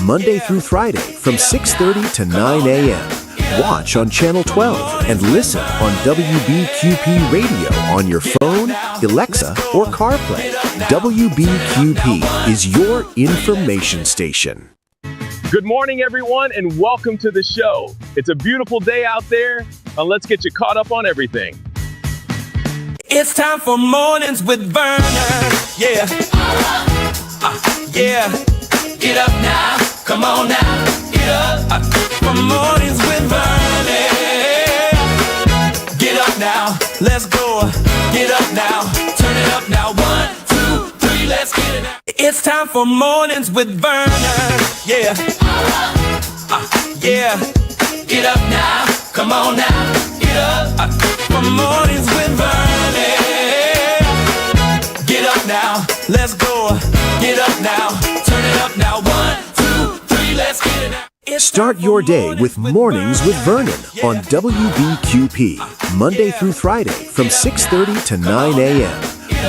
Monday through Friday from 6:30 to 9 a.m. Watch on Channel 12 and listen on WBQP Radio on your phone, Alexa, or CarPlay. WBQP is your information station. Good morning, everyone, and welcome to the show. It's a beautiful day out there, and let's get you caught up on everything. It's time for Mornings with Vernon. Yeah. Yeah. Get up now. Come on now. Get up. For Mornings with Vernon. Get up now. Let's go. Get up now. Turn it up now. 1, 2, 3. Let's get it now. It's time for Mornings with Vernon. Yeah. Yeah. Get up now. Come on now. Get up. For Mornings with Vernon. Get up now. Let's go. Get up now. Turn it up now. 1, 2, 3. Let's get it now. Start your day with Mornings with Vernon on WBQP, Monday through Friday from 6:30 to 9 a.m.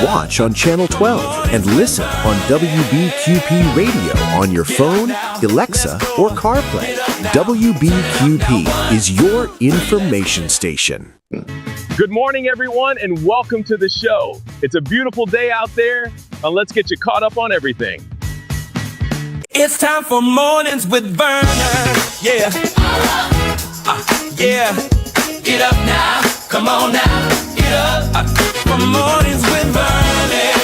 Watch on Channel 12 and listen on WBQP Radio on your phone, Alexa, or CarPlay. WBQP is your information station. Good morning, everyone, and welcome to the show. It's a beautiful day out there, and let's get you caught up on everything. It's time for Mornings with Vernon. Yeah. Yeah. Get up now. Come on now. Get up. For Mornings with Vernon.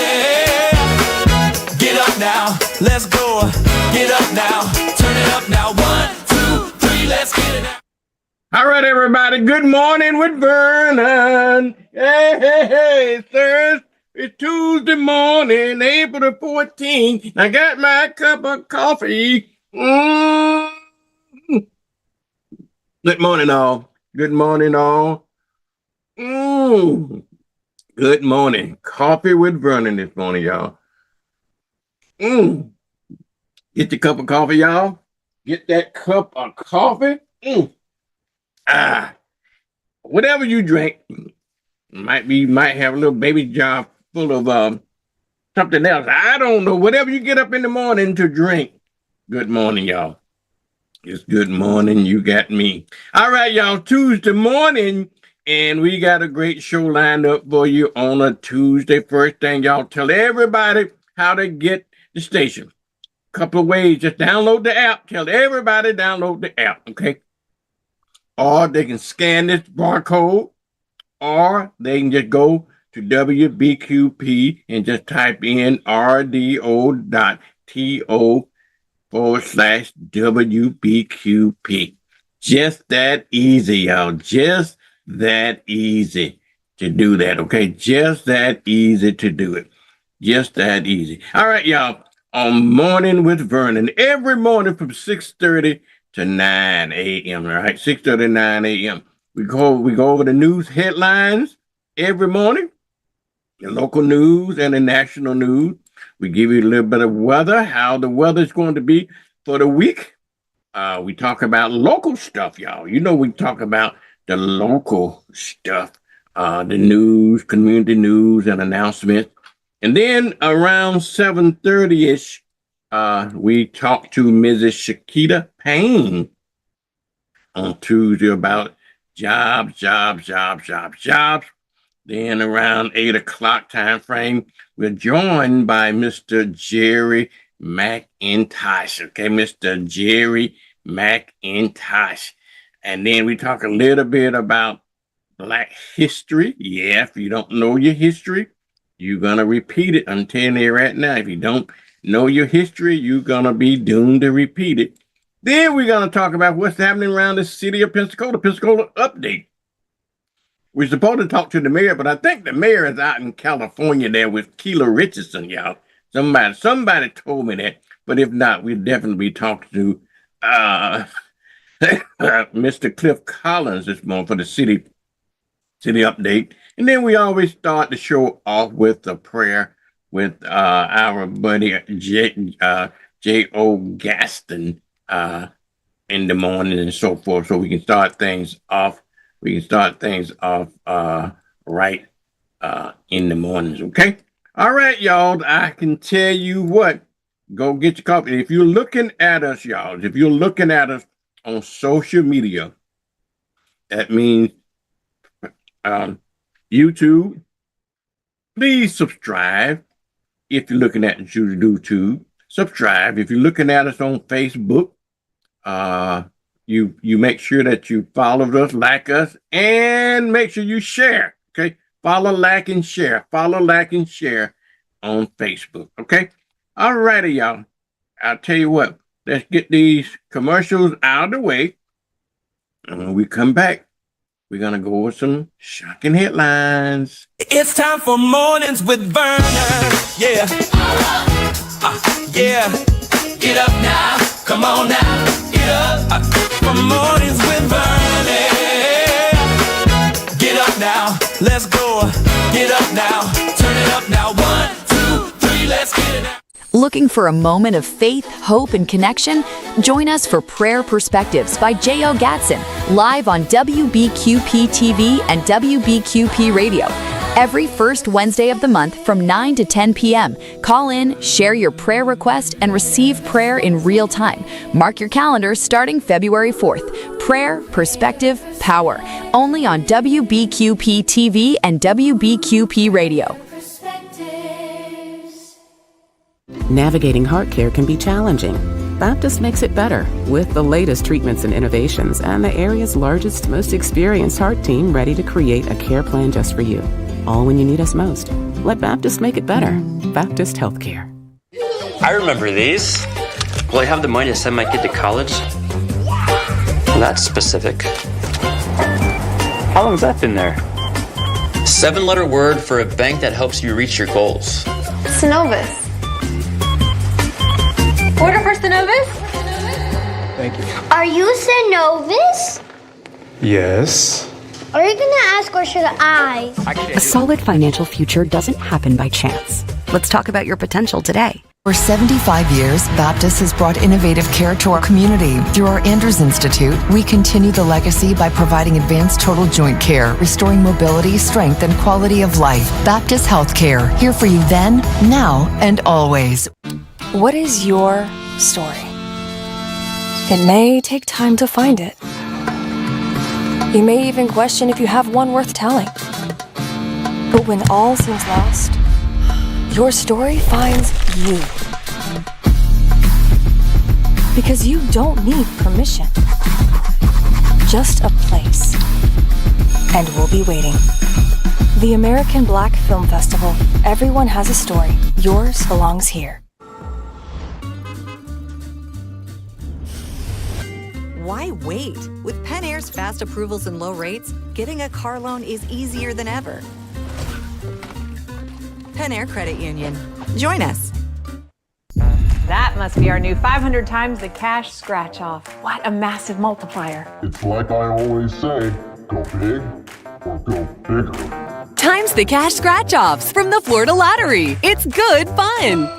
Get up now. Let's go. Get up now. Turn it up now. 1, 2, 3. Let's get it now. All right, everybody. Good morning with Vernon. Hey, Thursday. It's Tuesday morning, April the 14th. I got my cup of coffee. Good morning, all. Good morning, all. Good morning. Coffee with Vernon this morning, y'all. Get your cup of coffee, y'all. Get that cup of coffee. Whatever you drink, might have a little baby jar full of something else. I don't know. Whatever you get up in the morning to drink. Good morning, y'all. It's good morning. You got me. All right, y'all. Tuesday morning, and we got a great show lined up for you on a Tuesday. First thing, y'all, tell everybody how to get the station. Couple of ways. Just download the app. Tell everybody download the app, okay? Or they can scan this barcode, or they can just go to WBQP and just type in rdo.to/WBQP. Just that easy, y'all. Just that easy to do that, okay? Just that easy to do it. Just that easy. All right, y'all. On Morning with Vernon, every morning from 6:30 to 9 a.m., all right? 6:30 to 9 a.m. We go over the news headlines every morning, the local news and the national news. We give you a little bit of weather, how the weather is going to be for the week. We talk about local stuff, y'all. You know, we talk about the local stuff, the news, community news and announcements. And then around 7:30-ish, we talk to Mrs. Shakita Payne on Tuesday about jobs. Then around 8 o'clock time frame, we're joined by Mr. Jerry McIntosh. Okay, Mr. Jerry McIntosh. And then we talk a little bit about Black history. Yeah, if you don't know your history, you're going to repeat it. I'm telling you right now, if you don't know your history, you're going to be doomed to repeat it. Then we're going to talk about what's happening around the city of Pensacola update. We're supposed to talk to the mayor, but I think the mayor is out in California there with Keela Richardson, y'all. Somebody told me that, but if not, we'll definitely be talking to Mr. Cliff Collins this morning for the city update. And then we always start the show off with a prayer with our buddy J.O. Gaston in the morning and so forth, so we can start things off. Right in the mornings, okay? All right, y'all. I can tell you what, Go get your coffee. If you're looking at us, y'all, if you're looking at us on social media, that means YouTube, please subscribe. If you're looking at YouTube, subscribe. If you're looking at us on Facebook, you make sure that you follow us, like us, and make sure you share. Okay, follow, like, and share. Follow, like, and share on Facebook. Okay, all righty, y'all. I'll tell you what. Let's get these commercials out of the way, and when we come back, we're gonna go with some shocking headlines. It's time for mornings with Vernon. Yeah. Yeah. Get up now. Come on now. Get up. For mornings with Vernon. Get up now. Let's go. Get up now. Turn it up now. 1, 2, 3. Let's get it now. Looking for a moment of faith, hope, and connection? Join us for Prayer Perspectives by J.O. Gatson, live on WBQP TV and WBQP Radio. Every first Wednesday of the month from 9 to 10 p.m. Call in, share your prayer request, and receive prayer in real time. Mark your calendar starting February 4th. Prayer, Perspective, Power. Only on WBQP TV and WBQP Radio. Navigating heart care can be challenging. Baptist makes it better with the latest treatments and innovations and the area's largest, most experienced heart team ready to create a care plan just for you. All when you need us most. Let Baptist make it better. Baptist Healthcare. I remember these. Will I have the money to send my kid to college? Well, that's specific. How long has that been there? 7-letter word for a bank that helps you reach your goals. Synovus. Order for Synovus? Thank you. Are you Synovus? Yes. Are you gonna ask or should I? A solid financial future doesn't happen by chance. Let's talk about your potential today. For 75 years, Baptist has brought innovative care to our community. Through our Andrews Institute, we continue the legacy by providing advanced total joint care, restoring mobility, strength, and quality of life. Baptist Healthcare, here for you then, now, and always. What is your story? It may take time to find it. You may even question if you have one worth telling. But when all seems lost, your story finds you. Because you don't need permission, just a place. And we'll be waiting. The American Black Film Festival. Everyone has a story. Yours belongs here. Why wait? With Pen Air's fast approvals and low rates, getting a car loan is easier than ever. Pen Air Credit Union. Join us. That must be our new 500 times the cash scratch off. What a massive multiplier. It's like I always say, go big or go bigger. Times the cash scratch offs from the Florida Lottery. It's good fun.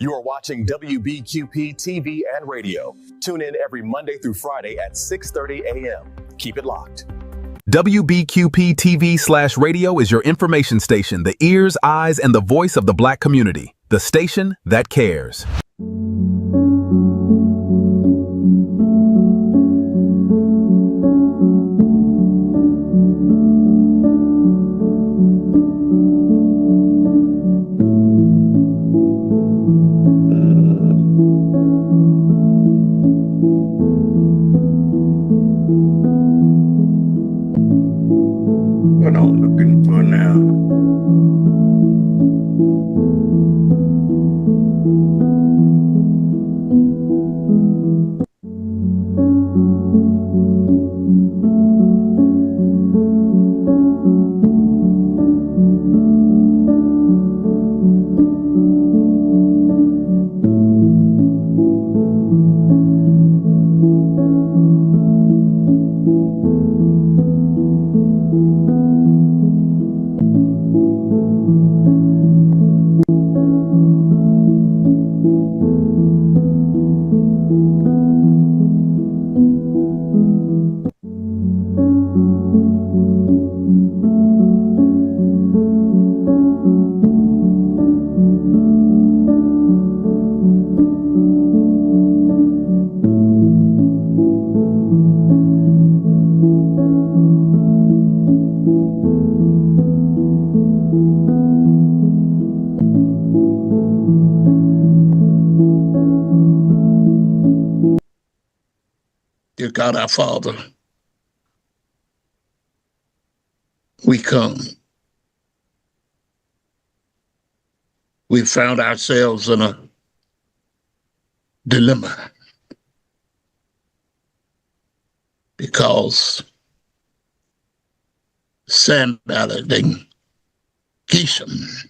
You are watching WBQP TV and radio. Tune in every Monday through Friday at 6:30 a.m. Keep it locked. WBQP TV/radio is your information station, the ears, eyes, and the voice of the Black community. The station that cares. What I'm looking for now. dear God our Father, we come. We found ourselves in a dilemma because Sanballat and Geshem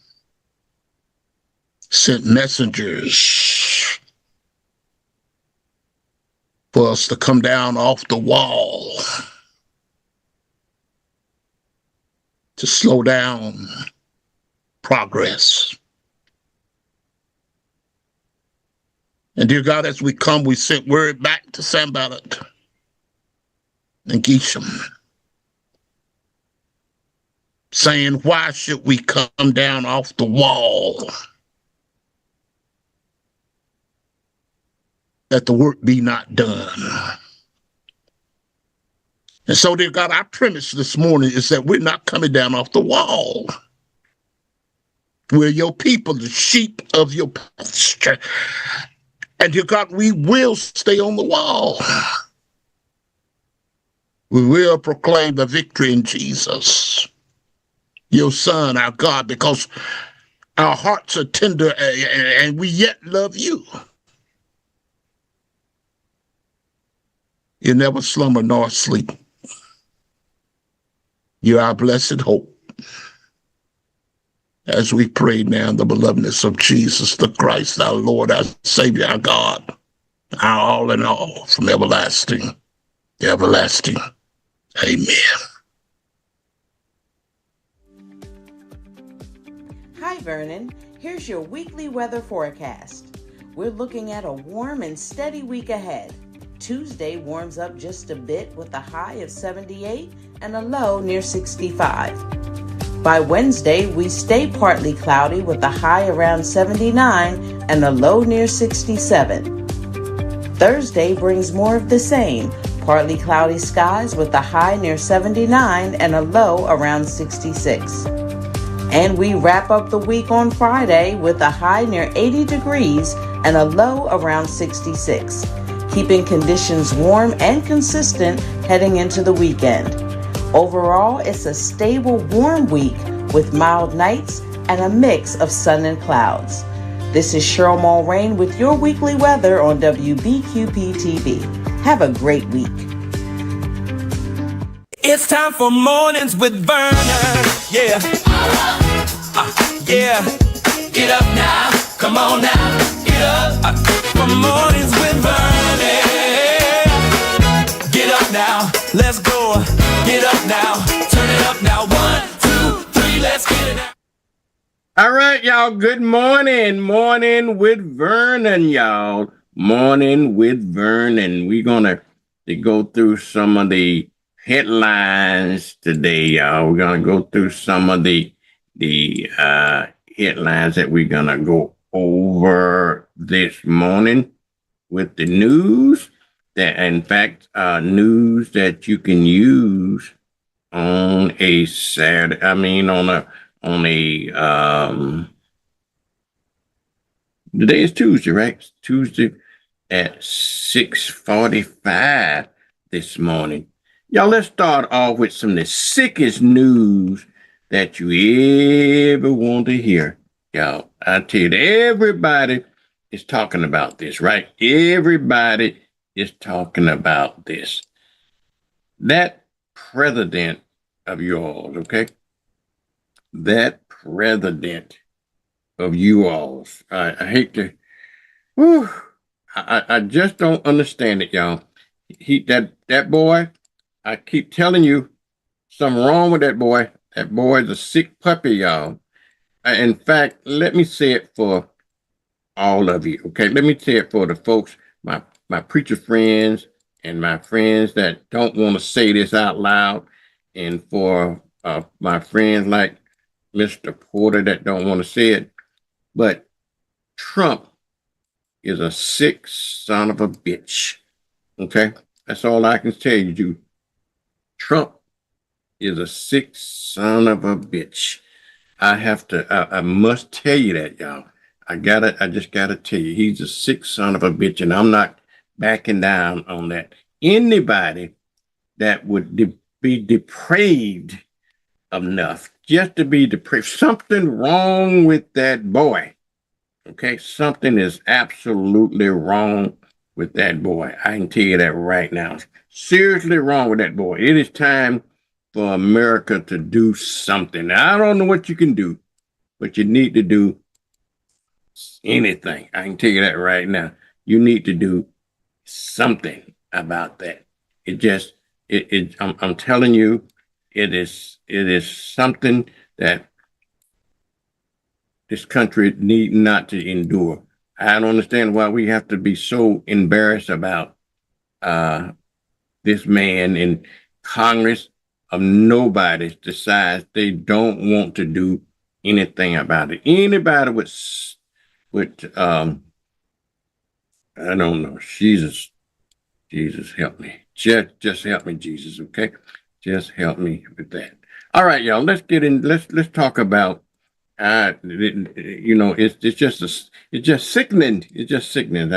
sent messengers for us to come down off the wall to slow down progress. And dear God, as we come, we sent word back to Sanballat and Geshem, saying, why should we come down off the wall? That the work be not done. And so, dear God, our premise this morning is that we're not coming down off the wall. We're your people, the sheep of your pasture. And dear God, we will stay on the wall. We will proclaim the victory in Jesus, your Son, our God, because our hearts are tender and we yet love you. You never slumber nor sleep. You're our blessed hope. As we pray now in the belovedness of Jesus the Christ, our Lord, our Savior, our God, our all in all, from everlasting to everlasting. Amen. Hi, Vernon. Here's your weekly weather forecast. We're looking at a warm and steady week ahead. Tuesday warms up just a bit with a high of 78 and a low near 65. By Wednesday, we stay partly cloudy with a high around 79 and a low near 67. Thursday brings more of the same, partly cloudy skies with a high near 79 and a low around 66. And we wrap up the week on Friday with a high near 80 degrees and a low around 66. Keeping conditions warm and consistent heading into the weekend. Overall, it's a stable, warm week with mild nights and a mix of sun and clouds. This is Cheryl Mulrain with your weekly weather on WBQP TV. Have a great week. It's time for Mornings with Vernon. Yeah. Yeah. Get up now. Come on now. Get up. For Mornings with Vernon. Get up now. Let's go. Get up now. Turn it up now. 1, 2, 3. Let's get it now. All right, y'all. Good morning. Morning with Vernon, y'all. Morning with Vernon. We're going to go through some of the headlines today, y'all. We're going to go through some of the headlines that we're going to go over this morning with the news. That, in fact, news that you can use on a Saturday. I mean, on a today is Tuesday, right? It's Tuesday at 6:45 this morning. Y'all, let's start off with some of the sickest news that you ever want to hear. Y'all, I tell you, everybody is talking about this, right? Everybody is talking about this. That president of yours, okay? That president of you all. I hate to, I just don't understand it, y'all. That boy, I keep telling you, something wrong with that boy. That boy is a sick puppy, y'all. In fact, let me say it for all of you, okay? Let me say it for the folks, my preacher friends and my friends that don't want to say this out loud, and for my friends like Mr. Porter that don't want to say it, but Trump is a sick son of a bitch. Okay? That's all I can tell you. Trump is a sick son of a bitch. I must tell you that, y'all. I just gotta tell you, he's a sick son of a bitch, and I'm not backing down on that anybody that would be depraved enough just to be depraved. Something wrong with that boy. Okay, something is absolutely wrong with that boy. I can tell you that right now. Seriously wrong with that boy. It is time for America to do something. Now, I don't know what you can do, but you need to do anything. I can tell you that right now. You need to do something about that. I'm telling you, it is something that this country need not to endure. I don't understand why we have to be so embarrassed about this man in Congress of nobody decides they don't want to do anything about it. Anybody with I don't know, Jesus help me. Just help me, Jesus, okay? Just help me with that. All right, y'all, let's get in, let's talk about it's just sickening. It's just sickening.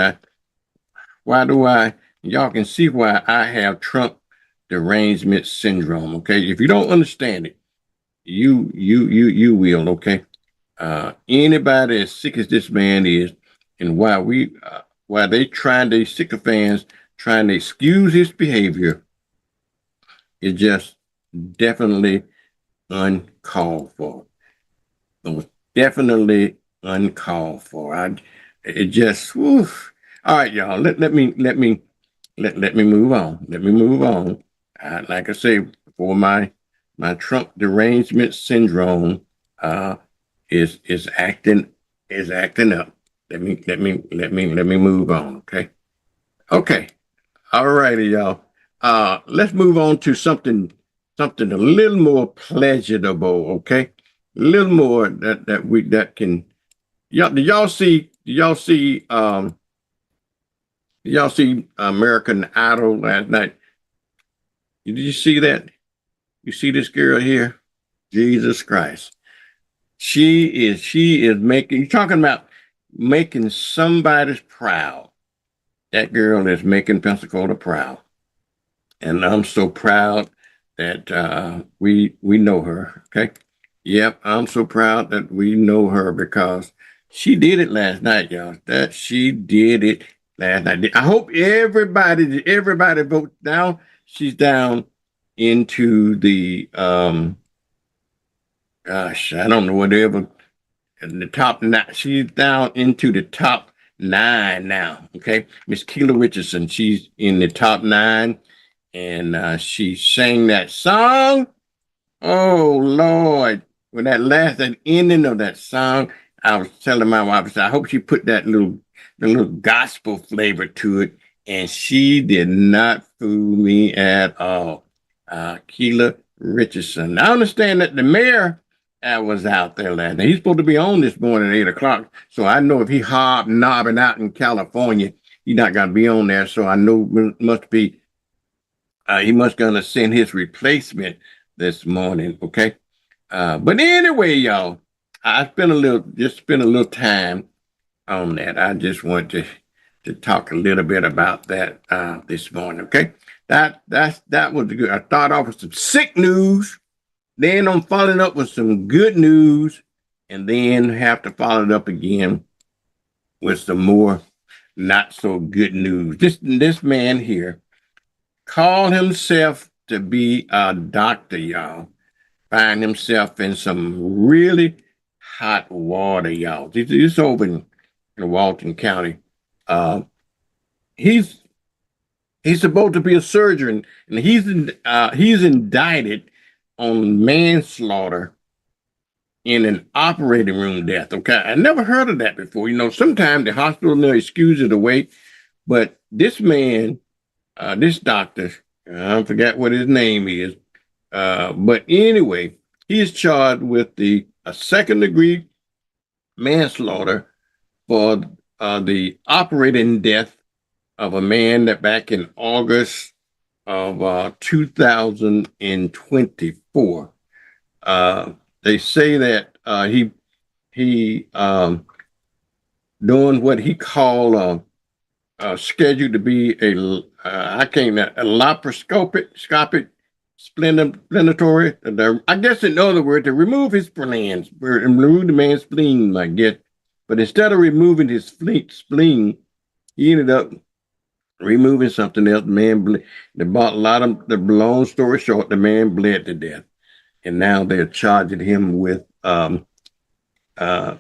Y'all can see why I have Trump derangement syndrome. Okay. If you don't understand it, you will. Okay. Anybody as sick as this man is, and why these sycophants trying to excuse his behavior is just definitely uncalled for. It was definitely uncalled for. It just, oof. All right, y'all. Let me move on. Let me move on. Like I say, for my Trump derangement syndrome is acting up. Let me move on. Okay. Okay. All righty, y'all. Let's move on to something a little more pleasurable. Okay. A little more that can do y'all see American Idol last night? Did you see that? You see this girl here? Jesus Christ. She is making, you're talking about making somebody's proud. That girl is making Pensacola proud. And I'm so proud that we know her. Okay. Yep, I'm so proud that we know her because she did it last night, y'all. That she did it last night. I hope everybody votes now. She's down into the gosh, I don't know whatever in the top 9. She's down into the top 9 now. Okay, Miss Keela Richardson. She's in the top 9, and she sang that song. Oh Lord. When that ending of that song, I was telling my wife, I said, I hope she put the little gospel flavor to it. And she did not fool me at all. Keela Richardson. I understand that the mayor was out there last night. He's supposed to be on this morning at 8 o'clock. So I know if he hobnobbing out in California, he's not going to be on there. So I know he must going to send his replacement this morning. Okay. But anyway, y'all, I spent a little time on that. I just want to talk a little bit about that this morning. Okay, that was good. I start off with some sick news, then I'm following up with some good news, and then have to follow it up again with some more not so good news. This man here called himself to be a doctor, y'all. Find himself in some really hot water, y'all. This is over in Walton County. He's supposed to be a surgeon, and he's indicted on manslaughter in an operating room death. Okay, I never heard of that before. Sometimes the hospital may excuse it away, but this man, this doctor, I forgot what his name is. But anyway, he is charged with a second-degree manslaughter for the operating death of a man that back in August of 2024. They say that he doing what he called scheduled to be a laparoscopic splendotory. I guess in other words, to remove his spleens, remove the man's spleen, I guess. But instead of removing his spleen, he ended up removing something else. The man the long story short, the man bled to death. And now they're charging him with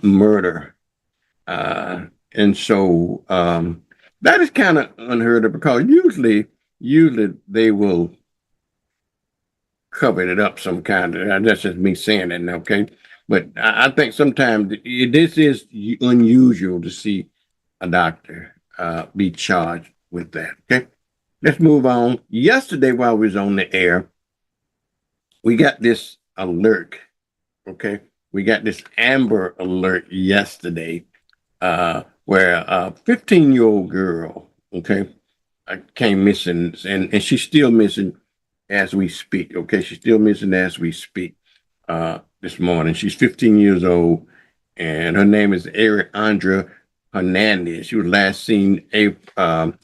murder. And so that is kind of unheard of, because usually they will cover it up some kind of. That's just me saying it, okay? But I think sometimes this is unusual to see a doctor be charged with that. Okay, let's move on. Yesterday, while we was on the air, we got this alert. Okay, we got this Amber Alert yesterday, where a 15-year-old girl, okay, came missing, and she's still missing as we speak. Okay, she's still missing as we speak. This morning, she's 15 years old, and her name is Andrea Hernandez. She was last seen on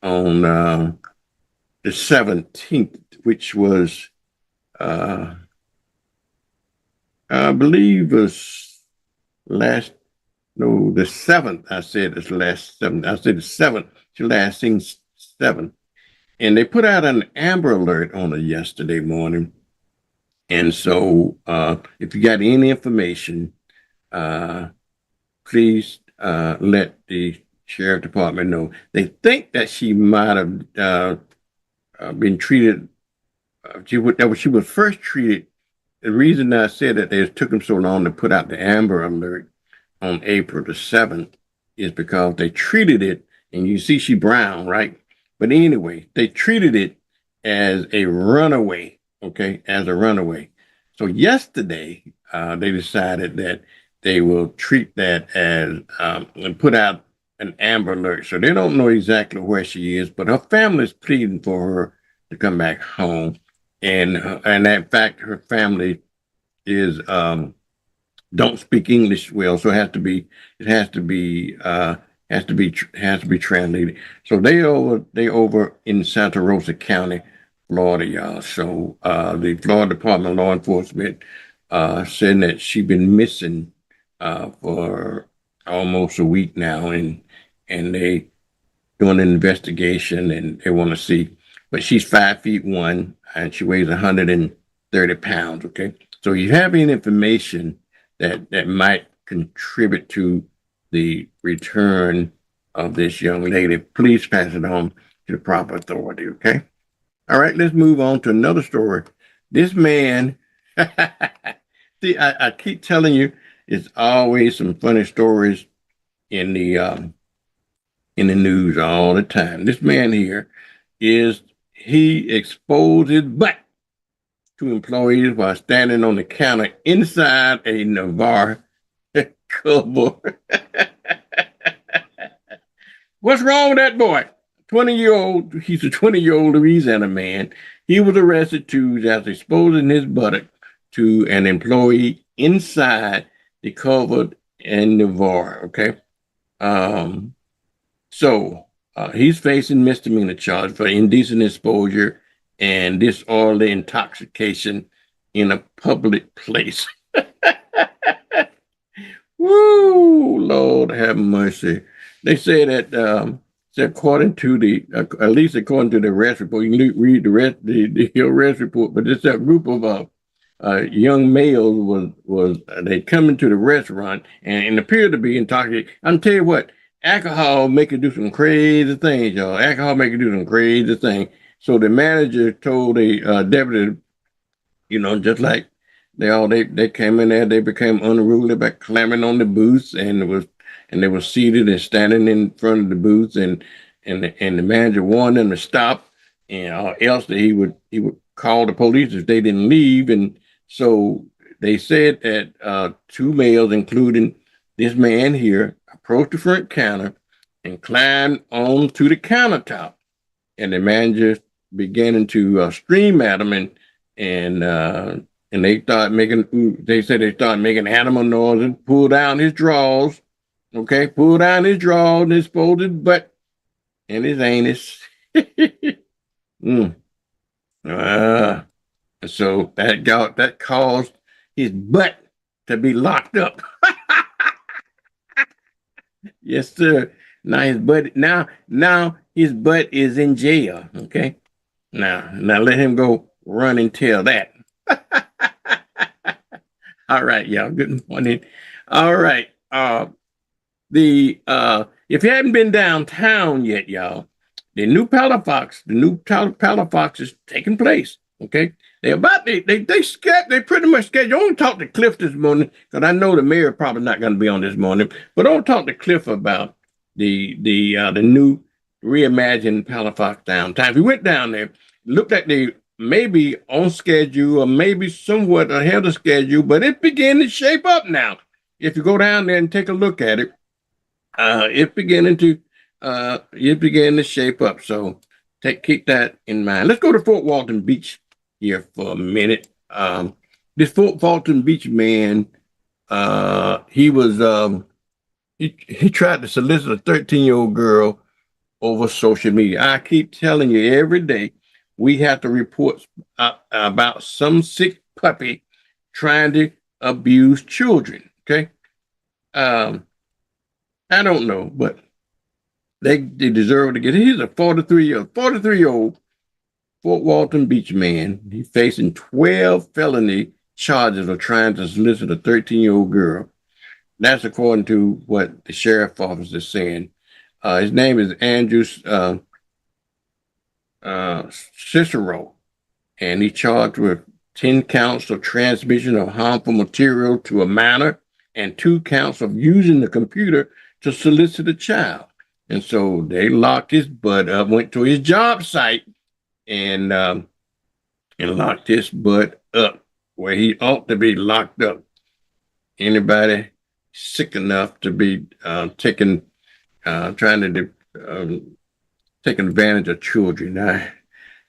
the 17th, which was I believe was the 7th. I said it's last 7th. I said the 7th. She last seen 7th. And they put out an Amber Alert on her yesterday morning. And so if you got any information, please let the sheriff department know. They think that she might have been treated. She was first treated. The reason I said that it took them so long to put out the Amber Alert on April the 7th is because they treated it, and you see she brown, right? But anyway, they treated it as a runaway, okay, as a runaway. So yesterday, they decided that they will treat that as, and put out an Amber Alert. So they don't know exactly where she is, but her family is pleading for her to come back home. And in fact, her family is don't speak English well, so it has to be translated. So they over in Santa Rosa County, Florida, y'all. So the Florida Department of Law Enforcement said that she's been missing for almost a week now, and they doing an investigation, and they want to see. But she's 5'1" and she weighs 130 pounds. Okay, so you have any information that might contribute to the return of this young lady, please pass it on to the proper authority. Okay. All right, let's move on to another story. This man, see, I keep telling you, it's always some funny stories in the news all the time. This man here he exposed his butt to employees while standing on the counter inside a Navarre cupboard. What's wrong with that boy? 20-year-old, he's a 20-year-old Louisiana man. He was arrested Tuesday after exposing his buttock to an employee inside the cupboard in Navarre. Okay. So he's facing misdemeanor charge for indecent exposure and disorderly intoxication in a public place. Woo, Lord have mercy. They say that according to at least according to the arrest report, you can read the arrest report, but it's a group of young males was they come into the restaurant and appeared to be intoxicated. I'm tell you what, alcohol make you do some crazy things, y'all. Alcohol make you do some crazy things. So the manager told a deputy, just like they came in there, they became unruly by clamming on the booths, and they were seated and standing in front of the booths, and the manager warned them to stop, and else that he would call the police if they didn't leave. And so they said that two males, including this man here, approached the front counter and climbed onto the countertop, and the manager began to scream at them, and they started making. They said they started making animal noises, pull down his drawers. Okay, pull down his drawers and exposed his butt in his anus. mm. So that caused his butt to be locked up. Yes, sir. Now his butt is in jail. Okay. Now let him go run and tell that. All right, y'all. Good morning. All right. The if you haven't been downtown yet, y'all, the new Palafox is taking place. Okay. They pretty much scheduled. I want to talk to Cliff this morning because I know the mayor probably not going to be on this morning, but I want to talk to Cliff about the new reimagined Palafox downtown. If you went down there, looked like they maybe on schedule or maybe somewhat ahead of schedule, but it's beginning to shape up now. If you go down there and take a look at it, it's beginning to shape up. So keep that in mind. Let's go to Fort Walton Beach here for a minute. This Fort Walton Beach man, he tried to solicit a 13-year-old girl over social media. I keep telling you every day we have to report about some sick puppy trying to abuse children. Okay. I don't know, but they deserve to get it. He's a 43-year-old Fort Walton Beach man. He's facing 12 felony charges of trying to solicit a 13-year-old girl. That's according to what the sheriff's office is saying. His name is Andrew Cicero, and he's charged with 10 counts of transmission of harmful material to a minor and 2 counts of using the computer to solicit a child. And so they locked his butt up, went to his job site and locked his butt up where he ought to be locked up. Anybody sick enough to be trying to take advantage of children.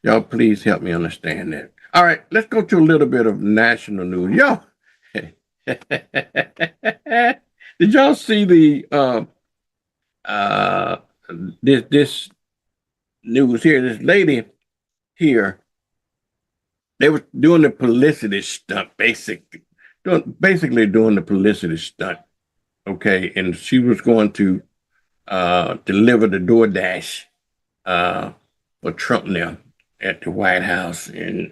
Y'all please help me understand that. All right, let's go to a little bit of national news. Y'all, did y'all see the this news here? This lady here, they were doing the publicity stunt, basically doing the publicity stunt. Okay, and she was going to deliver the DoorDash for Trump now at the White House, and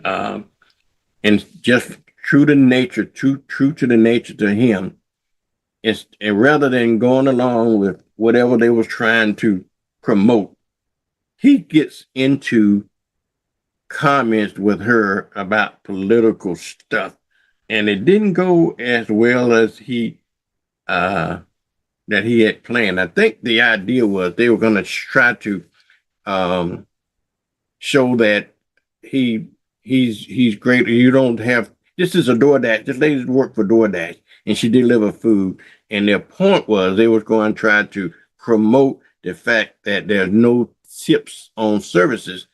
just true to nature to him. And rather than going along with whatever they was trying to promote, he gets into comments with her about political stuff, and it didn't go as well as that he had planned. I think the idea was they were going to try to show that he's great. You don't have, this is a DoorDash. This lady worked for DoorDash and she delivered food. And their point was they was going to try to promote the fact that there's no tips on services.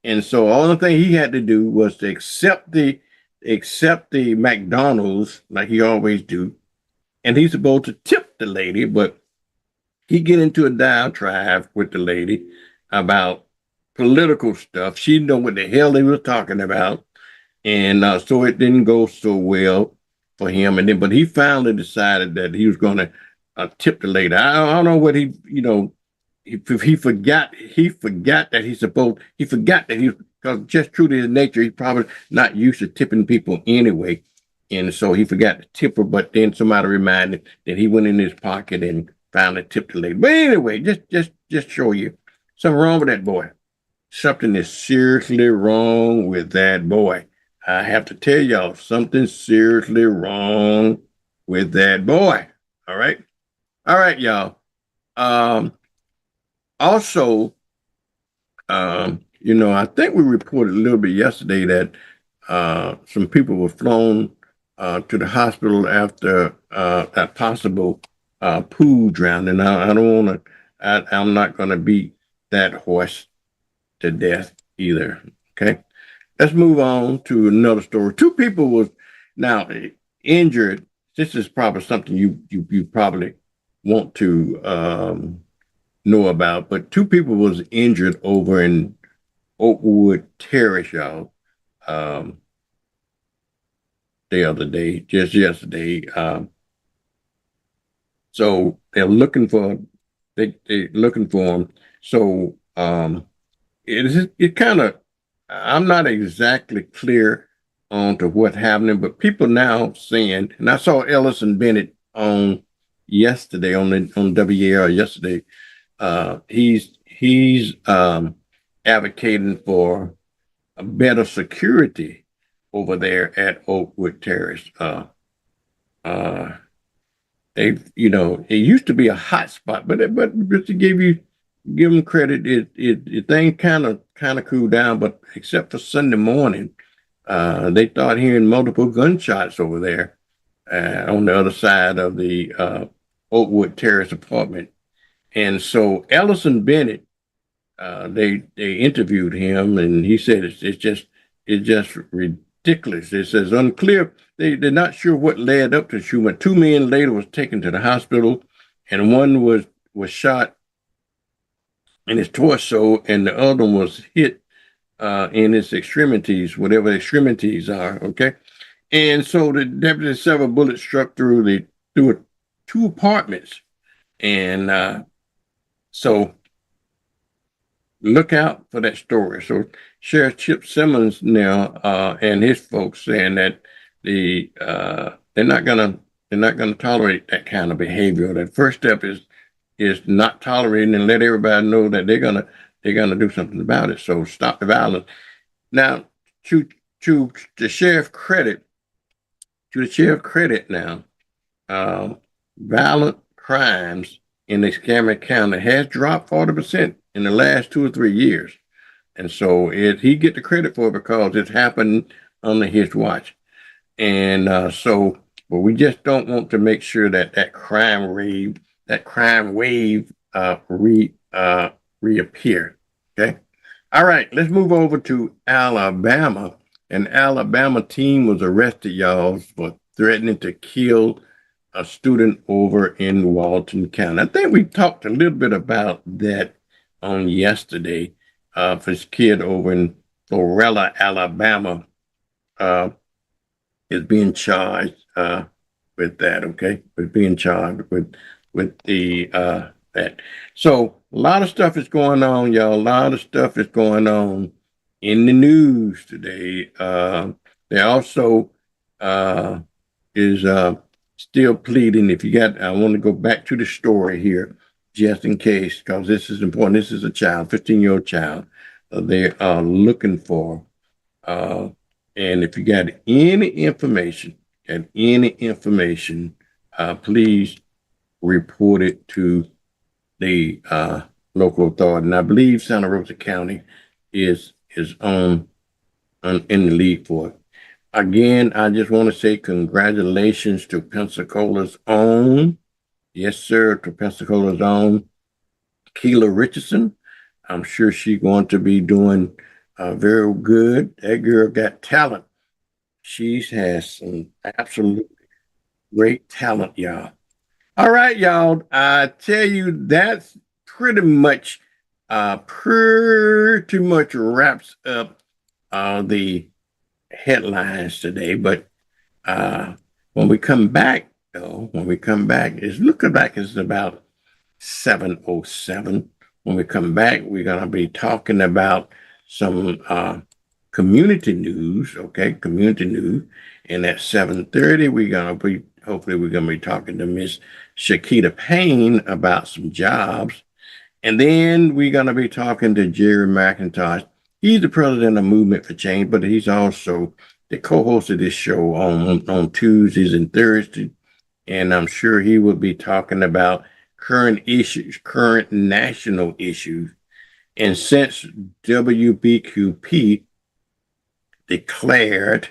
And so all the thing he had to do was to accept the McDonald's like he always do. And he's supposed to tip the lady, but he get into a diatribe with the lady about political stuff. She didn't know what the hell they was talking about. And so it didn't go so well for him. And then, but he finally decided that he was going to tip the lady. I don't know what he forgot that because just true to his nature, he's probably not used to tipping people anyway. And so he forgot to tip her, but then somebody reminded him that he went in his pocket and found a tip the lady. But anyway, just show you something wrong with that boy. Something is seriously wrong with that boy. I have to tell y'all something seriously wrong with that boy. All right, y'all. Also, I think we reported a little bit yesterday that some people were flown to the hospital after that possible pool drowning. I don't want to. I'm not going to beat that horse to death either. Okay, let's move on to another story. 2 people was now injured. This is probably something you probably want to know about, but two people was injured over in Oakwood Terrace, y'all, the other day, just yesterday. So they're looking for they're looking for them. So it kind of, I'm not exactly clear on to what happening, but people now saying, and I saw Ellison Bennett on yesterday on WAR yesterday. He's advocating for a better security over there at Oakwood Terrace. It used to be a hot spot, but to give them credit, it thing kind of cooled down. But except for Sunday morning, they started hearing multiple gunshots over there on the other side of the Oakwood Terrace apartment. And so Ellison Bennett, they interviewed him, and he said it's just ridiculous. It says unclear. They're not sure what led up to the shooting. 2 men later was taken to the hospital, and one was shot in his torso, and the other one was hit in his extremities, whatever extremities are. Okay, and so the deputy said several bullets struck through two apartments, and so look out for that story. So Sheriff Chip Simmons now and his folks saying that they're not gonna tolerate that kind of behavior. That first step is not tolerating and let everybody know that they're gonna do something about it. So stop the violence. Now, to the sheriff credit, now, violent crimes in Escambia County has dropped 40% in the last 2 or 3 years. And so he get the credit for it because it's happened under his watch. And but we just don't want to make sure that crime wave reappear. Okay. All right, let's move over to Alabama. An Alabama teen was arrested, y'all, for threatening to kill a student over in Walton County. I think we talked a little bit about that on yesterday. For this kid over in Florella, Alabama, is being charged with that. Okay, with being charged with the that. So a lot of stuff is going on, y'all. A lot of stuff is going on in the news today. There also is still pleading. I want to go back to the story here, just in case, because this is important. This is a child, 15-year-old child. They are looking for, and if you got any information, please report it to the local authority. And I believe Santa Rosa County is in the lead for it. Again, I just want to say congratulations to Pensacola's own, yes sir, to Pensacola's own Keela Richardson. I'm sure she's going to be doing very good. That girl got talent. She has some absolute great talent, y'all. All right, y'all. I tell you, that's pretty much wraps up the headlines today. But when we come back, it's looking like it's about 7:07. When we come back, we're gonna be talking about some community news, okay? Community news. And at 7:30, hopefully we're gonna be talking to Miss Shakita Payne about some jobs. And then we're gonna be talking to Jerry McIntosh. He's the president of Movement for Change, but he's also the co-host of this show on Tuesdays and Thursdays. And I'm sure he will be talking about current issues, current national issues. And since WBQP declared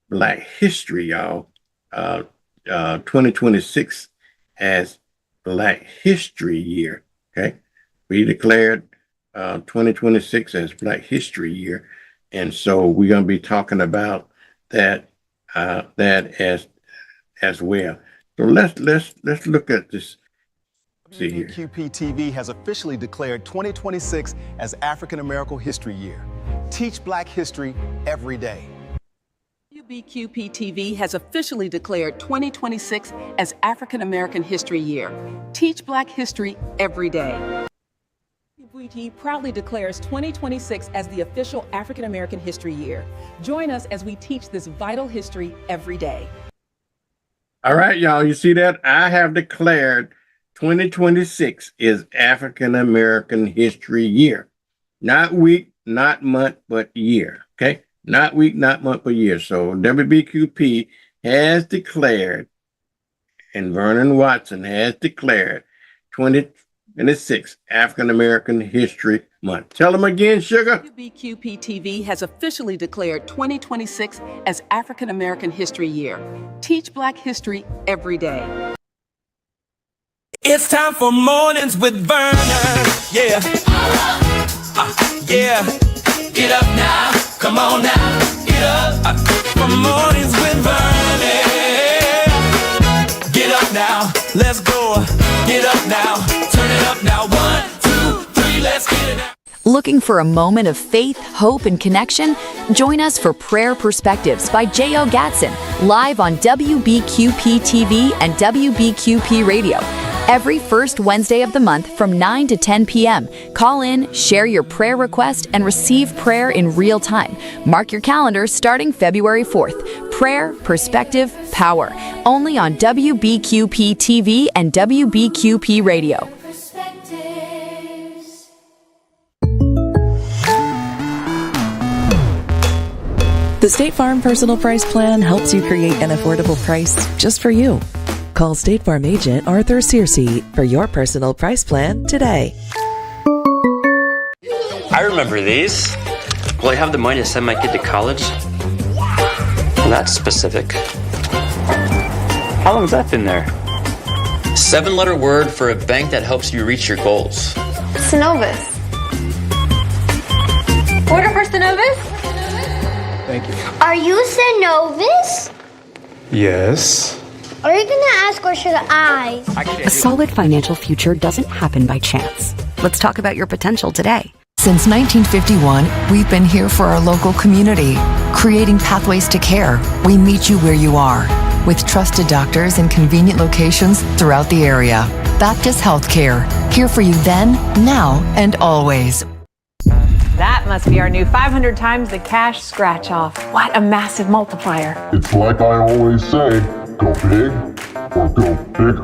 Black History, y'all, 2026 as Black History Year, okay? We declared 2026 as Black History Year. And so we're going to be talking about that as well. So let's look at this. See here. WBQP TV has officially declared 2026 as African American History Year. Teach Black history every day. WBQP TV has officially declared 2026 as African American History Year. Teach Black history every day. WBQP proudly declares 2026 as the official African American History Year. Join us as we teach this vital history every day. All right, y'all, you see that? I have declared 2026 is African American History Year. Not week, not month, but year. Okay? Not week, not month, but year. So WBQP has declared, and Vernon Watson has declared 2026 African American History Month. Tell them again, Sugar. WBQP TV has officially declared 2026 as African American History Year. Teach Black history every day. It's time for Mornings with Vernon. Yeah. Yeah. Get up now. Come on now. Get up. For Mornings with Vernon. Get up now. Let's go. Get up now. Turn it up now. 1, 2, 3. Let's get it out. Looking for a moment of faith, hope, and connection? Join us for Prayer Perspectives by J.O. Gatson, live on WBQP TV and WBQP Radio. Every first Wednesday of the month from 9 to 10 p.m. Call in, share your prayer request, and receive prayer in real time. Mark your calendar starting February 4th. Prayer, Perspective, Power. Only on WBQP TV and WBQP Radio. The State Farm Personal Price Plan helps you create an affordable price just for you. Call State Farm agent Arthur Searcy for your personal price plan today. I remember these. Will I have the money to send my kid to college? Well, that's specific. How long has that been there? 7-letter word for a bank that helps you reach your goals. Synovus. Order for Synovus? Thank you. Are you Synovus? Yes. Are you gonna ask or should I? A solid financial future doesn't happen by chance. Let's talk about your potential today. Since 1951, we've been here for our local community, creating pathways to care. We meet you where you are, with trusted doctors in convenient locations throughout the area. Baptist Healthcare, here for you then, now, and always. That must be our new 500 times the cash scratch off. What a massive multiplier. It's like I always say, go big or go bigger.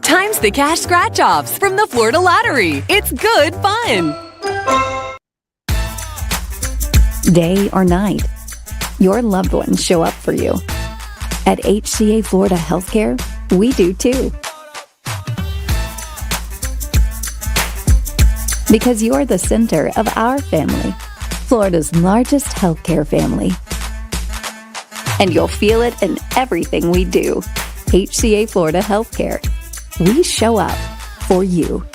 Times the cash scratch offs from the Florida Lottery. It's good fun. Day or night, your loved ones show up for you. At HCA Florida Healthcare, we do too. Because you're the center of our family, Florida's largest healthcare family. And you'll feel it in everything we do. HCA Florida Healthcare. We show up for you.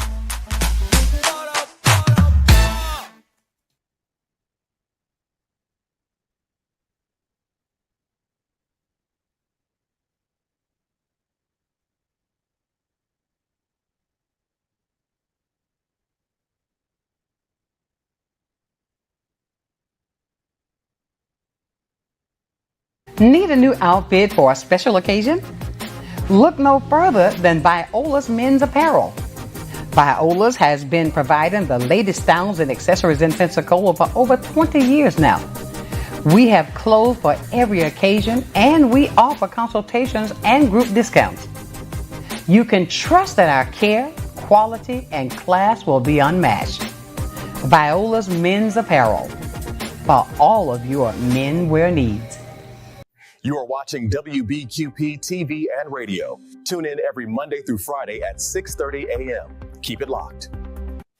Need a new outfit for a special occasion? Look no further than Viola's Men's Apparel. Viola's has been providing the latest styles and accessories in Pensacola for over 20 years now. We have clothes for every occasion, and we offer consultations and group discounts. You can trust that our care, quality, and class will be unmatched. Viola's Men's Apparel, for all of your men wear needs. You are watching WBQP TV and radio. Tune in every Monday through Friday at 6:30 a.m. Keep it locked.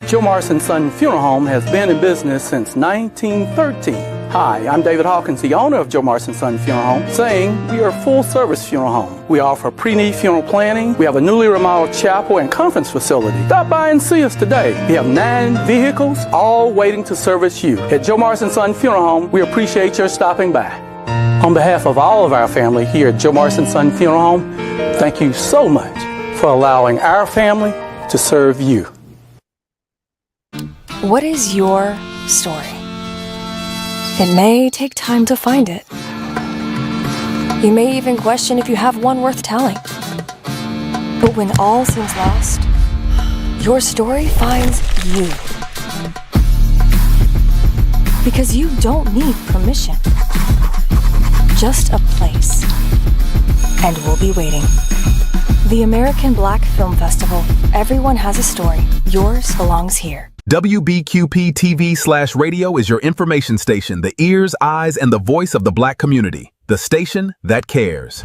Joe Morrison Son Funeral Home has been in business since 1913. Hi, I'm David Hawkins, the owner of Joe Morrison Son Funeral Home, saying we are a full-service funeral home. We offer pre-need funeral planning. We have a newly remodeled chapel and conference facility. Stop by and see us today. We have 9 vehicles, all waiting to service you. At Joe Morrison Son Funeral Home, we appreciate your stopping by. On behalf of all of our family here at Joe Morrison Son Funeral Home, thank you so much for allowing our family to serve you. What is your story? It may take time to find it. You may even question if you have one worth telling. But when all seems lost, your story finds you. Because you don't need permission, just a place. And we'll be waiting. The American Black Film Festival. Everyone has a story. Yours belongs here. WBQP TV/radio is your information station, the ears, eyes, and the voice of the Black community. The station that cares.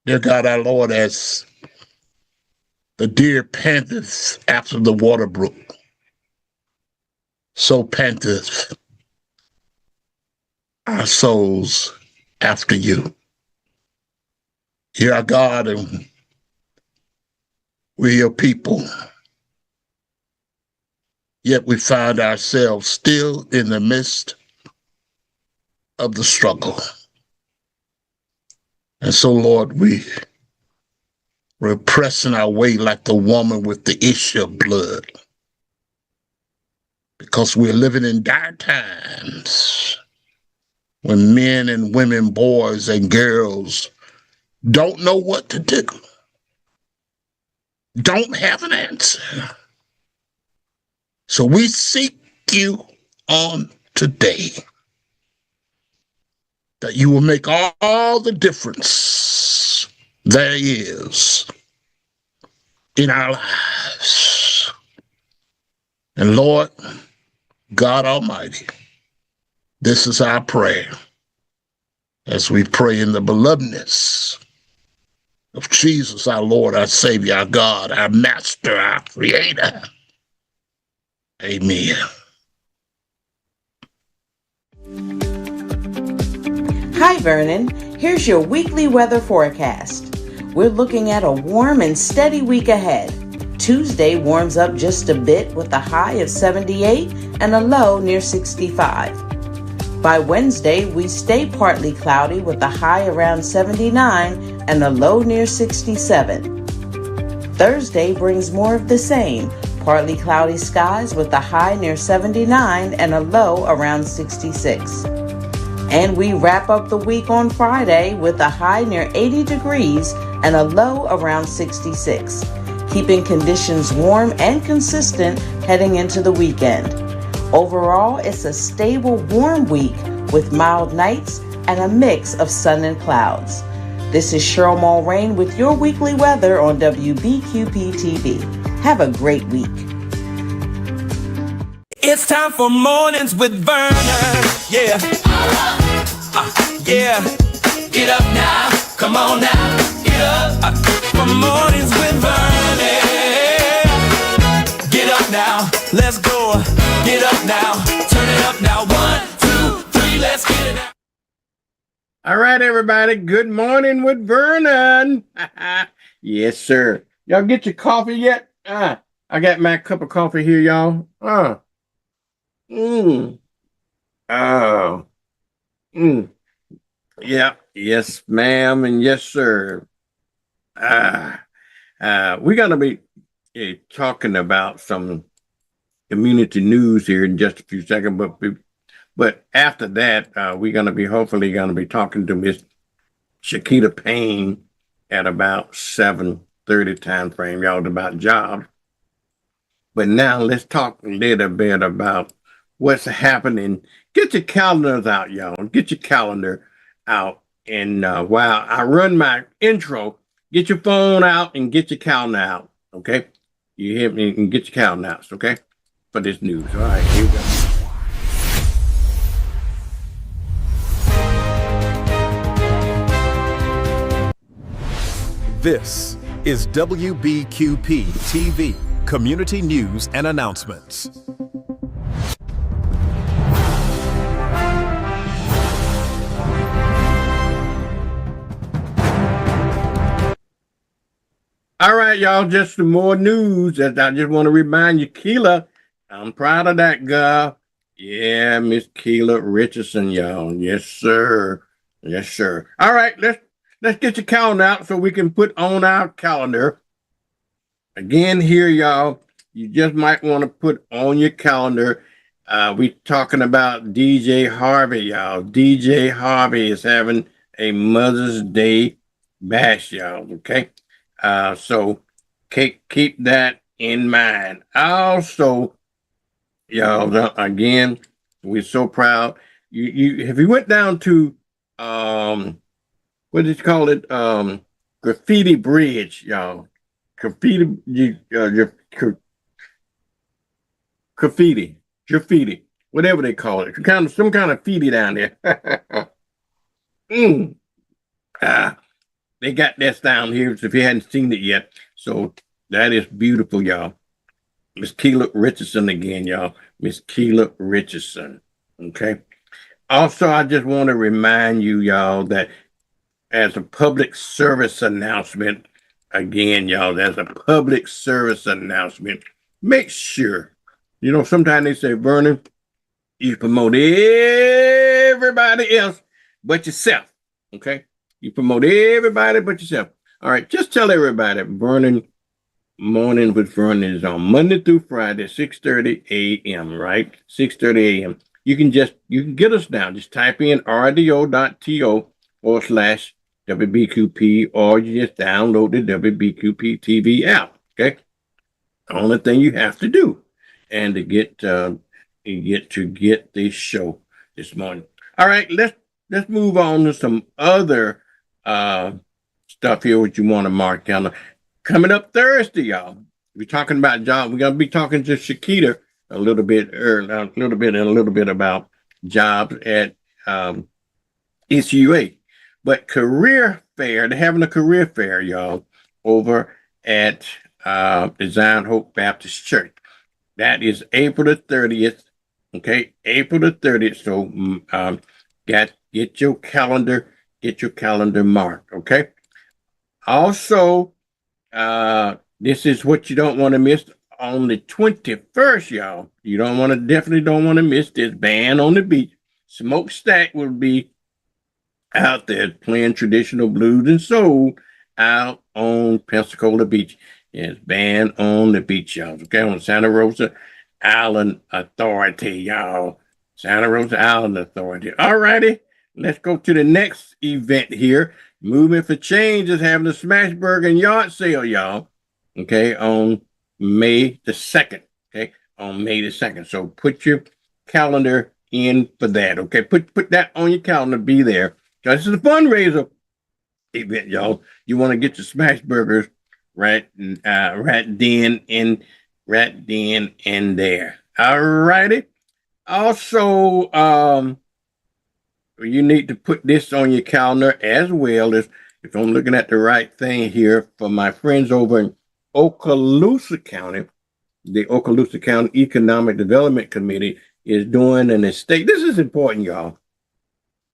Dear God, our Lord, as the deer panteth after the water brook, so panteth our souls after you. You are God, and we're your people. Yet we find ourselves still in the midst of the struggle. And so, Lord, we're pressing our way like the woman with the issue of blood, because we're living in dire times when men and women, boys and girls don't know what to do, don't have an answer. So we seek you on today, that you will make all the difference there is in our lives. And Lord, God Almighty, this is our prayer as we pray in the belovedness of Jesus, our Lord, our Savior, our God, our Master, our Creator. Amen. Hi, Vernon. Here's your weekly weather forecast. We're looking at a warm and steady week ahead. Tuesday warms up just a bit with a high of 78 and a low near 65. By Wednesday, we stay partly cloudy with a high around 79 and a low near 67. Thursday brings more of the same, partly cloudy skies with a high near 79 and a low around 66. And we wrap up the week on Friday with a high near 80 degrees and a low around 66, keeping conditions warm and consistent heading into the weekend. Overall, it's a stable, warm week with mild nights and a mix of sun and clouds. This is Cheryl Mulrain with your weekly weather on WBQP TV. Have a great week. It's time for Mornings with Vernon. Yeah. Yeah. Get up now. Come on now. Get up. For Mornings with Vernon. Get up now. Let's go. Get up now. Turn it up now. 1, 2, 3, let's All right, everybody. Good morning with Vernon. Yes, sir. Y'all get your coffee yet? I got my cup of coffee here, y'all. Oh. Yeah. Yes, ma'am, and yes, sir. We're gonna be talking about some community news here in just a few seconds, but after that, we're hopefully gonna be talking to Miss Shakita Payne at about 7:30 time frame, y'all, about jobs. But now let's talk a little bit about what's happening. Get your calendars out, y'all. Get your calendar out. And while I run my intro, get your phone out and get your calendar out. Okay? You hear me? And get your calendar out, okay? For this news. All right, here we go. This is WBQP TV, Community News and Announcements. All right, y'all, just some more news. I just want to remind you, Keela, I'm proud of that girl. Yeah, Miss Keela Richardson, y'all. Yes, sir. Yes, sir. All right, let's get your calendar out so we can put on our calendar. Again, here, y'all, you just might want to put on your calendar. We talking about DJ Harvey, y'all. DJ Harvey is having a Mother's Day bash, y'all. Okay. So keep that in mind. Also, y'all, again, we're so proud. If you went down to what did you call it? Graffiti Bridge, y'all. Graffiti, whatever they call it. Some kind of feety down there. They got this down here, so if you hadn't seen it yet. So that is beautiful, y'all. Miss Keela Richardson again, y'all. Miss Keela Richardson. Okay. Also, I just want to remind you, y'all, that as a public service announcement, again, y'all, as a public service announcement, make sure, sometimes they say, Vernon, you promote everybody else but yourself. Okay. You promote everybody but yourself. All right, just tell everybody Vernon Morning with Vernon is on Monday through Friday, 6:30 a.m., right? 6:30 a.m. You can get us now. Just type in rdo.to/WBQP, or you just download the WBQP TV app. Okay. The only thing you have to do and to get this show this morning. All right, let's move on to some other stuff here what you want to mark down. Coming up Thursday, y'all, we're talking about jobs. We're gonna be talking to Shakita a little bit about jobs at SUA. But career fair, they're having a career fair, y'all, over at Design Hope Baptist Church. That is April the 30th. Okay, April the 30th. So get your calendar marked. Okay. Also, this is what you don't want to miss on the 21st, y'all. You definitely don't want to miss this band on the beach. Smokestack will be out there playing traditional blues and soul out on Pensacola Beach. Yes, band on the beach, y'all. Okay, on Santa Rosa Island Authority, y'all. Santa Rosa Island Authority. All righty, let's go to the next event here. Movement for Change is having a Smash Burger and Yard Sale, y'all. Okay, on May the 2nd. Okay, on May the 2nd. So put your calendar in for that. Okay, put that on your calendar. Be there. This is a fundraiser event, y'all. You want to get your Smash Burgers right then and there. All righty. Also, you need to put this on your calendar as well. As if I'm looking at the right thing here, for my friends over in Okaloosa County, the Okaloosa County Economic Development Committee is doing an estate. This is important, y'all.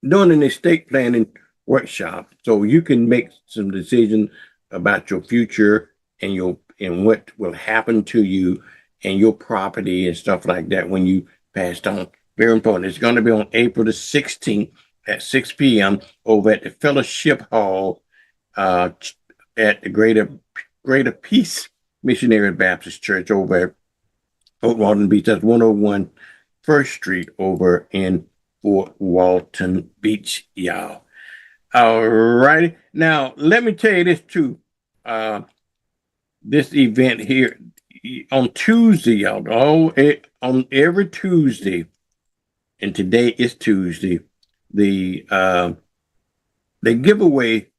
Doing an estate planning workshop, so you can make some decisions about your future and what will happen to you and your property and stuff like that when you passed on. Very important. It's going to be on April the 16th at 6 p.m. over at the Fellowship Hall at the Greater Peace Missionary Baptist Church over at Fort Walton Beach. That's 101 First Street over in Fort Walton Beach, y'all. All right. Now, let me tell you this too. This event here on Tuesday, y'all. On every Tuesday, and today is Tuesday, they give away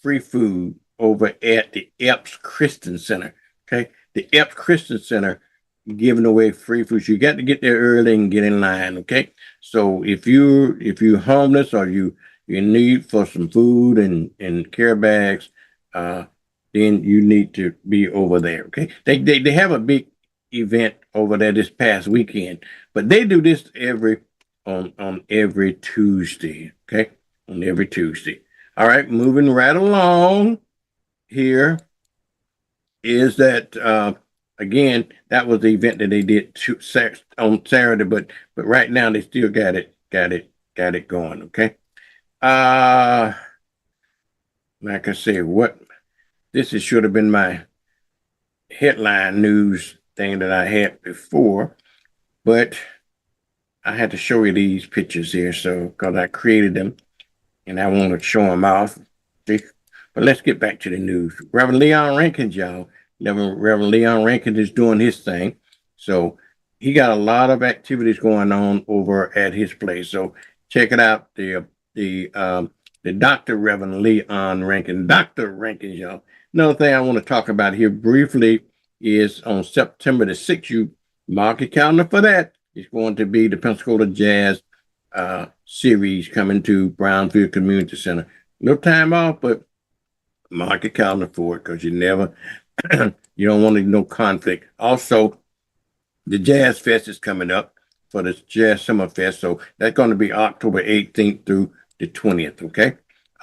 free food over at the Epps Christian Center. Okay, the Epps Christian Center giving away free food. So you got to get there early and get in line. Okay, so if you're homeless or you need for some food and care bags, then you need to be over there. Okay, they have a big event over there this past weekend, but they do this on every Tuesday. Okay, on every Tuesday. All right, moving right along here is that again, that was the event that they did on Saturday, but right now they still got it going. Okay. Like I said, should have been my headline news thing that I had before, but I had to show you these pictures here, so because I created them and I want to show them off. See? But let's get back to the news. Reverend Leon Rankins, y'all. Reverend Leon Rankins is doing his thing, so he got a lot of activities going on over at his place. So check it out. The Dr. Reverend Leon Rankins, Dr. Rankins, y'all. Another thing I want to talk about here briefly is on September the 6th, you mark your calendar for that. It's going to be the Pensacola Jazz series coming to Brownfield Community Center. No time off, but mark your calendar for it because you don't want no conflict. Also, the Jazz Fest is coming up for the Jazz Summer Fest. So that's going to be October 18th through the 20th. Okay.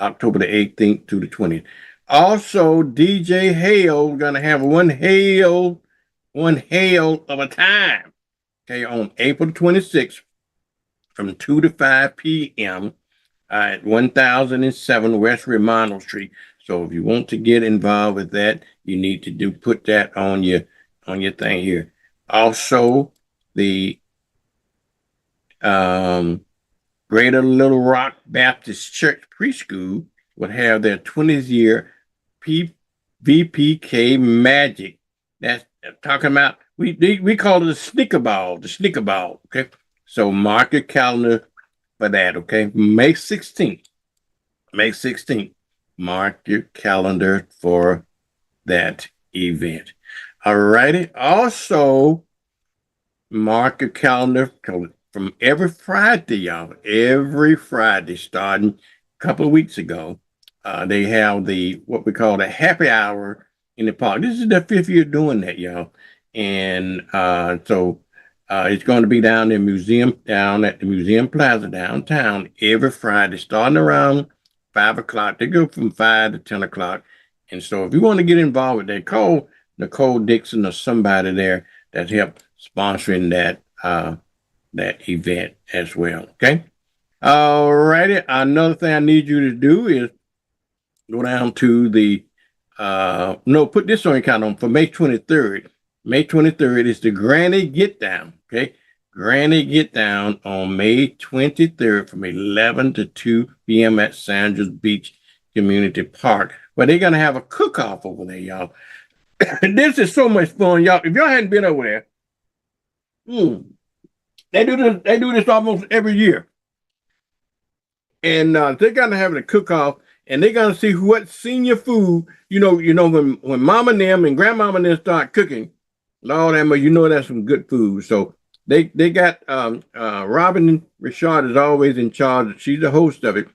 October the 18th to the 20th. Also, DJ Hale going to have one hail of a time. Okay. On April 26th from 2 to 5 p.m. At 1007 West Remondel Street. So if you want to get involved with that, you need to put that on your thing here. Also, the Greater Little Rock Baptist Church Preschool would have their 20th year VPK Magic. That's talking about, we call it the Snicker Ball, okay? So mark your calendar for that, okay? May 16th. Mark your calendar for that event. All righty. Also, mark your calendar from every Friday, y'all. Every Friday, starting a couple of weeks ago, they have what we call the happy hour in the park. This is the 5th year doing that, y'all. And so it's going to be down at the Museum Plaza downtown every Friday, starting around 5 o'clock. They go from 5 to 10 o'clock. And so if you want to get involved with that, call Nicole Dixon or somebody there that's helped sponsoring that event as well. Okay. All righty. Another thing I need you to do is go down to put this on your calendar for May 23rd. May 23rd is the Granny Get Down. Okay. Granny Get Down on May 23rd from 11 to 2 p.m. at Sandra's Beach Community Park, where they're going to have a cook-off over there, y'all. This is so much fun, y'all. If y'all hadn't been over there, they do this almost every year. And they're going to have a cook-off, and they're going to see what senior food, when mama and them and grandmama and them start cooking, Lord, Emma, that's some good food. So they got Robin Richard is always in charge. She's the host of it.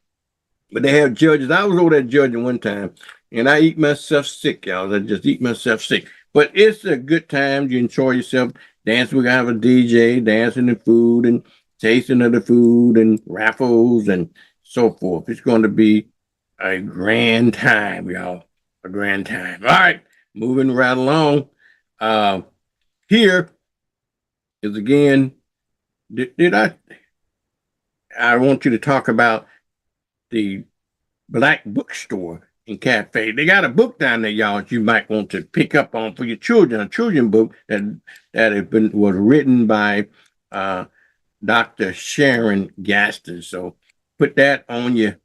But they have judges. I was over there judging one time, and I eat myself sick, y'all. I just eat myself sick. But it's a good time. You enjoy yourself. Dancing. We're going to have a DJ, dancing the food and tasting of the food and raffles and so forth. It's going to be a grand time, y'all. A grand time. All right, moving right along. Here is again. Did I want you to talk about the Black Bookstore and Cafe. They got a book down there, y'all, that you might want to pick up on for your children. A children book was written by Dr. Sharon Gaston. So put that on there.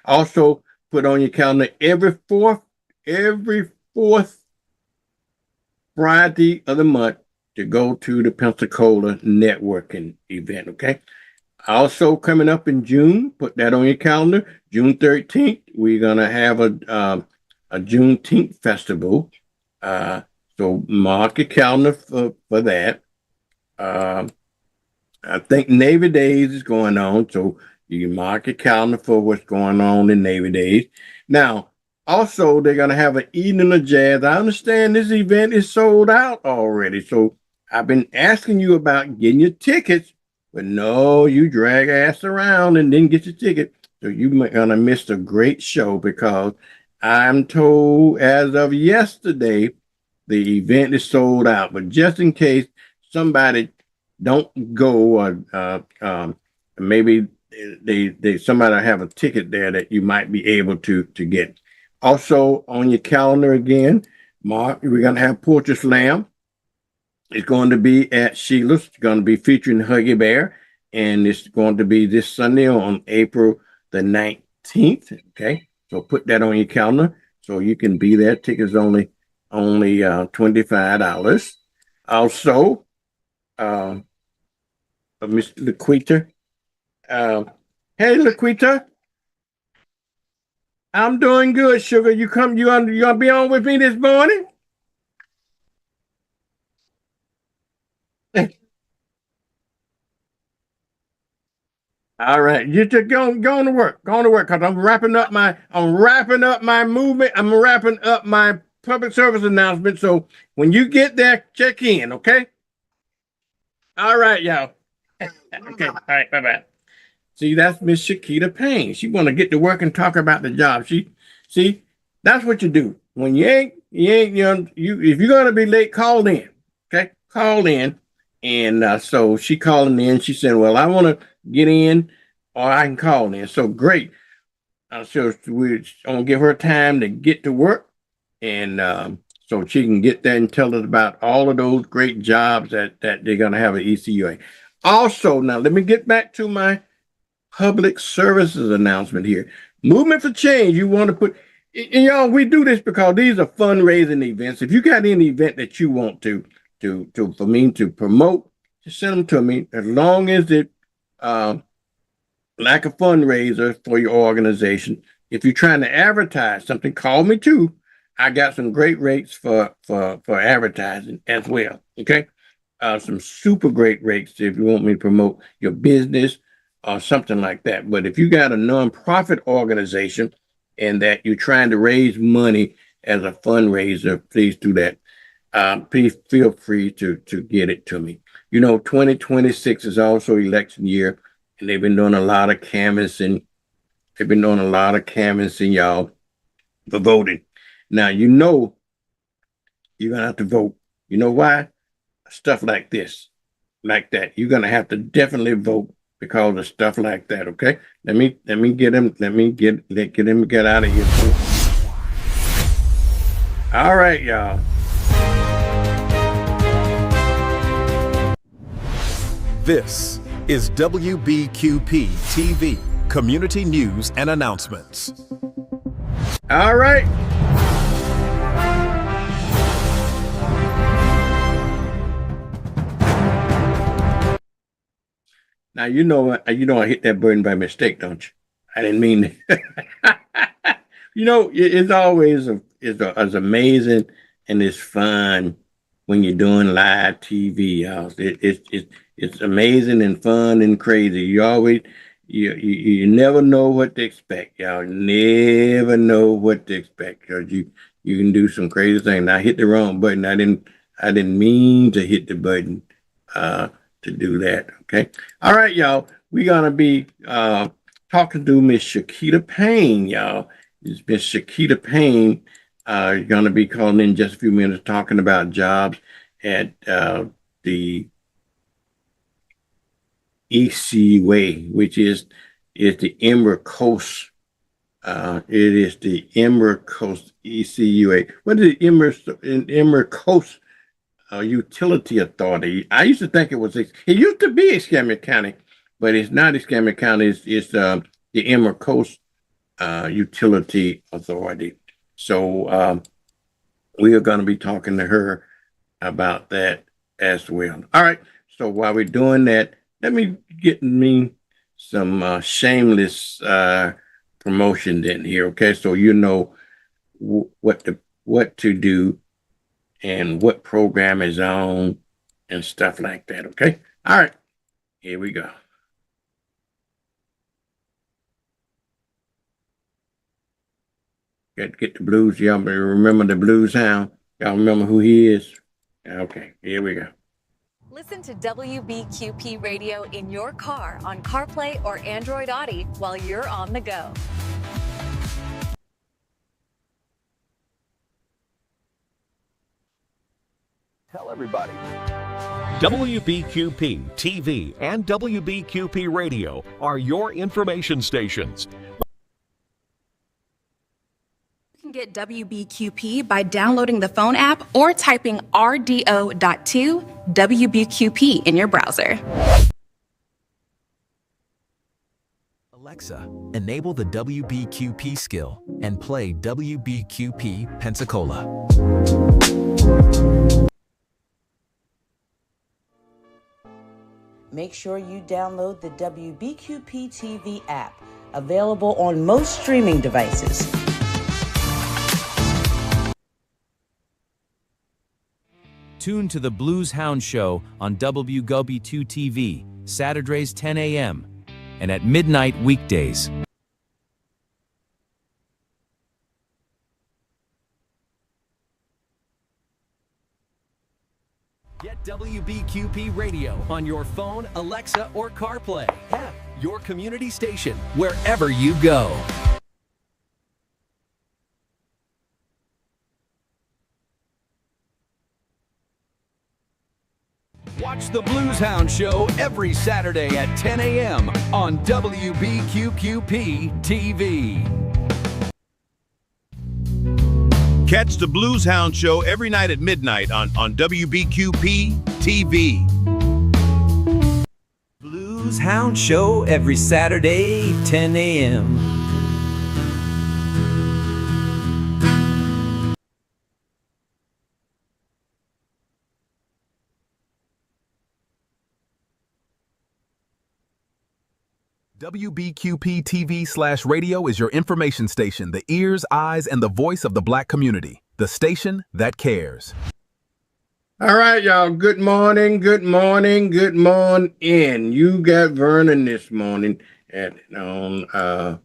Also, put on your calendar every fourth Friday of the month to go to the Pensacola networking event. Okay. Also coming up in June, put that on your calendar. June 13th, we're gonna have a Juneteenth festival. So mark your calendar for that. I think Navy Days is going on, so you can mark your calendar for what's going on in Navy Days. Now, also they're gonna have an evening of jazz. I understand this event is sold out already, so I've been asking you about getting your tickets. But no, you drag ass around and didn't get your ticket. So you're gonna miss a great show because I'm told as of yesterday, the event is sold out. But just in case somebody don't go or maybe somebody have a ticket there that you might be able to get. Also on your calendar again, Mark, we're gonna have Poetry Slam. It's going to be at Sheila's. It's going to be featuring Huggy Bear, and it's going to be this Sunday on April the 19th. Okay, so put that on your calendar so you can be there. Tickets only $25. Also, Miss Laquita. Hey, Laquita. I'm doing good, sugar. You gonna be on with me this morning? All right, you just go on to work. Go on to work because I'm wrapping up my movement. I'm wrapping up my public service announcement. So when you get there, check in, okay? All right, y'all. Okay, all right, bye-bye. See, that's Miss Shakita Payne. She want to get to work and talk about the job. See, that's what you do. When you ain't, if you're gonna be late, call in. Okay, call in. And so she calling in. She said, "Well, I want to get in, or I can call in." So great. So we're gonna give her time to get to work, and so she can get there and tell us about all of those great jobs that they're gonna have at ECUA. Also, now let me get back to my public services announcement here. Movement for Change. You want to put, and y'all, we do this because these are fundraising events. If you got any event that you want for me to promote, just send them to me. As long as it like a fundraiser for your organization. If you're trying to advertise something, call me too. I got some great rates for advertising as well. Okay, some super great rates if you want me to promote your business or something like that. But if you got a nonprofit organization and that you're trying to raise money as a fundraiser, please do that. Please feel free to get it to me. 2026 is also election year, and they've been doing a lot of canvassing. Y'all, for voting. Now, you're going to have to vote. You know why? Stuff like this, like that. You're going to have to definitely vote because of stuff like that, okay? Let me get him get out of here. All right, y'all. This is WBQP TV, Community News and Announcements. All right. Now, I hit that button by mistake, don't you? I didn't mean it. It's always it's amazing and it's fun when you're doing live TV, y'all. It's amazing and fun and crazy. You never know what to expect, y'all. Never know what to expect because you can do some crazy things. Now, I hit the wrong button. I didn't mean to hit the button to do that. Okay. All right, y'all. We're gonna be talking to Miss Shakita Payne, y'all. Miss Shakita Payne going to be calling in just a few minutes talking about jobs at the ECUA, which is the Emerald Coast. It is the Emerald Coast ECUA. What is the Emerald Coast Utility Authority? I used to think it used to be Escambia County, but it's not Escambia County. It's the Emerald Coast Utility Authority. So we are going to be talking to her about that as well. All right. So while we're doing that, let me get me some shameless promotion in here. Okay. So you know what to do and what program is on and stuff like that. Okay. All right. Here we go. Got to get the blues. Y'all remember the blues hound? Y'all remember who he is? Okay, here we go. Listen to WBQP Radio in your car on CarPlay or Android Auto while you're on the go. Tell everybody. WBQP TV and WBQP Radio are your information stations. You can get WBQP by downloading the phone app or typing RDO.2 WBQP in your browser. Alexa, enable the WBQP skill and play WBQP Pensacola. Make sure you download the WBQP TV app, available on most streaming devices. Tune to the Blues Hound Show on WBQP TV, Saturdays 10 a.m. and at midnight weekdays. Get WBQP Radio on your phone, Alexa, or CarPlay. Have your community station wherever you go. Watch the Blues Hound Show every Saturday at 10 a.m. on WBQP TV. Catch the Blues Hound Show every night at midnight on WBQP TV. Blues Hound Show every Saturday, 10 a.m. WBQP TV/radio is your information station, the ears, eyes, and the voice of the Black community, the station that cares. All right, y'all. Good morning. Good morning. Good morning. You got Vernon this morning at if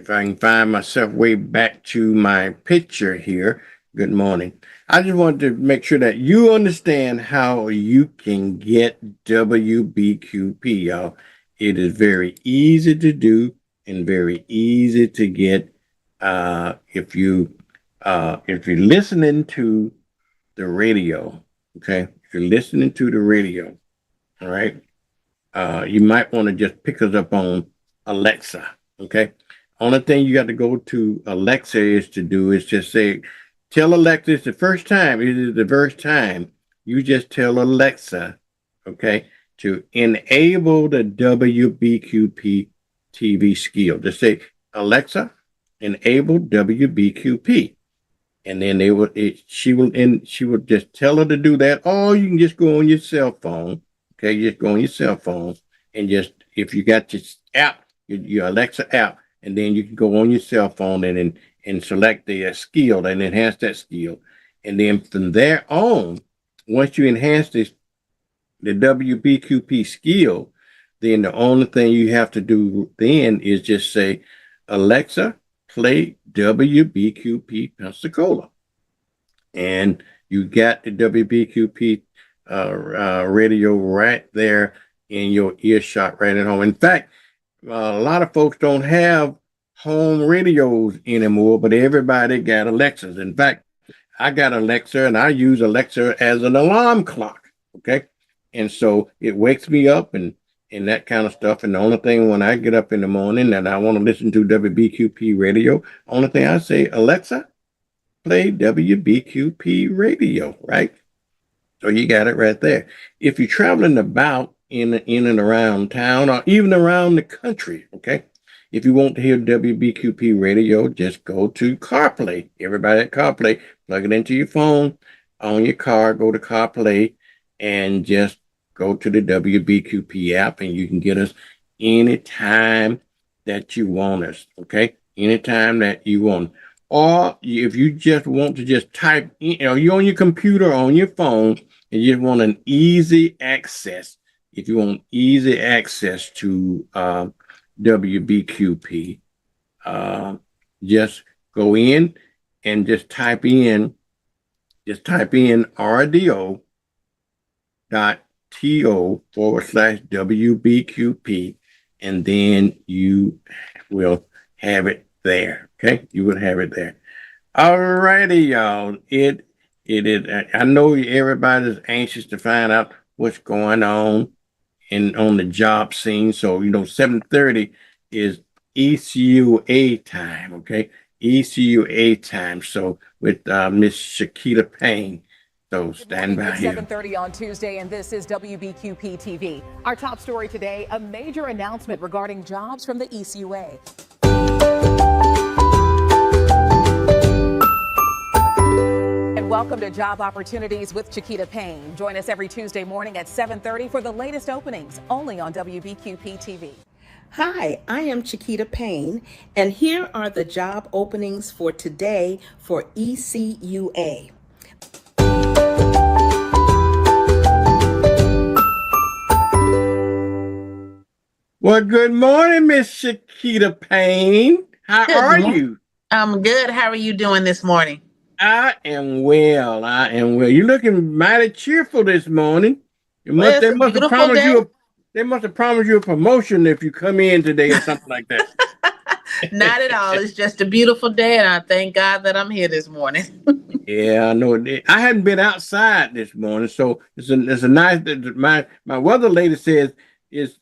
I can find myself way back to my picture here. Good morning. I just wanted to make sure that you understand how you can get WBQP, y'all. It is very easy to do and very easy to get if you're listening to the radio. Okay, if you're listening to the radio, all right, you might want to just pick us up on Alexa. Okay, only thing you got to go to Alexa is just say, tell Alexa. It's the first time. It is the first time you just tell Alexa, okay, to enable the WBQP TV skill. Just say, Alexa, enable WBQP. And then she will just tell her to do that. Or you can just go on your cell phone. Okay, just go on your cell phone and just, if you got your app, your Alexa app, and then you can go on your cell phone and select the skill and enhance that skill. And then from there on, once you enhance the WBQP skill, then the only thing you have to do then is just say, Alexa, play WBQP Pensacola. And you got the WBQP radio right there in your earshot right at home. In fact, a lot of folks don't have home radios anymore, but everybody got Alexas. In fact, I got Alexa and I use Alexa as an alarm clock. Okay. And so it wakes me up and that kind of stuff. And the only thing when I get up in the morning and I want to listen to WBQP radio, only thing I say, Alexa, play WBQP radio, right? So you got it right there. If you're traveling about in and around town or even around the country, okay? If you want to hear WBQP radio, just go to CarPlay. Everybody at CarPlay, plug it into your phone on your car, go to CarPlay and just go to the WBQP app and you can get us anytime that you want us, okay? Anytime that you want. Or if you just want to just type in, you're on your computer or on your phone and you just want an easy access. If you want easy access to WBQP, just go in and just type in rdo.to/WBQP, and then you will have it there. Okay, you will have it there. All righty, y'all. It is. I know everybody's anxious to find out what's going on on the job scene. So 7:30 is ECUA time. Okay, ECUA time. So with Miss Shakita Payne. So stand by here. 7:30 on Tuesday, and this is WBQP TV. Our top story today: a major announcement regarding jobs from the ECUA. And welcome to Job Opportunities with Chiquita Payne. Join us every Tuesday morning at 7:30 for the latest openings, only on WBQP TV. Hi, I am Chiquita Payne, and here are the job openings for today for ECUA. Well, good morning, Miss Shakita Payne. How are you? I'm good. How are you doing this morning? I am well. You're looking mighty cheerful this morning. They must have promised you a promotion if you come in today or something like that. Not at all. It's just a beautiful day, and I thank God that I'm here this morning. Yeah, I know. I hadn't been outside this morning, so it's a nice. My weather lady says is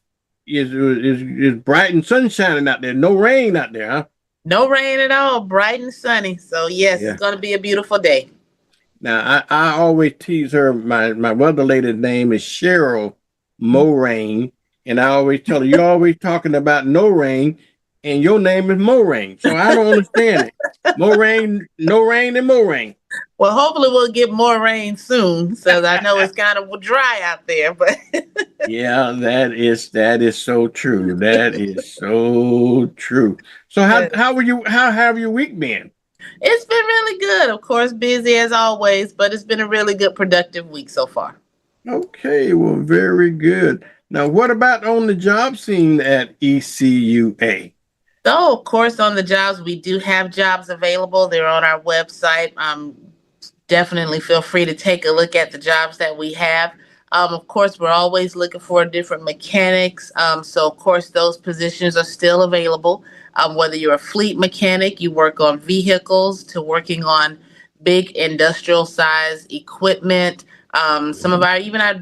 bright and sunshining out there. No rain out there, huh? No rain at all. Bright and sunny. So yes, It's going to be a beautiful day. Now I always tease her. My weather lady's name is Cheryl Moraine, and I always tell her you're always talking about no rain, and your name is Moraine. So I don't understand it. Moraine, no rain, and Moraine. Well, hopefully we'll get more rain soon, so I know it's kind of dry out there. But yeah, that is so true. That is so true. So how have your week been? It's been really good. Of course, busy as always, but it's been a really good, productive week so far. Okay, well, very good. Now, what about on the job scene at ECUA? So, of course, on the jobs, we do have jobs available. They're on our website. Definitely feel free to take a look at the jobs that we have. Of course, we're always looking for different mechanics. So, of course, those positions are still available. Whether you're a fleet mechanic, you work on vehicles, to working on big industrial size equipment. Some of our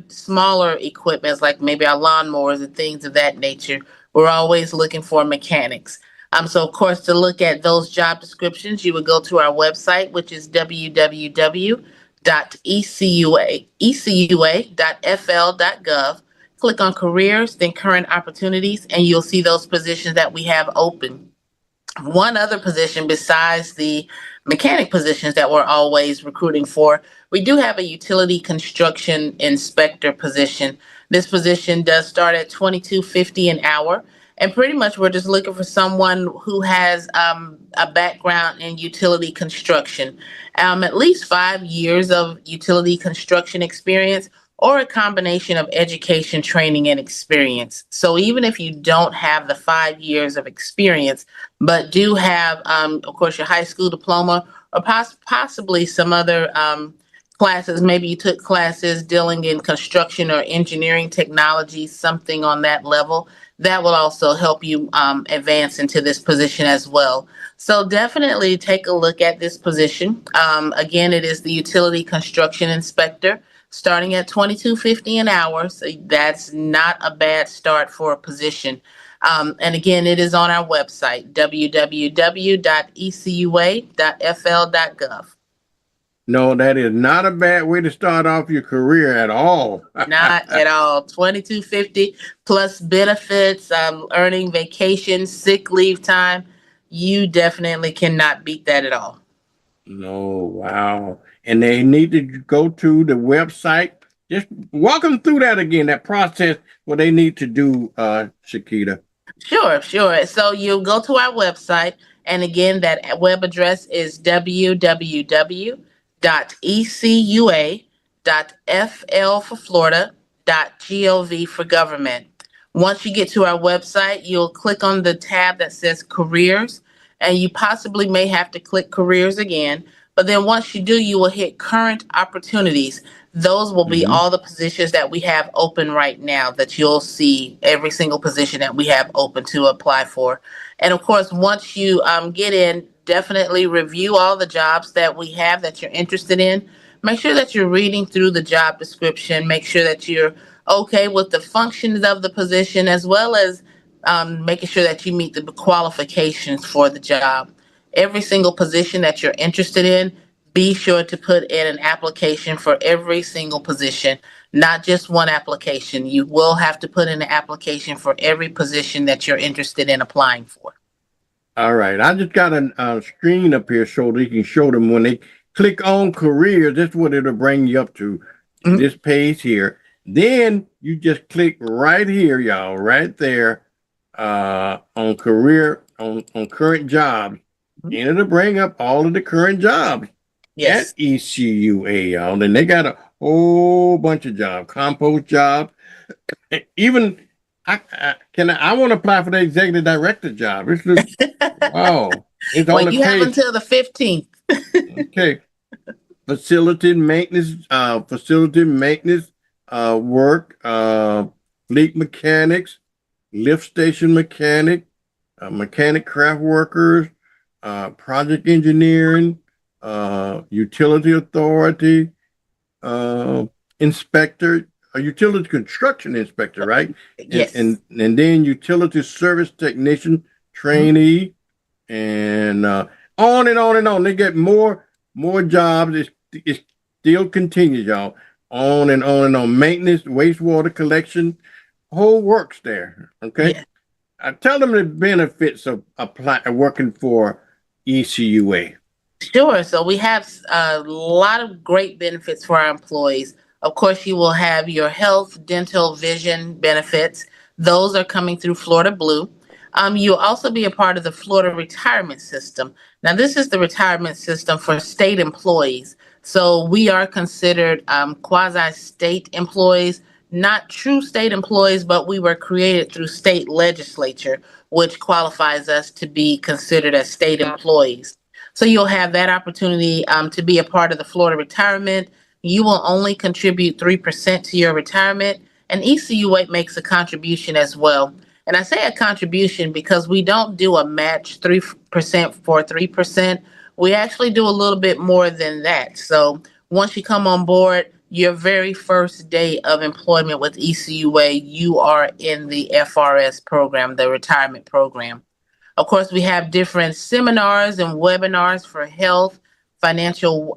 smaller equipments, like maybe our lawnmowers and things of that nature, we're always looking for mechanics. So, of course, to look at those job descriptions, you would go to our website, which is www.ecua.fl.gov. Click on careers, then current opportunities, and you'll see those positions that we have open. One other position besides the mechanic positions that we're always recruiting for, we do have a utility construction inspector position. This position does start at $22.50 an hour. And pretty much we're just looking for someone who has a background in utility construction, at least 5 years of utility construction experience, or a combination of education, training, and experience. So even if you don't have the 5 years of experience, but do have, of course, your high school diploma or possibly some other classes. Maybe you took classes dealing in construction or engineering technology, something on that level. That will also help you advance into this position as well. So definitely take a look at this position. Again, it is the utility construction inspector, starting at $22.50 an hour. So that's not a bad start for a position. And again, it is on our website, www.ecua.fl.gov. No, that is not a bad way to start off your career at all. Not at all. 22.50 plus benefits, earning vacation, sick leave time. You definitely cannot beat that at all. No, wow. And they need to go to the website. Just walk them through that again, that process, what they need to do, Shakita. Sure. So you go to our website, and again, that web address is www.ecua.fl for Florida.gov for government. Once you get to our website, you'll click on the tab that says careers, and you possibly may have to click careers again. But then once you do, you will hit current opportunities. Those will be all the positions that we have open right now, that you'll see every single position that we have open to apply for. And of course, once you get in, definitely review all the jobs that we have that you're interested in. Make sure that you're reading through the job description. Make sure that you're okay with the functions of the position, as well as making sure that you meet the qualifications for the job. Every single position that you're interested in, be sure to put in an application for every single position, not just one application. You will have to put in an application for every position that you're interested in applying for. All right. I just got a screen up here so they can show them when they click on careers. That's what it'll bring you up to, this page here. Then you just click right here, y'all, right there on career, on current jobs. And it'll bring up all of the current jobs. Yes. At ECUA, y'all. And they got a whole bunch of jobs, compost jobs. Even I want to apply for the executive director job. It's just, wow. It's Well, on the you have page. until the 15th. Okay. Facility maintenance work, fleet mechanics, lift station mechanic, mechanic craft workers, project engineering, utility authority, inspector, a utility construction inspector, right? Yes. And then utility service technician, trainee, and on and on and on. They get more jobs. It still continues, y'all. On and on and on. Maintenance, wastewater collection, whole works there. Okay. Yeah. Tell them the benefits of working for ECUA. Sure. So we have a lot of great benefits for our employees. Of course, you will have your health, dental, vision benefits. Those are coming through Florida Blue. You'll also be a part of the Florida retirement system. Now, this is the retirement system for state employees. So we are considered quasi-state employees, not true state employees, but we were created through state legislature, which qualifies us to be considered as state employees. So you'll have that opportunity to be a part of the Florida retirement. You will only contribute 3% to your retirement, and ECU8 makes a contribution as well. And I say a contribution because we don't do a match 3% for 3%. We actually do a little bit more than that. So once you come on board, your very first day of employment with ECUA, you are in the FRS program, the retirement program. Of course, we have different seminars and webinars for health, financial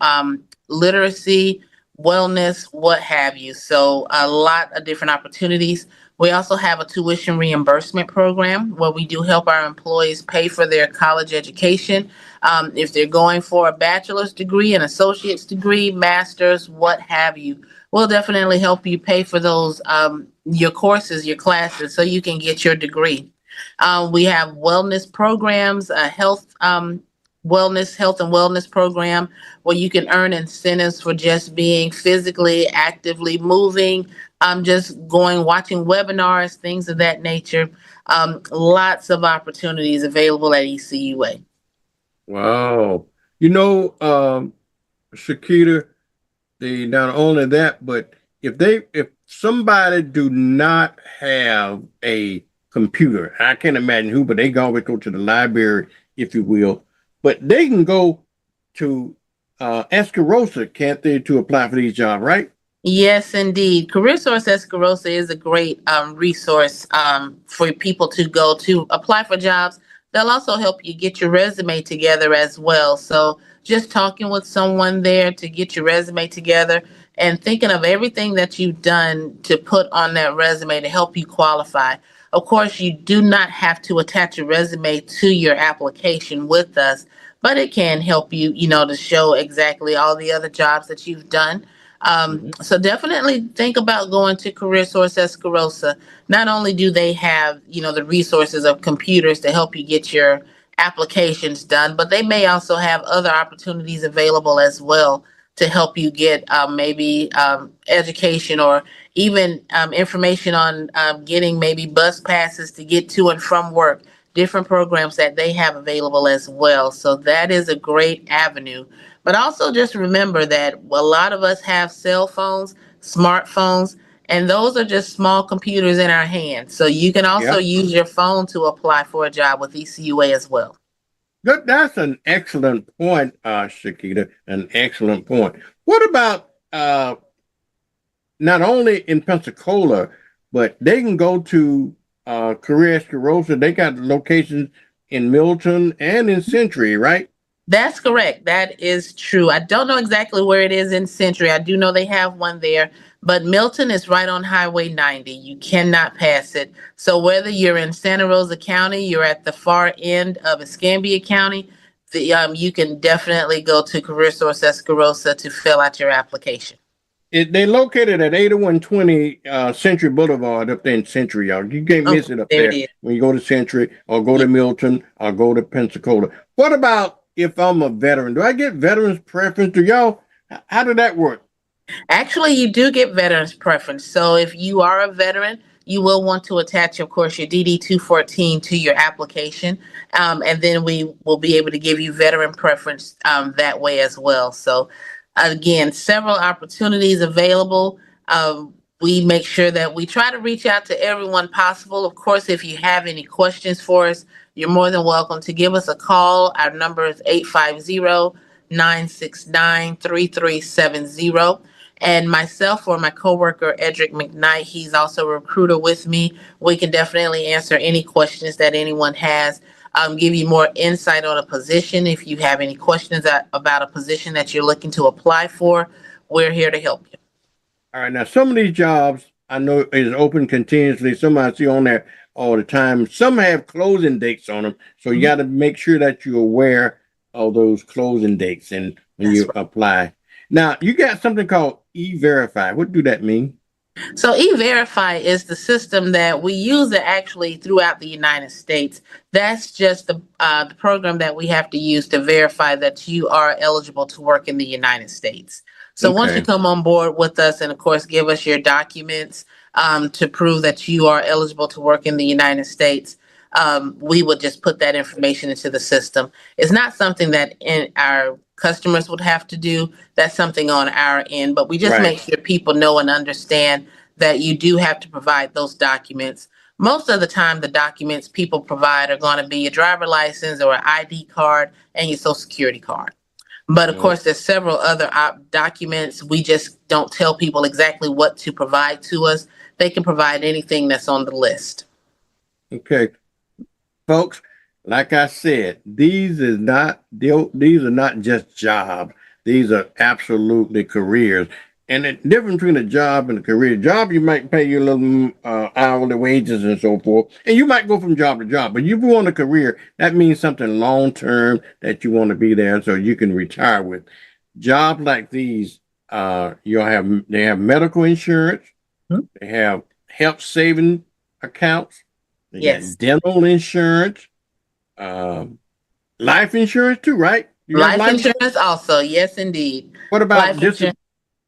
literacy, wellness, what have you. So a lot of different opportunities. We also have a tuition reimbursement program where we do help our employees pay for their college education. If they're going for a bachelor's degree, an associate's degree, master's, what have you, we'll definitely help you pay for those, your courses, your classes, so you can get your degree. We have wellness programs, health and wellness program where you can earn incentives for just being physically actively moving, just watching webinars, things of that nature. Lots of opportunities available at ECUA. Wow. You know, Shakita, See, not only that, but if somebody do not have a computer, I can't imagine who, but they can always go to the library, if you will. But they can go to Escarosa, can't they, to apply for these jobs, right? Yes, indeed. Career Source Escarosa is a great resource for people to go to apply for jobs. They'll also help you get your resume together as well. So just talking with someone there to get your resume together and thinking of everything that you've done to put on that resume to help you qualify. Of course, you do not have to attach a resume to your application with us, but it can help you, to show exactly all the other jobs that you've done. So definitely think about going to Career Source Escarosa. Not only do they have, the resources of computers to help you get your applications done, but they may also have other opportunities available as well to help you get maybe education or even information on getting maybe bus passes to get to and from work, different programs that they have available as well. So that is a great avenue. But also just remember that a lot of us have cell phones, smartphones, and those are just small computers in our hands. So you can also use your phone to apply for a job with ECUA as well. That's an excellent point, Shakita. An excellent point. What about not only in Pensacola, but they can go to Career Escarosa. They got locations in Milton and in Century, right? That's correct. That is true. I don't know exactly where it is in Century. I do know they have one there, but Milton is right on Highway 90. You cannot pass it. So whether you're in Santa Rosa County, you're at the far end of Escambia County, you can definitely go to Career Source Escarosa to fill out your application. They located at 8120 Century Boulevard up there in Century, y'all. You can't miss it up there when you go to Century or go to Milton or go to Pensacola. What about if I'm a veteran? Do I get veterans preference? Do y'all, how did that work? Actually, you do get veterans preference. So if you are a veteran, you will want to attach, of course, your DD 214 to your application. And then we will be able to give you veteran preference that way as well. So again, several opportunities available. We make sure that we try to reach out to everyone possible. Of course, if you have any questions for us, you're more than welcome to give us a call. Our number is 850-969-3370. And myself or my coworker, Edric McKnight, he's also a recruiter with me. We can definitely answer any questions that anyone has, give you more insight on a position. If you have any questions about a position that you're looking to apply for, we're here to help you. All right. Now, some of these jobs I know is open continuously. Some I see on there all the time. Some have closing dates on them. So you got to make sure that you're aware of those closing dates and when you apply. Now, you got something called E-Verify. What do that mean? So E-Verify is the system that we use actually throughout the United States. That's just the program that we have to use to verify that you are eligible to work in the United States. So once you come on board with us and, of course, give us your documents to prove that you are eligible to work in the United States, we would just put that information into the system. It's not something that our customers would have to do. That's something on our end, but we just make sure people know and understand that you do have to provide those documents. Most of the time, the documents people provide are going to be your driver license or an ID card and your social security card. But of course, there's several other documents. We just don't tell people exactly what to provide to us. They can provide anything that's on the list. Okay, folks, like I said, these are not just jobs. These are absolutely careers. And the difference between a job and a career, job, you might pay your little hourly wages and so forth, and you might go from job to job. But if you want a career, that means something long term that you want to be there so you can retire with. Jobs like these, they have medical insurance, they have health saving accounts, they got dental insurance, life insurance too, right? You got life insurance also, yes, indeed. What about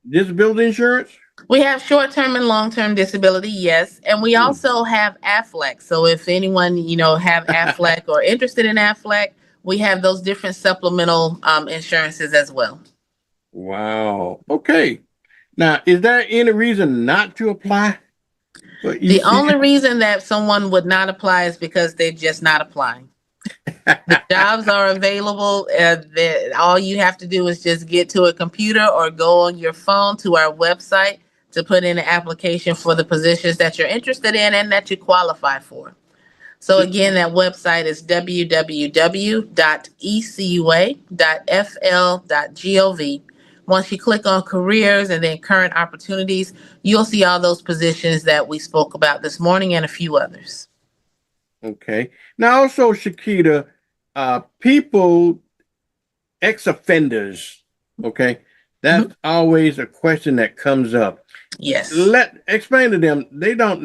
disability insurance? We have short-term and long-term disability, yes, and we also have AFLAC. So if anyone have AFLAC or interested in AFLAC, we have those different supplemental insurances as well. Wow. Okay. Now, is there any reason not to apply for The ECU? only reason that someone would not apply is because they're just not applying. The jobs are available. All you have to do is just get to a computer or go on your phone to our website to put in an application for the positions that you're interested in and that you qualify for. So again, that website is www.ecua.fl.gov. Once you click on careers and then current opportunities, you'll see all those positions that we spoke about this morning and a few others. Okay. Now, also, Shakita, people, ex-offenders, okay, that's always a question that comes up. Yes. Explain to them they're not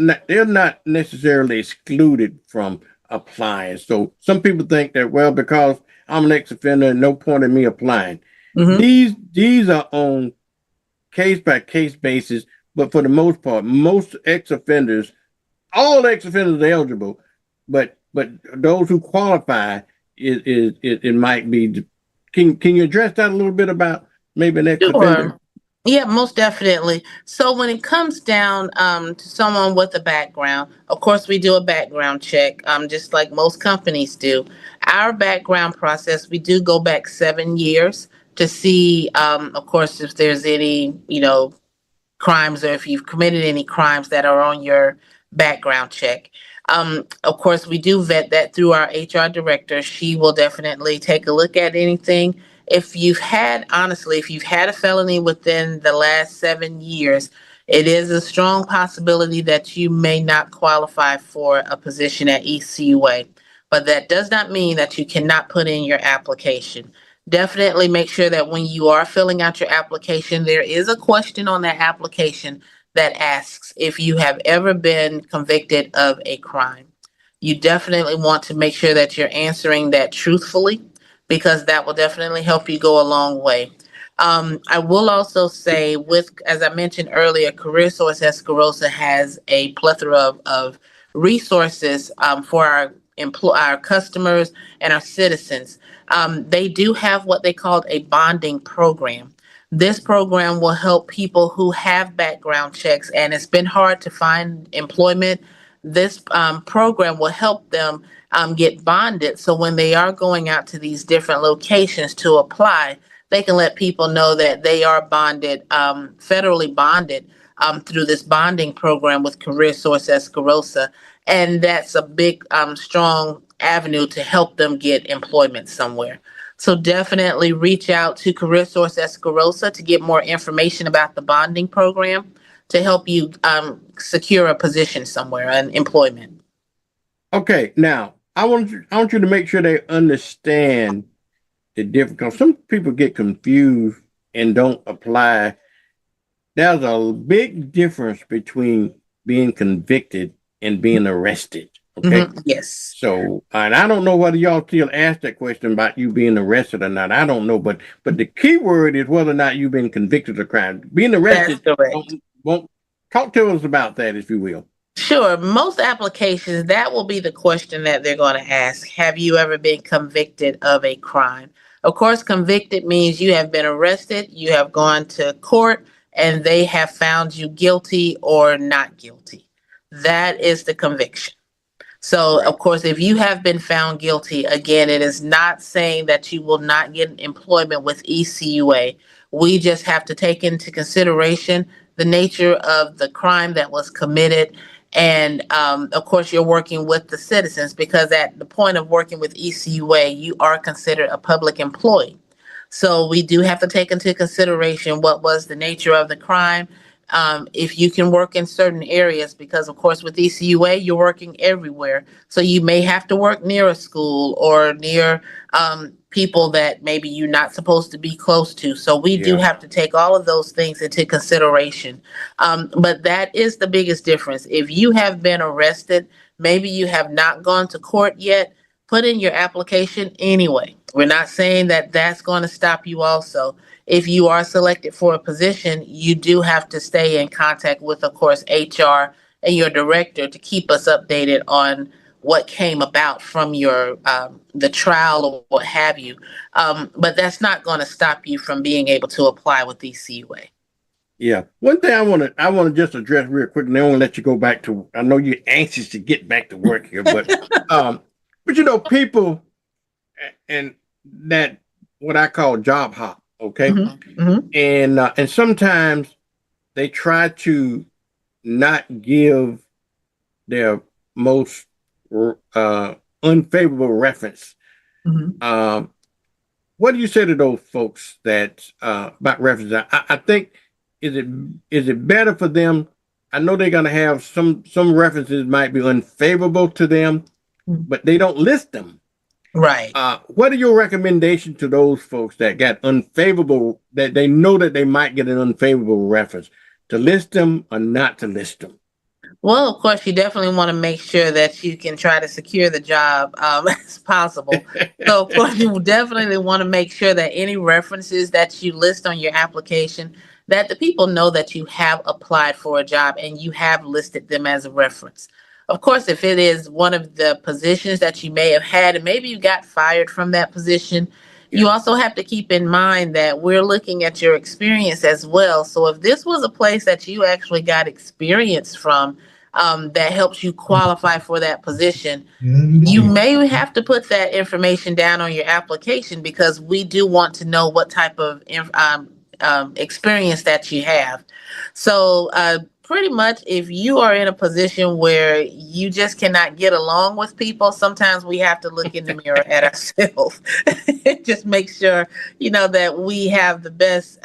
necessarily excluded from applying. So some people think that, well, because I'm an ex-offender, no point in me applying. These are on case by case basis, but for the most part, most ex-offenders, all ex-offenders are eligible, but those who qualify, it might be. Can you address that a little bit about maybe an ex-offender? Sure. Yeah, most definitely. So when it comes down to someone with a background, of course, we do a background check, just like most companies do. Our background process, we do go back 7 years to see, of course, if there's any, crimes or if you've committed any crimes that are on your background check. Of course, we do vet that through our HR director. She will definitely take a look at anything. If you've had a felony within the last 7 years, it is a strong possibility that you may not qualify for a position at ECUA. But that does not mean that you cannot put in your application. Definitely make sure that when you are filling out your application, there is a question on that application that asks if you have ever been convicted of a crime. You definitely want to make sure that you're answering that truthfully, because that will definitely help you go a long way. I will also say, as I mentioned earlier, Career Source Escarosa has a plethora of resources for our customers and our citizens. They do have what they call a bonding program. This program will help people who have background checks and it's been hard to find employment. This program will help them get bonded. So when they are going out to these different locations to apply, they can let people know that they are bonded, federally bonded through this bonding program with Career Source Escarosa. And that's a big, strong avenue to help them get employment somewhere. So definitely reach out to Career Source Escarosa to get more information about the bonding program to help you secure a position somewhere, an employment. Okay, now I want you to make sure they understand the difference. Because some people get confused and don't apply. There's a big difference between being convicted and being arrested. Okay. Yes. So, and I don't know whether y'all still ask that question about you being arrested or not. I don't know, but the key word is whether or not you've been convicted of crime. Being arrested. That's correct. Won't talk to us about that, if you will. Sure. Most applications, that will be the question that they're going to ask. Have you ever been convicted of a crime? Of course, convicted means you have been arrested, you have gone to court, and they have found you guilty or not guilty. That is the conviction. So, of course, if you have been found guilty, again, it is not saying that you will not get employment with ECUA. We just have to take into consideration the nature of the crime that was committed. And of course, you're working with the citizens, because at the point of working with ECUA, you are considered a public employee. So we do have to take into consideration what was the nature of the crime. If you can work in certain areas, because of course with ECUA, you're working everywhere. So you may have to work near a school or near people that maybe you're not supposed to be close to. So we do have to take all of those things into consideration. But that is the biggest difference. If you have been arrested, maybe you have not gone to court yet, put in your application anyway. We're not saying that that's going to stop you also. If you are selected for a position, you do have to stay in contact with, of course, HR and your director to keep us updated on what came about from your the trial or what have you. But that's not going to stop you from being able to apply with ECUA. Yeah. One thing I want to just address real quick, and then I want to let you go back to. I know you're anxious to get back to work here, but you know, people and that what I call job hop, okay, and sometimes they try to not give their most unfavorable reference. What do you say to those folks that about references? I think is it better for them? I know they're gonna have some references might be unfavorable to them, but they don't list them. Right. What are your recommendations to those folks that got unfavorable, that they know that they might get an unfavorable reference, to list them or not to list them? Well, of course, you definitely want to make sure that you can try to secure the job as possible. So, of course, you definitely want to make sure that any references that you list on your application, that the people know that you have applied for a job and you have listed them as a reference. Of course, if it is one of the positions that you may have had and maybe you got fired from that position, you also have to keep in mind that we're looking at your experience as well. So if this was a place that you actually got experience from, that helps you qualify for that position, you may have to put that information down on your application because we do want to know what type of experience that you have. So pretty much if you are in a position where you just cannot get along with people, sometimes we have to look in the mirror at ourselves. Just make sure, that we have the best,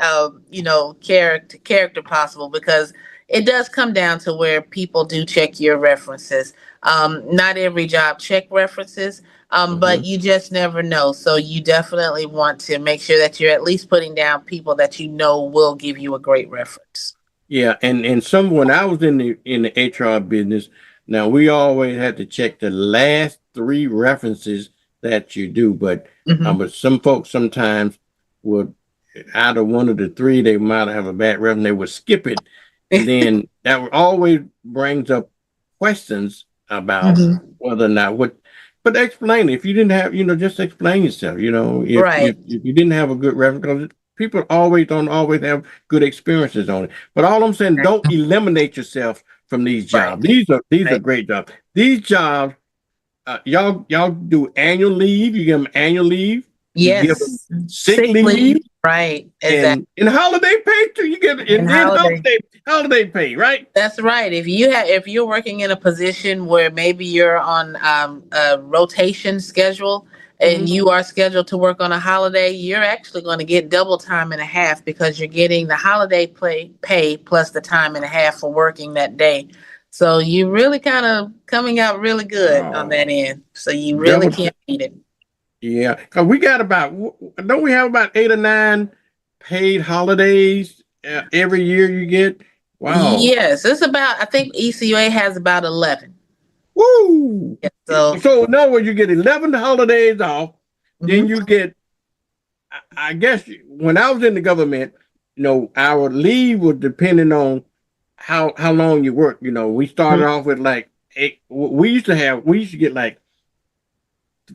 character possible, because it does come down to where people do check your references. Not every job check references, but you just never know. So you definitely want to make sure that you're at least putting down people that you know will give you a great reference. Yeah, and when I was in the HR business, now we always had to check the last three references that you do, but some folks sometimes would, out of one of the three, they might have a bad reference, they would skip it, and then that always brings up questions about whether or not what. But explain it. If you didn't have, just explain yourself. If you didn't have a good reference, because people don't always have good experiences on it. But all I'm saying, don't eliminate yourself from these jobs. These are great jobs. These jobs, y'all do annual leave. You give them annual leave. Yes. You give them sick leave. Right. Exactly. And holiday pay too. You get and holiday pay, right? That's right. If you're working in a position where maybe you're on a rotation schedule and you are scheduled to work on a holiday, you're actually going to get double time and a half, because you're getting the holiday pay plus the time and a half for working that day. So you really kind of coming out really good on that end. So you really can't beat it. Yeah, because we got don't we have about 8 or 9 paid holidays every year you get? Wow. Yes, I think ECUA has about 11. Woo! Yeah, so in other words, you get 11 holidays off, then you get, I guess when I was in the government, our leave was depending on how long you work. We started off with like 8, we used to get like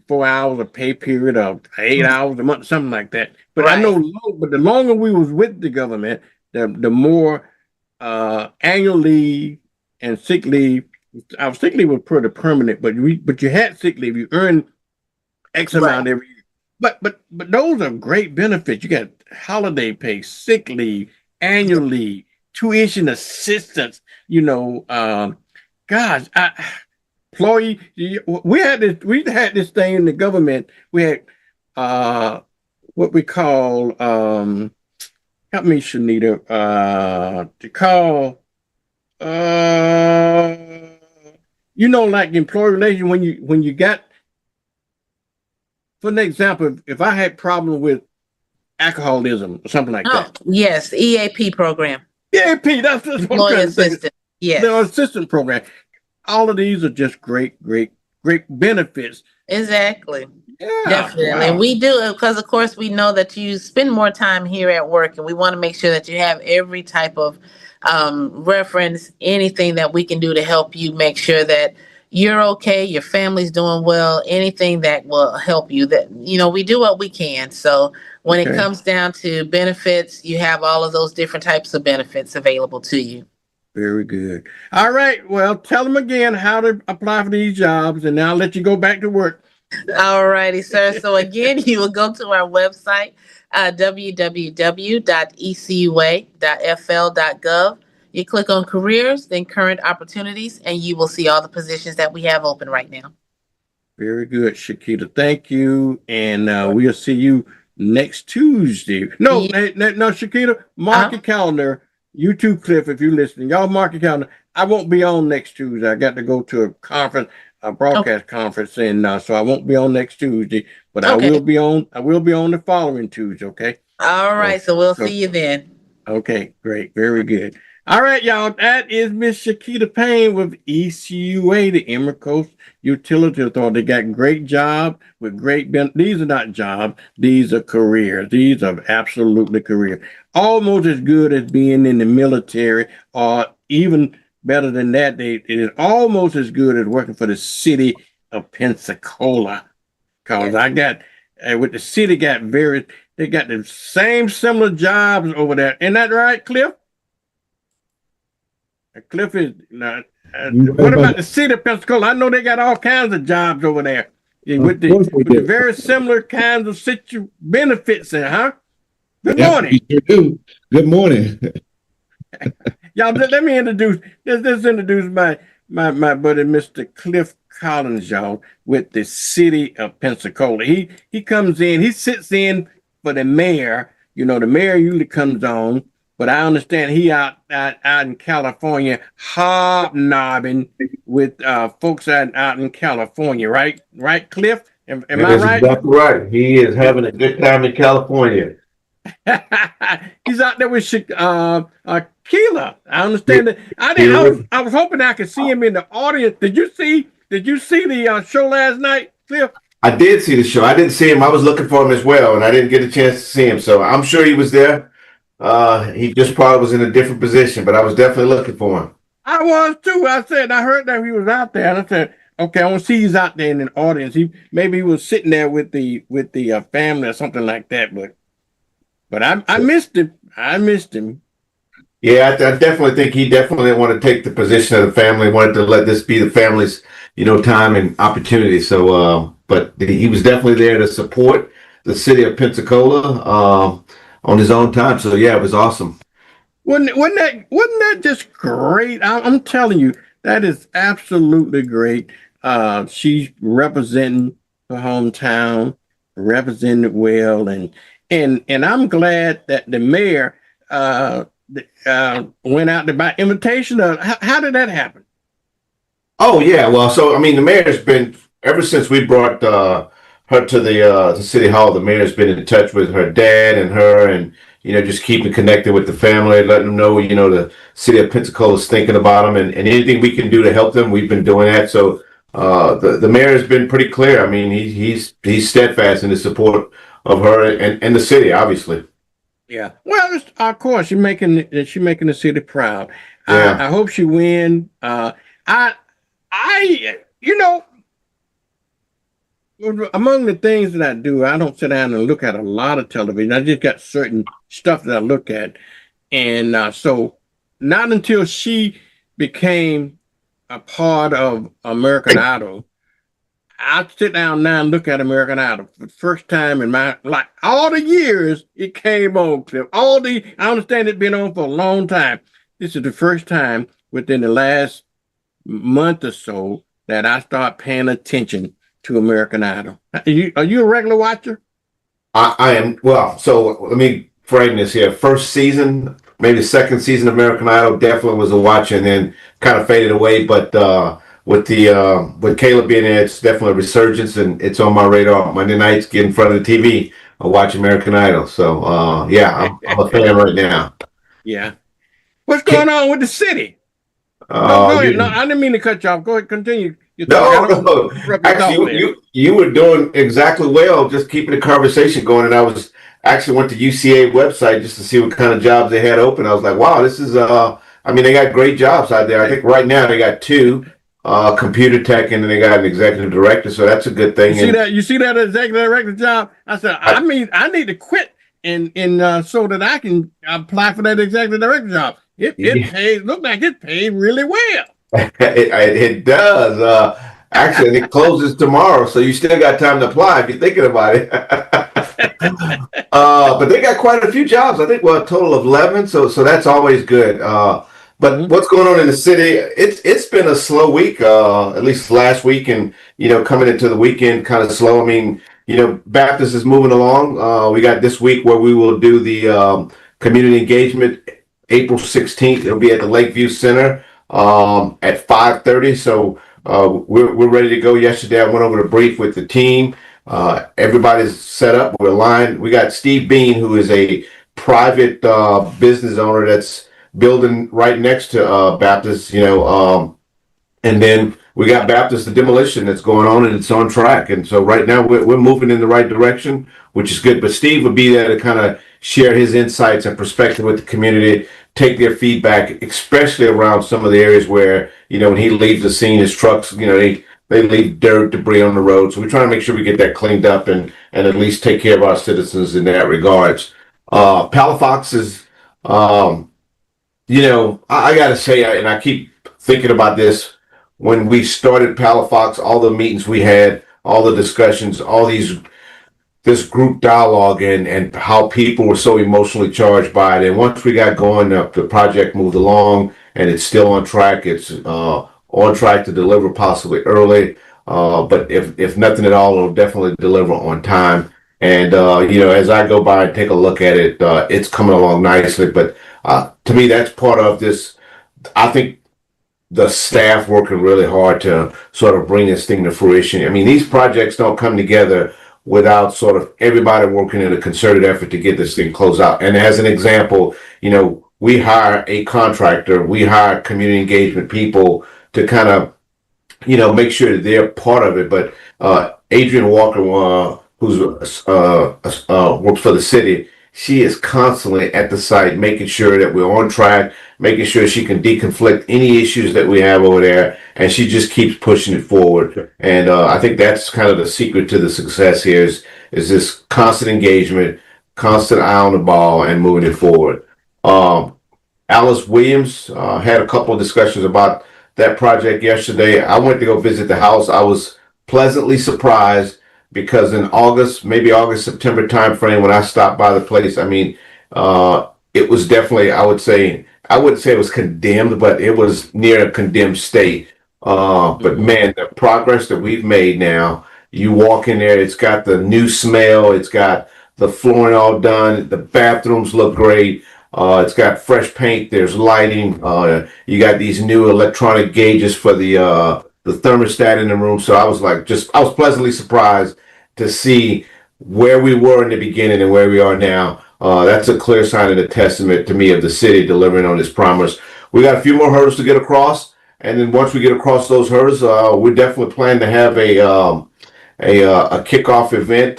4 hours a pay period of 8 hours a month, something like that. But I know, but the longer we was with the government, the more annual leave and sick leave. Our sick leave was pretty permanent, but you had sick leave. You earned X amount every year. But those are great benefits. You got holiday pay, sick leave, annual leave, tuition assistance. Gosh, employee. We had this thing in the government. We had what we call help me, Shanita, to call like employee relations, when you got, for an example, if I had problem with alcoholism or something like that. Yes, EAP program. EAP, that's what I'm trying to think. Yes. The assistant program. All of these are just great benefits. Exactly. Yeah, definitely. Wow. We do, because of course we know that you spend more time here at work, and we want to make sure that you have every type of reference, anything that we can do to help you make sure that you're okay, your family's doing well, anything that will help you. That we do what we can. So When it Okay. comes down to benefits, you have all of those different types of benefits available to you. Very good. All right. Well, tell them again how to apply for these jobs, and now I'll let you go back to work. All righty, sir. So again, you will go to our website, www.ecua.fl.gov. You click on careers, then current opportunities, and you will see all the positions that we have open right now. Very good, Shakita. Thank you. And we'll see you next Tuesday. No, no, Shakita, mark your calendar. You too, Cliff, if you're listening. Y'all mark your calendar. I won't be on next Tuesday. I got to go to a conference, a broadcast conference, and so I won't be on next Tuesday. But I will be on. I will be on the following Tuesday. Okay. All right. So we'll see you then. Okay, great. Very good. All right, y'all. That is Miss Shakita Payne with ECUA, the Emerald Coast Utility Authority. They got great job with great these are not jobs, these are careers. These are absolutely careers. Almost as good as being in the military, or even better than that. It is almost as good as working for the city of Pensacola. Because I got with the city they got the same similar jobs over there. Isn't that right, Cliff? Cliff is not. What about the city of Pensacola? I know they got all kinds of jobs over there with the very similar kinds of benefits there, huh? Good morning. Good morning. Y'all, let me introduce. Let's introduce my buddy, Mr. Cliff Collins, y'all, with the city of Pensacola. He comes in. He sits in for the mayor. You know, the mayor usually comes on. But I understand he out in California hobnobbing with folks out in California, right? Right, Cliff? Am I right? Exactly right. He is having a good time in California. He's out there with Keela. I understand that. I was hoping I could see him in the audience. Did you see the show last night, Cliff? I did see the show. I didn't see him. I was looking for him as well, and I didn't get a chance to see him. So I'm sure he was there. He just probably was in a different position, but I was definitely looking for him. I was too. I heard that he was out there, and I said, okay, I want to see he's out there in the audience. Maybe he was sitting there with the family or something like that. But I missed him. I missed him. Yeah, I definitely think he definitely wanted to take the position of the family. Wanted to let this be the family's, time and opportunity. So, but he was definitely there to support the city of Pensacola. On his own time. So yeah, it was awesome. Wasn't that just great? I'm telling you, that is absolutely great. She's representing her hometown, representing it well, and I'm glad that the mayor went out to buy invitation. How did that happen? Oh yeah, well, so I mean, the mayor's been ever since we brought her to the city hall. The mayor's been in touch with her dad and her, and just keeping connected with the family, letting them know the city of Pensacola is thinking about them, and anything we can do to help them, we've been doing that. So the mayor has been pretty clear. I mean, he's steadfast in his support of her and the city, obviously. Yeah, well, of course, she's making the city proud. Yeah. I hope she win. Among the things that I do, I don't sit down and look at a lot of television. I just got certain stuff that I look at. And so not until she became a part of American Idol, I sit down now and look at American Idol for the first time in my life. All the years it came on, Cliff. I understand it's been on for a long time. This is the first time within the last month or so that I start paying attention to American Idol. Are you a regular watcher? I am. Well, so let me frame this here. First season, maybe second season of American Idol, definitely was a watch, and then kind of faded away. But with Caleb being there, it's definitely a resurgence, and it's on my radar. Monday nights, get in front of the TV, I watch American Idol. So yeah, I'm a fan right now. Yeah. What's going on with the city? Go ahead. No, I didn't mean to cut you off. Go ahead, continue. No. Actually, you were doing exactly well, just keeping the conversation going. And I was actually went to UCA website just to see what kind of jobs they had open. I was like, wow, this is they got great jobs out there. I think right now they got 2. computer tech, and then they got an executive director. So that's a good thing. You see that executive director job? I said, I need to quit and so that I can apply for that executive director job. It pays. Look like it paid really well. It does. Actually, it closes tomorrow, so you still got time to apply if you're thinking about it. But they got quite a few jobs. I think a total of 11. So that's always good. But what's going on in the city? It's been a slow week. At least last week, and coming into the weekend, kind of slow. I mean, Baptist is moving along. We got this week where we will do the community engagement. April 16th. It'll be at the Lakeview Center at 5:30. So we're ready to go. Yesterday, I went over to brief with the team. Everybody's set up. We're aligned. We got Steve Bean, who is a private business owner that's building right next to Baptist. And then we got Baptist the demolition that's going on, and it's on track. And so right now we're moving in the right direction, which is good. But Steve will be there to kind of share his insights and perspective with the community, take their feedback, especially around some of the areas where, when he leaves the scene, his trucks, they leave dirt, debris on the road. So we're trying to make sure we get that cleaned up and at least take care of our citizens in that regards. Palafox is, I got to say, and I keep thinking about this, when we started Palafox, all the meetings we had, all the discussions, this group dialogue and how people were so emotionally charged by it. And once we got going, the project moved along and it's still on track. It's on track to deliver possibly early. But if nothing at all, it'll definitely deliver on time. And, as I go by and take a look at it, it's coming along nicely. But to me, that's part of this. I think the staff working really hard to sort of bring this thing to fruition. I mean, these projects don't come together without sort of everybody working in a concerted effort to get this thing closed out. And as an example, we hire a contractor, we hire community engagement people to kind of, make sure that they're part of it. But Adrian Walker, who's works for the city, she is constantly at the site making sure that we're on track, making sure she can deconflict any issues that we have over there, and she just keeps pushing it forward. And I think that's kind of the secret to the success here is this constant engagement, constant eye on the ball, and moving it forward. Alice Williams had a couple of discussions about that project yesterday. I went to go visit the house. I was pleasantly surprised because in August, September timeframe, when I stopped by the place, I mean, it was definitely, I wouldn't say it was condemned, but it was near a condemned state. But man, the progress that we've made now, you walk in there, it's got the new smell, it's got the flooring all done, the bathrooms look great. It's got fresh paint, there's lighting, you got these new electronic gauges for the thermostat in the room. So I was pleasantly surprised to see where we were in the beginning and where we are now. That's a clear sign and a testament to me of the city delivering on its promise. We got a few more hurdles to get across, and then once we get across those hurdles, we definitely plan to have a kickoff event,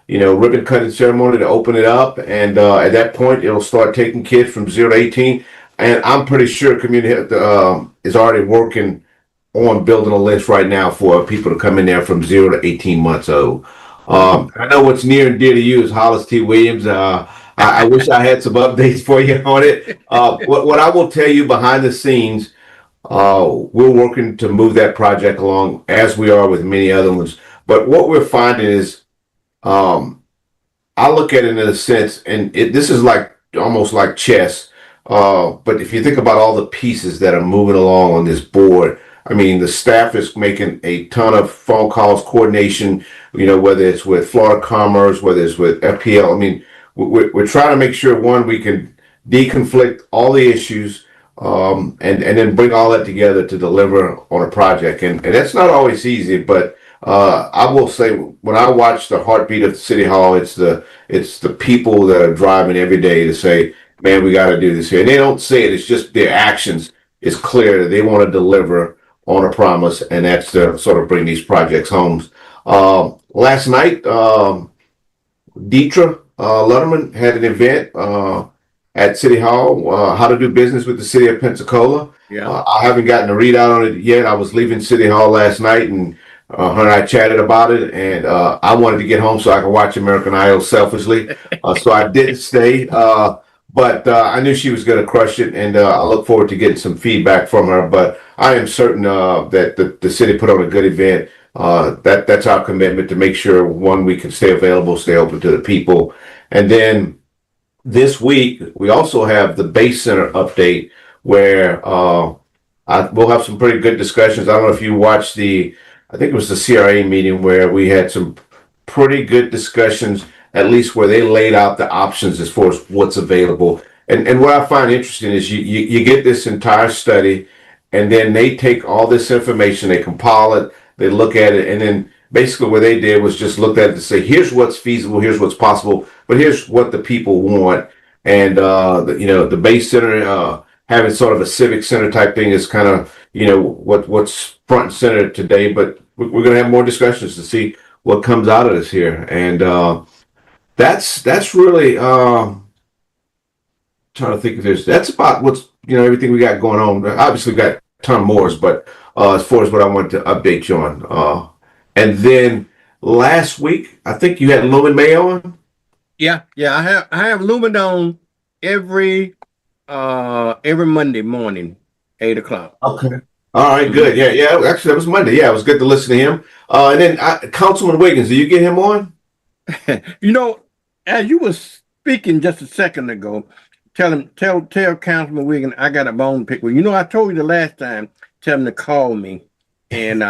ribbon cutting ceremony to open it up, and at that point, it'll start taking kids from 0 to 18. And I'm pretty sure community is already working on building a list right now for people to come in there from 0 to 18 months old. I know what's near and dear to you is Hollis T. Williams. I wish I had some updates for you on it. What I will tell you behind the scenes, we're working to move that project along as we are with many other ones. But what we're finding is, I look at it in a sense, and this is almost like chess. But if you think about all the pieces that are moving along on this board, I mean, the staff is making a ton of phone calls, coordination, whether it's with Florida Commerce, whether it's with FPL. I mean, we're trying to make sure, one, we can deconflict all the issues, and then bring all that together to deliver on a project. And that's not always easy, but I will say, when I watch the heartbeat of City Hall, it's the people that are driving every day to say, man, we got to do this here. And they don't say it, it's just their actions. It's clear that they want to deliver on a promise, and that's to sort of bring these projects home. Last night, Deetra Letterman had an event at City Hall, how to do business with the city of Pensacola. Yeah. I haven't gotten a readout on it yet. I was leaving City Hall last night, and her and I chatted about it, and I wanted to get home so I could watch American Idol selfishly. So I didn't stay, but I knew she was going to crush it, and I look forward to getting some feedback from her. But I am certain that the city put on a good event. That's our commitment, to make sure, one, we can stay available, stay open to the people. And then this week, we also have the Base Center update, where we'll have some pretty good discussions. I don't know if you watched I think it was the CRA meeting, where we had some pretty good discussions, at least where they laid out the options as far as what's available. And what I find interesting is you get this entire study, and then they take all this information, they compile it, they look at it, and then basically what they did was just look at it and say, here's what's feasible, here's what's possible, but here's what the people want. And the Base Center having sort of a civic center type thing is kind of what's front and center today. But we're going to have more discussions to see what comes out of this here, and that's really trying to think if that's about what's everything we got going on. Obviously, we got a ton more, but as far as what I wanted to update you on. And then last week, I think you had Lumen May on. Yeah. I have Lumen on every Monday morning, 8 o'clock. Okay. All right. Good. Yeah. Actually, that was Monday. Yeah, it was good to listen to him. And then Councilman Wiggins, do you get him on? As you were speaking just a second ago, tell Councilman Wiggins I got a bone to pick with. I told you the last time, tell him to call me, and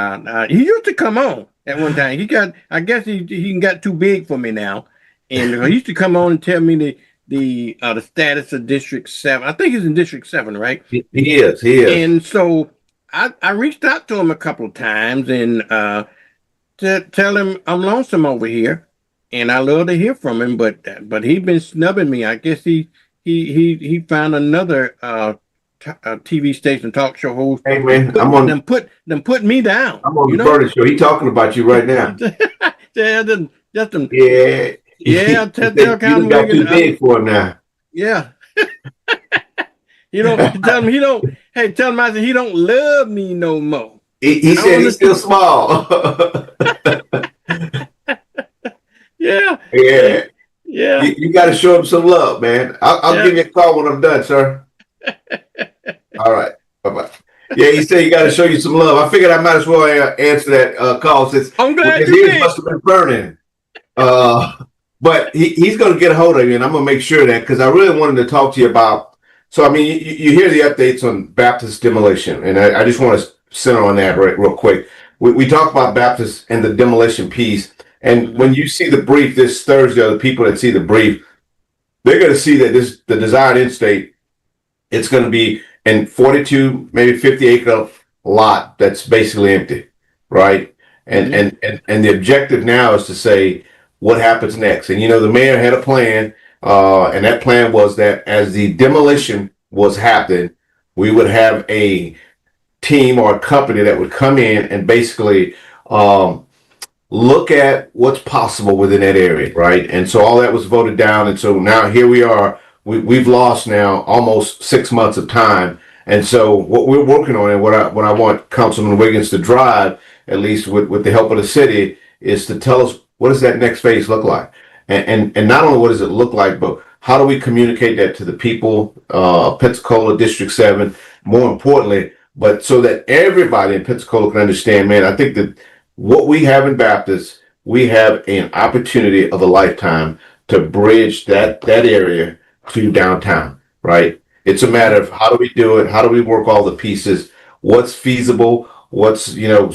he used to come on at one time. I guess he got too big for me now, and he used to come on and tell me the status of District 7. I think he's in District 7, right? He is. And so I reached out to him a couple of times and to tell him I'm lonesome over here, and I love to hear from him, but he's been snubbing me. I guess he found another TV station talk show host. Hey man, put me down. I'm on the Vernon show. He talking about you right now. Yeah. Yeah, tell Councilman got too big for him now. Yeah. Tell him tell him I said he don't love me no more. He said he's still small. Yeah. You got to show him some love, man. I'll give you a call when I'm done, sir. All right. Bye-bye. Yeah, he said he got to show you some love. I figured I might as well answer that call, since I'm glad his you ears must have been burning. But he's going to get a hold of you, and I'm going to make sure of that, because I really wanted to talk to you about. So, I mean, you hear the updates on Baptist demolition, and I just want to center on that real quick. We talk about Baptist and the demolition piece, and when you see the brief this Thursday, or the people that see the brief, they're going to see that the desired end state, it's going to be in 42, maybe 50 acre lot that's basically empty, right? And the objective now is to say, what happens next? And the mayor had a plan, and that plan was that as the demolition was happening, we would have a team or a company that would come in and basically look at what's possible within that area, right? And so all that was voted down, and so now here we are. We've lost now almost 6 months of time, and so what we're working on, and what I want Councilman Wiggins to drive, at least with the help of the city, is to tell us, what does that next phase look like? And not only what does it look like, but how do we communicate that to the people, Pensacola, District 7, more importantly, but so that everybody in Pensacola can understand, man, I think that what we have in Baptist, we have an opportunity of a lifetime to bridge that area to downtown, right? It's a matter of how do we do it? How do we work all the pieces? What's feasible? What's,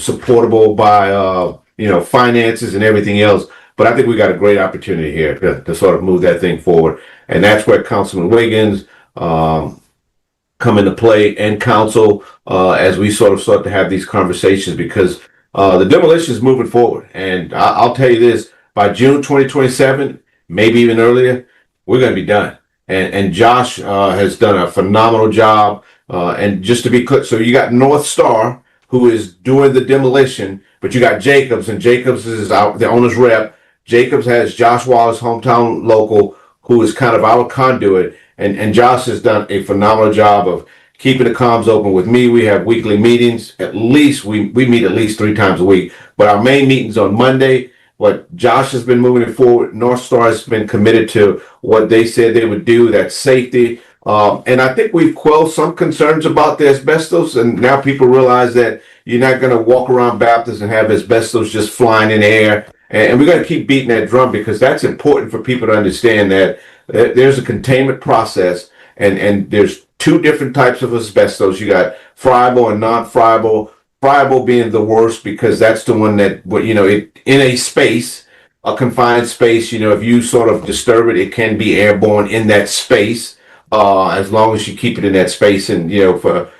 supportable by, finances and everything else. But I think we got a great opportunity here to sort of move that thing forward. And that's where Councilman Wiggins come into play, and council, as we sort of start to have these conversations, because the demolition is moving forward. And I'll tell you this, by June 2027, maybe even earlier, we're going to be done. And Josh has done a phenomenal job. And just to be clear, so you got North Star, who is doing the demolition, but you got Jacobs, and Jacobs is the owner's rep. Jacobs has Josh Wallace, hometown local, who is kind of our conduit. and Josh has done a phenomenal job of keeping the comms open with me. We have weekly meetings. At least we meet at least 3 times a week. But our main meeting's on Monday. What Josh has been moving it forward. North Star has been committed to what they said they would do. That's safety. And I think we've quelled some concerns about the asbestos. And now people realize that you're not going to walk around Baptist and have asbestos just flying in the air. And we're going to keep beating that drum because that's important for people to understand that there's a containment process and there's 2 different types of asbestos. You got friable and non-friable. Friable being the worst because that's the one that, in a space, a confined space, if you sort of disturb it, it can be airborne in that space, as long as you keep it in that space. And, and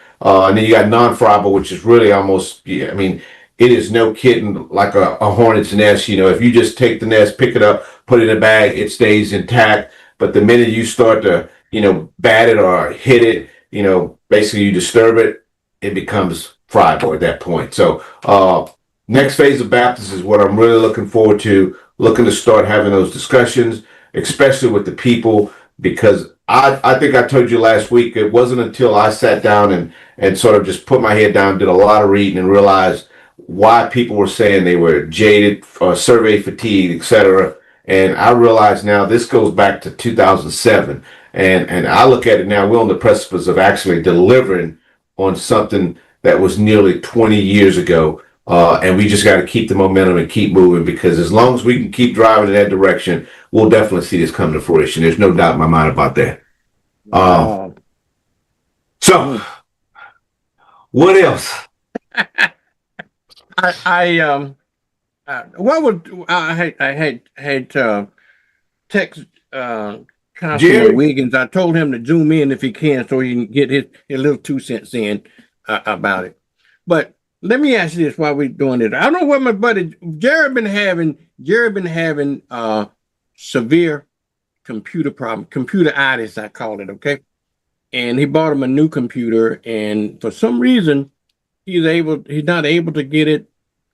then you got non-friable, which is really almost, it is no kidding like a hornet's nest. If you just take the nest, pick it up, put it in a bag, it stays intact. But the minute you start to, bat it or hit it, basically you disturb it, it becomes friable at that point. So next phase of Baptist is what I'm really looking forward to, looking to start having those discussions, especially with the people, because I think I told you last week, it wasn't until I sat down and sort of just put my head down, did a lot of reading and realized why people were saying they were jaded, survey fatigue, etc. And I realize now this goes back to 2007. And I look at it now, we're on the precipice of actually delivering on something that was nearly 20 years ago. And we just got to keep the momentum and keep moving, because as long as we can keep driving in that direction, we'll definitely see this come to fruition. There's no doubt in my mind about that. So what else? I had text Councilman Wiggins. I told him to zoom in if he can, so he can get his little 2 cents in about it. But let me ask you this while we're doing it. I don't know what my buddy Jared been having. Severe computer problem, computeritis, I call it. Okay, and he bought him a new computer, and for some reason, he's not able to get it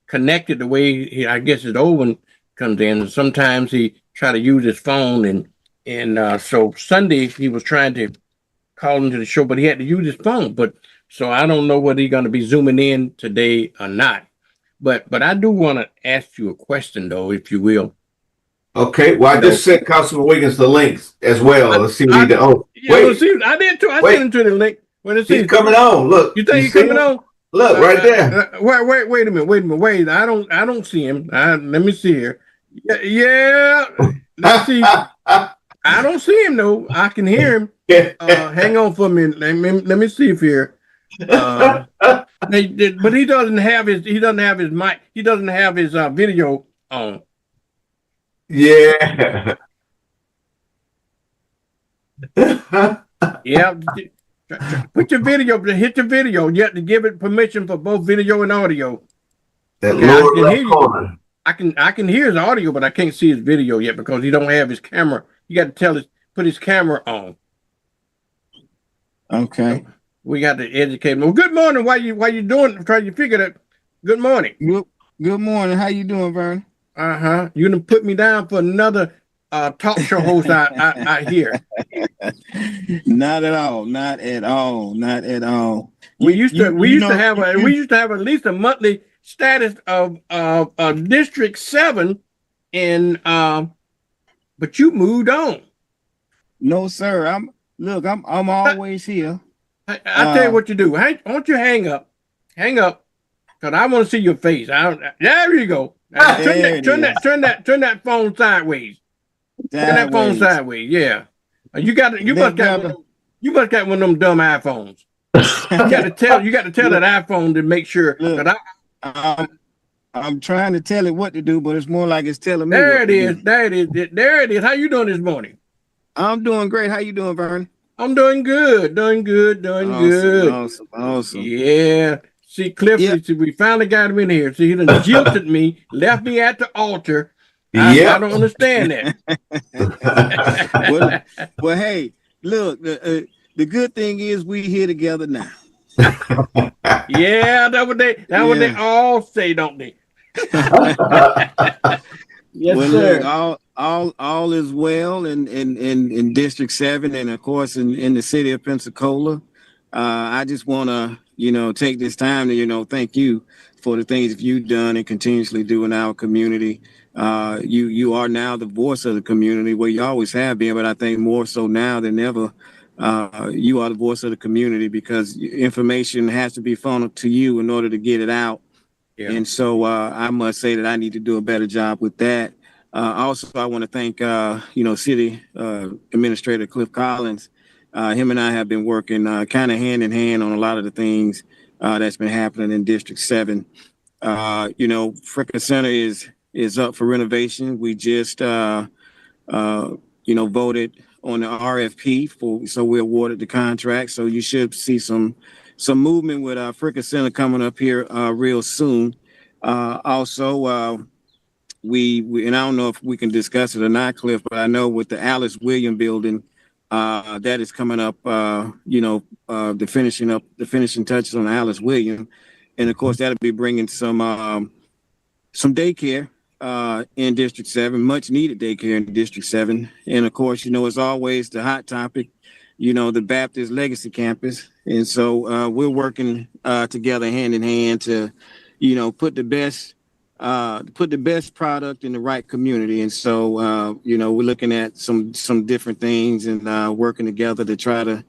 connected the way I guess his old one comes in. And sometimes he try to use his phone, and so Sunday he was trying to call into the show, but he had to use his phone. But so I don't know whether he's going to be zooming in today or not. But I do want to ask you a question, though, if you will. Okay. Well, I just sent Councilman Wiggins the links as well. Let's see what he did. Oh, yeah, wait. I did too. I sent him to the link. He's coming on. Look. You think he's coming on? Look right there. Wait a minute. Wait. I don't see him. Let me see here. Yeah. Let's see. I don't see him though. I can hear him. Hang on for a minute. Let me see if here. But he doesn't have his mic. He doesn't have his video on. Yeah. Yeah. Put your video. Hit your video. You have to give it permission for both video and audio. That lower left corner. I can hear his audio, but I can't see his video yet because he don't have his camera. You got to put his camera on. Okay. We got to educate him. Well, good morning. Why you doing? Trying to figure that. Good morning. Good morning. How you doing, Vernon? You done put me down for another talk show host I hear. Not at all. Not at all. Not at all. We used to have at least a monthly status of District 7, and but you moved on. No, sir. I'm always here. I tell you what you do. Why don't you hang up, because I want to see your face. There you go. Turn that phone sideways. Turn that phone sideways. Yeah. You must got one of them dumb iPhones. You got to tell that iPhone to make sure. Look, I'm trying to tell it what to do, but it's more like it's telling me. There it is. How you doing this morning? I'm doing great. How you doing, Vernon? I'm doing good. Good. Awesome. Yeah. See, Cliff, we finally got him in here. See, he done jilted me, left me at the altar. I don't understand that. well, hey, look, the good thing is we here together now. Yeah, that's what they all say, don't they? Yes, Well, sir. look, all is well in District 7, and of course in the city of Pensacola. I just want to, take this time to, thank you for the things you've done and continuously do in our community. You are now the voice of the community, well, you always have been, but I think more so now than ever. You are the voice of the community because information has to be funneled to you in order to get it out. Yeah. And so I must say that I need to do a better job with that. Also, I want to thank, City Administrator Cliff Collins. Him and I have been working kind of hand in hand on a lot of the things that's been happening in District 7. Fricka Center is up for renovation. We just, voted on the RFP so we awarded the contract. So you should see some movement with Fricka Center coming up here real soon. Also, we and I don't know if we can discuss it or not, Cliff, but I know with the Alice William building, that is coming up. The finishing touches on Alice William, and of course that'll be bringing some daycare in District 7, much needed daycare in District 7. And of course, as always, the hot topic, the Baptist Legacy Campus. And so we're working together hand in hand to, put the best product in the right community. And so, we're looking at some different things and working together to try to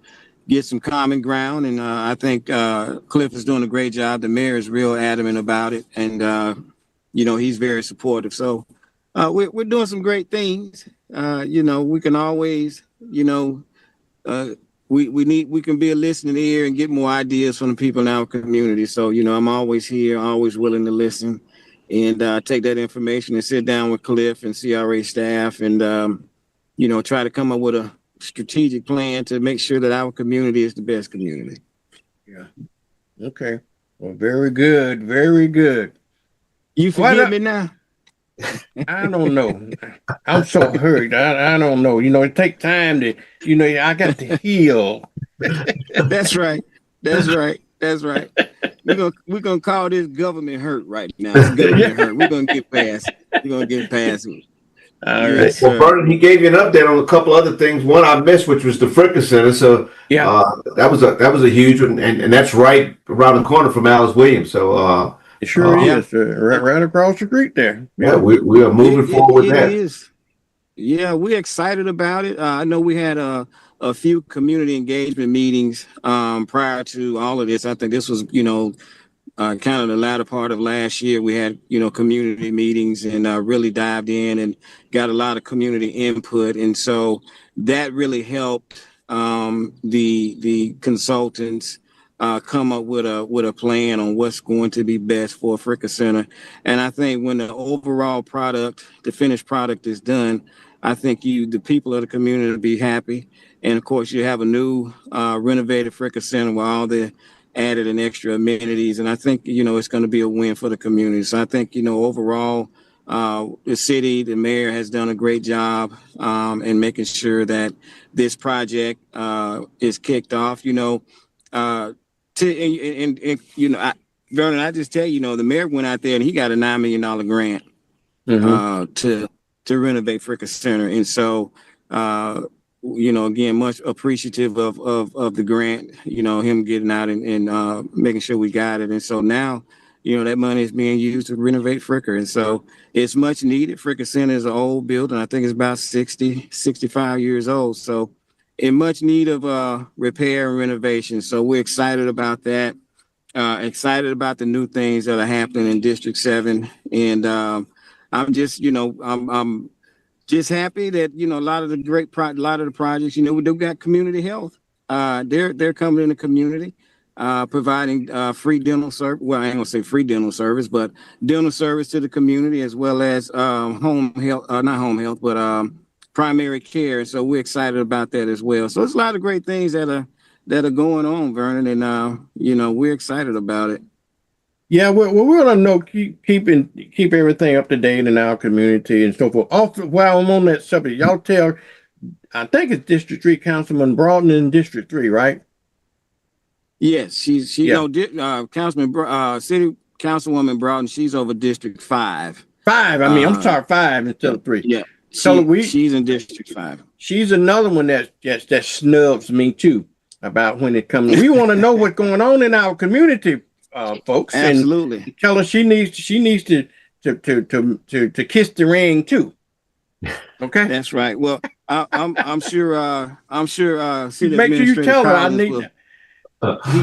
get some common ground. And I think Cliff is doing a great job. The mayor is real adamant about it. And, he's very supportive. So we're doing some great things. We can always, we can be a listening ear and get more ideas from the people in our community. So, I'm always here, always willing to listen and take that information and sit down with Cliff and CRA staff and, try to come up with a strategic plan to make sure that our community is the best community. Yeah. Okay. Well, very good. Very good. You forgive me now? I don't know. I'm so hurt. I don't know. It takes time to, I got to heal. That's right. That's right. That's right. We're gonna call this government hurt right now. It's government hurt. We're gonna get past. We're gonna get past it. All right. Well, Vernon, he gave you an update on a couple other things. One I missed, which was the Fricka Center. So yeah, that was a huge one, and that's right around the corner from Alice Williams. So it sure is right across the street there. Yeah, we are moving forward with that. It is. Yeah, we're excited about it. I know we had a few community engagement meetings prior to all of this. I think this was, kind of the latter part of last year. We had, community meetings and really dived in and got a lot of community input. And so that really helped the consultants come up with a plan on what's going to be best for Fricka Center. And I think when the overall product, the finished product is done, I think the people of the community will be happy. And of course, you have a new renovated Fricka Center with all the added and extra amenities. And I think, it's going to be a win for the community. So I think, overall, the city, the mayor has done a great job in making sure that this project is kicked off, Vernon, I just tell you, the mayor went out there and he got a $9 million grant to renovate Fricka Center. And so, again, much appreciative of the grant, him getting out and making sure we got it. And so now, that money is being used to renovate Fricka. And so it's much needed. Fricka Center is an old building. I think it's about 65 years old. So in much need of repair and renovation. So we're excited about that. Excited about the new things that are happening in District 7. And I'm just, I'm just happy that, a lot of the projects, we've got community health. They're coming in the community, providing free dental service. Well, I ain't gonna say free dental service, but dental service to the community, as well as home health, not home health, but primary care. So we're excited about that as well. So it's a lot of great things that are going on, Vernon, and we're excited about it. Yeah, we're gonna know keep everything up to date in our community and so forth. Also, while I'm on that subject, y'all tell, I think it's District 3 Councilman Broughton in District 3, right? Yes, Councilman City Councilwoman Broughton, she's over District 5. 5. I mean, I'm sorry, 5 instead of 3. Yeah, she's in District 5. She's another one that snubs me too about when it comes. We want to know what's going on in our community, folks. Absolutely. And tell her she needs to kiss the ring too. Okay, that's right. Well, I'm sure. City make sure you tell her I need that.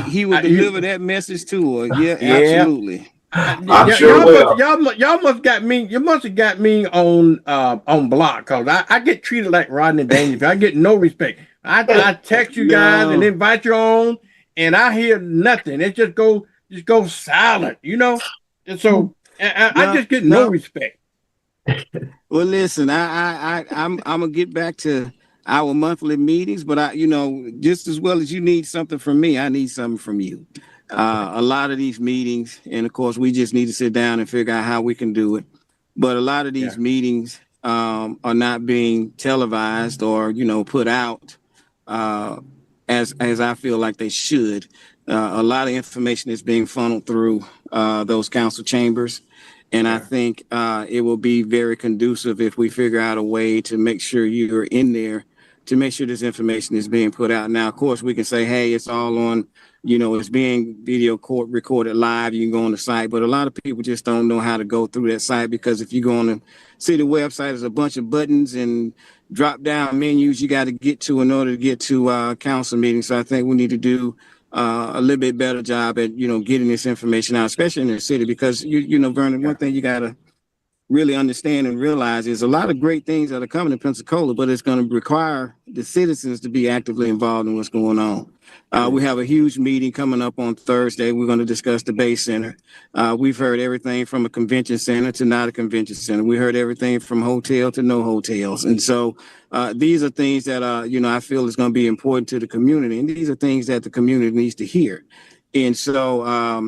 He will deliver that message to her. Yeah, Yeah. absolutely. I'm sure will. Y'all must got me. You must have got me on block because I get treated like Rodney Dangerfield. I get no respect. I text you guys and invite you on, and I hear nothing. It just go silent, you know. And so I just get no respect. Well, listen, I'm gonna get back to our monthly meetings, but just as well as you need something from me, I need something from you. A lot of these meetings, and of course, we just need to sit down and figure out how we can do it. But a lot of these meetings are not being televised or put out as I feel like they should. A lot of information is being funneled through those council chambers. And I think it will be very conducive if we figure out a way to make sure you're in there to make sure this information is being put out. Now, of course, we can say, hey, it's all on, it's being recorded live. You can go on the site, but a lot of people just don't know how to go through that site because if you go on the city website, there's a bunch of buttons and drop down menus you got to get to in order to get to council meetings. So I think we need to do a little bit better job at, getting this information out, especially in the city, because Vernon, one thing you got to really understand and realize is a lot of great things that are coming to Pensacola, but it's going to require the citizens to be actively involved in what's going on. We have a huge meeting coming up on Thursday. We're going to discuss the Bay Center. We've heard everything from a convention center to not a convention center. We heard everything from hotel to no hotels. And so these are things that, I feel is going to be important to the community. And these are things that the community needs to hear. And so, I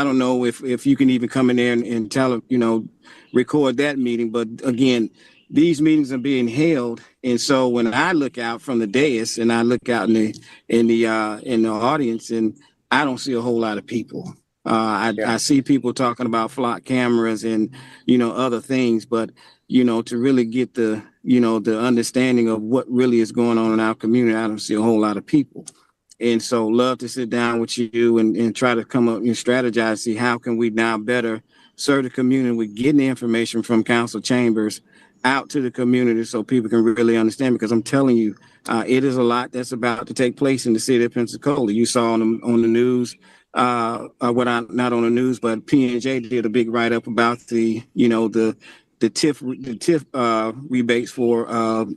don't know if you can even come in there and tell them, record that meeting. But again, these meetings are being held. And so when I look out from the dais and I look out in the audience, and I don't see a whole lot of people. I see people talking about flock cameras and, other things, but, to really get the understanding of what really is going on in our community, I don't see a whole lot of people. And so love to sit down with you and try to come up and strategize, see how can we now better serve the community with getting the information from council chambers out to the community so people can really understand, because I'm telling you, it is a lot that's about to take place in the city of Pensacola. You saw on the news, not on the news, but P&J did a big write-up about the TIF rebates for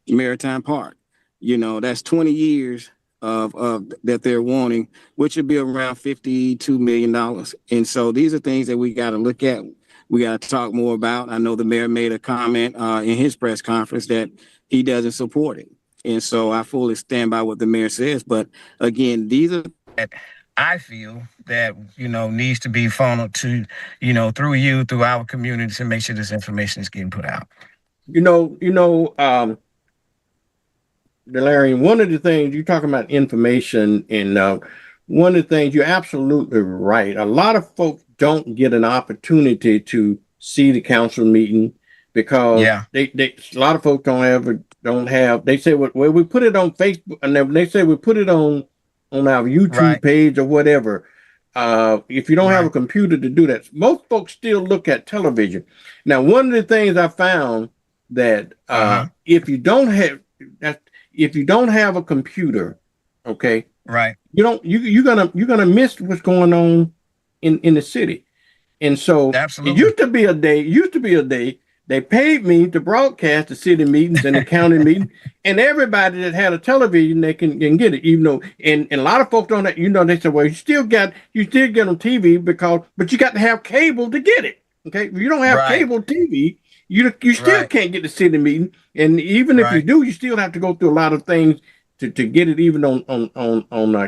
Maritime Park. That's 20 years of that they're wanting, which would be around $52 million. And so these are things that we got to look at. We got to talk more about. I know the mayor made a comment in his press conference that he doesn't support it. And so I fully stand by what the mayor says. But again, these are that I feel that, needs to be funneled to, through our community to make sure this information is getting put out. Delarian, one of the things you're talking about information, and one of the things you're absolutely right. A lot of folks don't get an opportunity to see the council meeting because they a lot of folks don't have. They say, well, we put it on Facebook, and they say we put it on our YouTube page or whatever. If you don't have a computer to do that, most folks still look at television. Now, one of the things I found that if you don't have a computer, okay, you're gonna miss what's going on in the city. And so it used to be a day they paid me to broadcast the city meetings and the county meetings, and everybody that had a television, they can get it, even though, and a lot of folks don't, they say, well, you still get on TV but you got to have cable to get it. Okay. If you don't have cable TV, you still can't get the city meeting. And even if you do, you still have to go through a lot of things to get it even on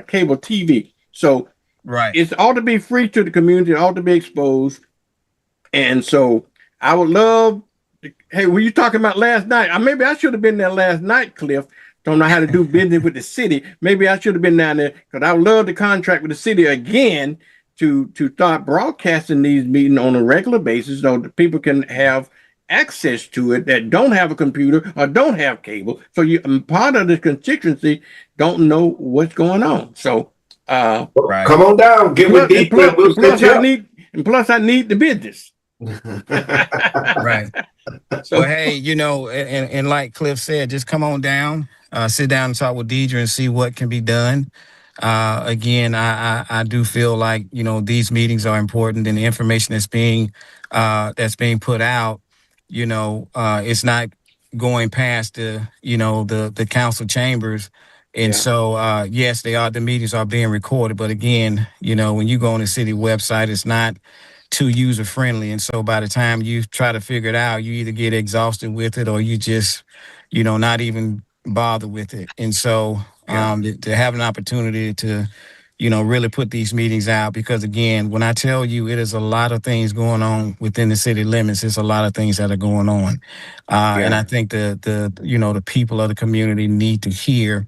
cable TV. So it ought to be free to the community. It ought to be exposed. And so I would love, hey, were you talking about last night? Maybe I should have been there last night, Cliff. Don't know how to do business with the city. Maybe I should have been down there because I would love to contract with the city again to start broadcasting these meetings on a regular basis so that people can have access to it that don't have a computer or don't have cable. So you part of the constituency don't know what's going on. So come on down, get with Deep, and we'll set you up. Plus I need the business. Right. So hey, you know, and like Cliff said, just come on down, sit down and talk with Deidre and see what can be done. Again, I do feel like, you know, these meetings are important, and the information that's being put out, you know, it's not going past the council chambers. And so yes, the meetings are being recorded, but again, you know, when you go on the city website, it's not too user friendly. And so by the time you try to figure it out, you either get exhausted with it or you just, you know, not even bother with it. And so to have an opportunity to, you know, really put these meetings out, because again, when I tell you it is a lot of things going on within the city limits, it's a lot of things that are going on. And I think the people of the community need to hear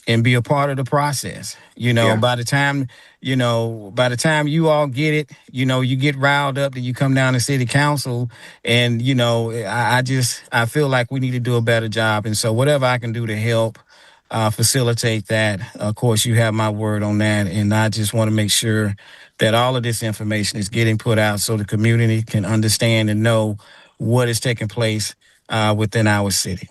and be a part of the process. You know, by the time you all get it, you know, you get riled up that you come down to city council, and, you know, I feel like we need to do a better job. And so whatever I can do to help facilitate that, of course, you have my word on that. And I just want to make sure that all of this information is getting put out so the community can understand and know what is taking place within our city.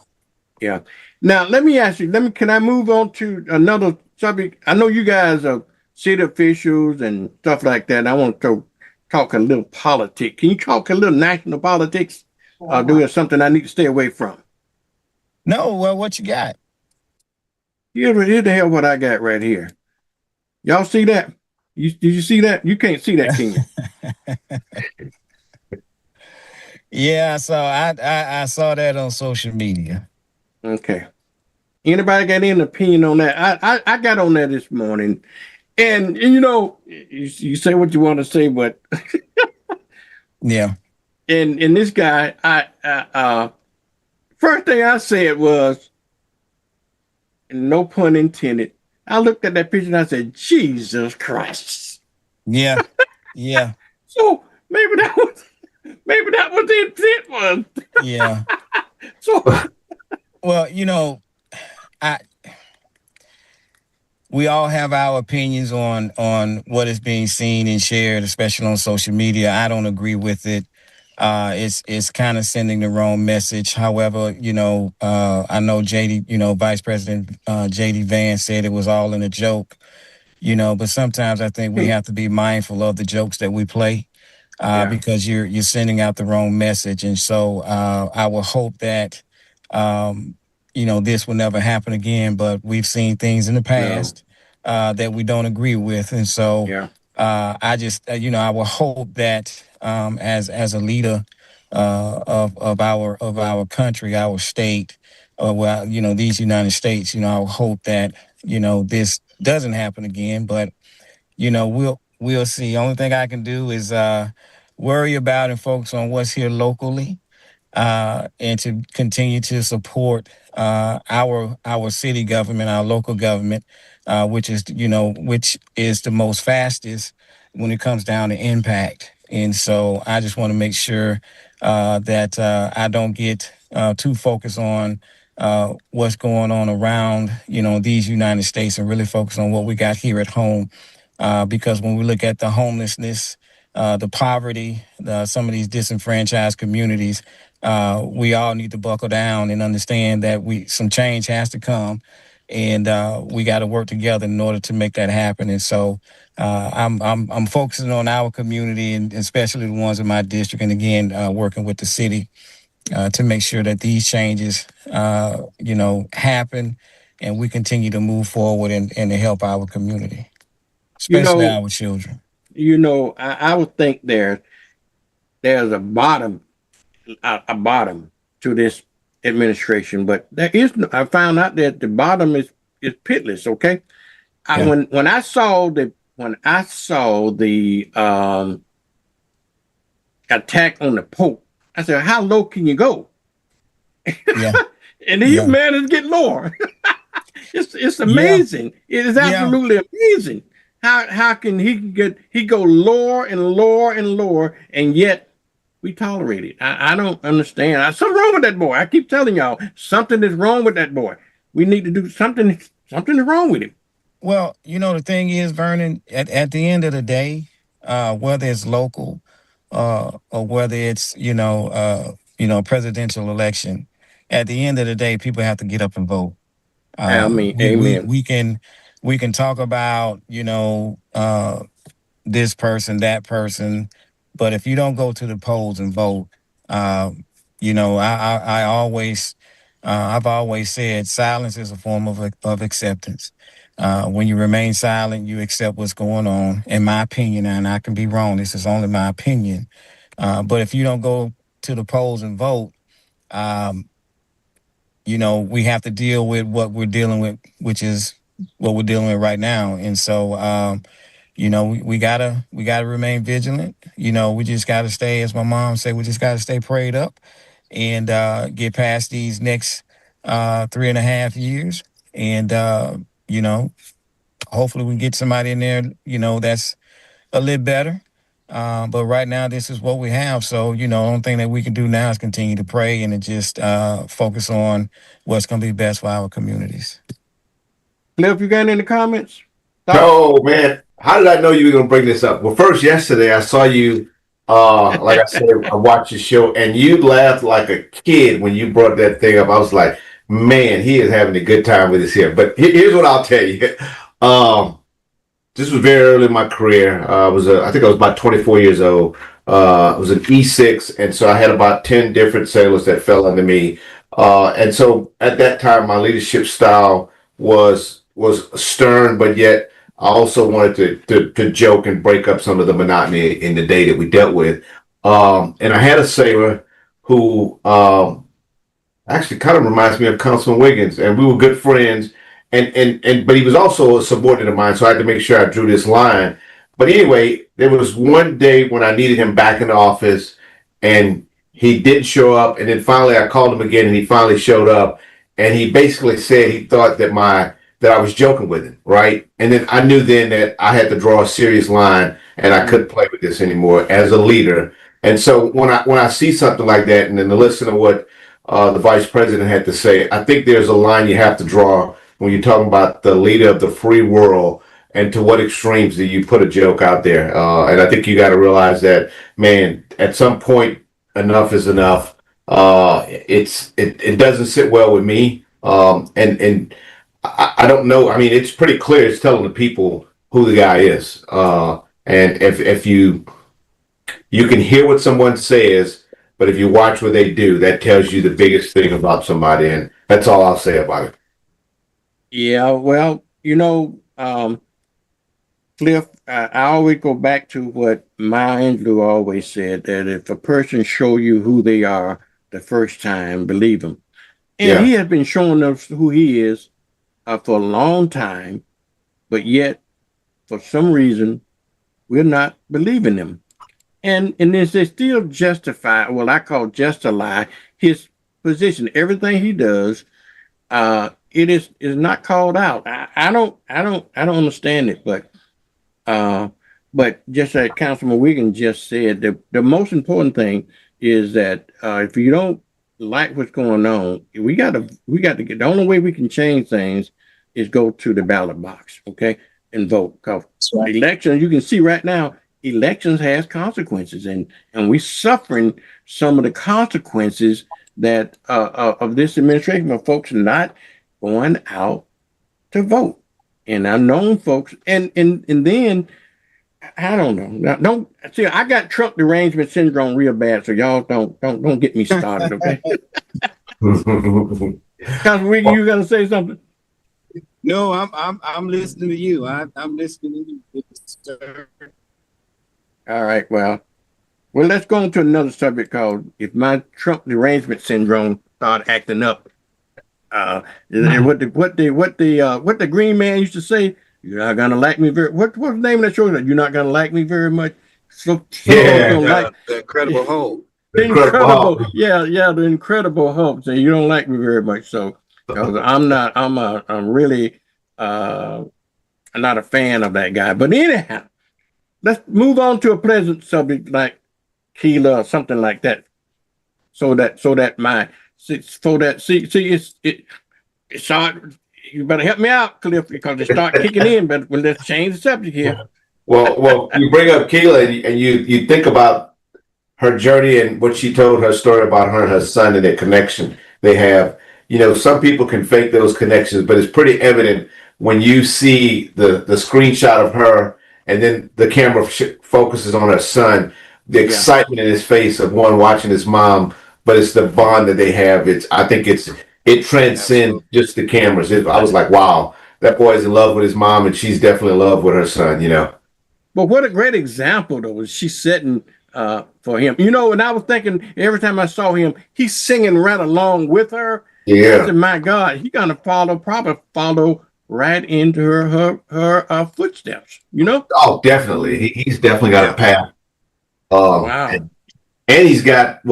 Yeah. Now, let me ask you, can I move on to another subject? I know you guys are city officials and stuff like that. I want to talk a little politics. Can you talk a little national politics? Or do it something I need to stay away from? No, well, what you got? Here the hell what I got right here. Y'all see that? Did you see that? You can't see that, can you? Yeah, so I saw that on social media. Okay. Anybody got any opinion on that? I got on there this morning, and you know, you say what you want to say, but yeah. And this guy, first thing I said was, and no pun intended, I looked at that picture and I said, Jesus Christ. Yeah. Yeah. So maybe that was the intent was. Yeah. So well, you know, we all have our opinions on what is being seen and shared, especially on social media. I don't agree with it. It's kind of sending the wrong message. However, you know, I know JD, you know, Vice President JD Vance said it was all in a joke, you know, but sometimes I think we have to be mindful of the jokes that we play because you're sending out the wrong message. And so I will hope that, you know, this will never happen again, but we've seen things in the past that we don't agree with. And so I just, you know, I will hope that as a leader of our country, our state, well, you know, these United States, you know, I will hope that, you know, this doesn't happen again, but, you know, we'll see. Only thing I can do is worry about and focus on what's here locally. And to continue to support our city government, our local government, which is the most fastest when it comes down to impact. And so I just want to make sure that I don't get too focused on what's going on around, you know, these United States, and really focus on what we got here at home. Because when we look at the homelessness, the poverty, some of these disenfranchised communities, we all need to buckle down and understand that some change has to come, and we got to work together in order to make that happen. And so I'm focusing on our community, and especially the ones in my district, and again working with the city to make sure that these changes you know, happen, and we continue to move forward and to help our community, especially our children. You know, I would think there's a bottom to this administration, but there is no, I found out that the bottom is pitless. Okay, when I saw the attack on the Pope, I said, how low can you go? Yeah. And these men is getting lower. It's amazing. It is absolutely amazing. How can he go lower and lower and lower, and yet we tolerate it? I don't understand. Something wrong with that boy. I keep telling y'all, something is wrong with that boy. We need to do something. Something is wrong with him. Well, the thing is, Vernon, at the end of the day, whether it's local or whether it's, presidential election, at the end of the day, people have to get up and vote. I mean, We, we, amen. we can we can talk about, this person, that person, but if you don't go to the polls and vote, I always I've always said silence is a form of acceptance. When you remain silent, you accept what's going on. In my opinion, and I can be wrong. This is only my opinion. But if you don't go to the polls and vote, we have to deal with what we're dealing with, which is what we're dealing with right now. And so, we gotta remain vigilant. We just gotta stay, as my mom said, we just gotta stay prayed up and get past these next 3.5 years. And hopefully we get somebody in there, that's a little better. But right now, this is what we have. So, the only thing that we can do now is continue to pray and to just focus on what's going to be best for our communities. Cliff, you got any comments? Oh man, how did I know you were gonna bring this up? Well, first, yesterday I saw you. Like I said, I watched your show, and you laughed like a kid when you brought that thing up. I was like, man, he is having a good time with us here. But here's what I'll tell you. This was very early in my career. I think I was about 24 years old. I was an E6, and so I had about 10 different sailors that fell under me. And so at that time, my leadership style was stern, but yet I also wanted to joke and break up some of the monotony in the day that we dealt with. And I had a sailor who actually kind of reminds me of Councilman Wiggins, and we were good friends. But he was also a subordinate of mine, so I had to make sure I drew this line. But anyway, there was one day when I needed him back in the office, and he didn't show up. And then finally, I called him again, and he finally showed up. And he basically said he thought that I was joking with him, right? And then I knew then that I had to draw a serious line, and I couldn't play with this anymore as a leader. And so when I see something like that, and then to listen to what the vice president had to say, I think there's a line you have to draw when you're talking about the leader of the free world, and to what extremes do you put a joke out there? And I think you got to realize that, man, at some point, enough is enough. It doesn't sit well with me. And I don't know. I mean, it's pretty clear. It's telling the people who the guy is. And if you can hear what someone says, but if you watch what they do, that tells you the biggest thing about somebody. And that's all I'll say about it. Yeah, well, Cliff, I always go back to what Maya Angelou always said, that if a person show you who they are the first time, believe them. And he has been showing us who he is for a long time, but yet, for some reason, we're not believing him. And they still justify, well, I call just a lie, his position. Everything he does, it is not called out. I don't understand it, but just like Councilman Wiggins just said, the most important thing is that if you don't like what's going on, we got to get, the only way we can change things is go to the ballot box, okay, and vote. Because elections, you can see right now, elections has consequences, and we're suffering some of the consequences that of this administration, of folks not going out to vote. And I've known folks, and then I don't know. Now, don't see. I got Trump derangement syndrome real bad, so y'all don't get me started, okay? Councilman Wiggins, you gonna say something? No, I'm listening to you. I'm listening to you, sir. All right. Well, let's go on to another subject called if my Trump derangement syndrome start acting up. What the green man used to say, you're not gonna like me very. What's the name of that show? You're not gonna like me very much. So The Incredible Hulk. The Incredible, yeah, the Incredible Hulk. So you don't like me very much. So because I'm really, I'm not a fan of that guy. But anyhow, let's move on to a pleasant subject like Keela or something like that. So that it's hard. You better help me out, Cliff, because they start kicking in. But let's change the subject here. Well, you bring up Keela and you think about her journey and what she told her story about her and her son and their connection they have. You know, some people can fake those connections, but it's pretty evident when you see the screenshot of her and then the camera focuses on her son, the excitement in his face of one watching his mom, but it's the bond that they have. I think it transcends just the cameras. I was like, wow, that boy's in love with his mom and she's definitely in love with her son, you know. But what a great example, though, is she setting for him. You know, and I was thinking every time I saw him, he's singing right along with her. Yeah. I said, my God, he's gonna probably follow right into her footsteps. You know? Oh, definitely. He's definitely got a path. Wow. And he's got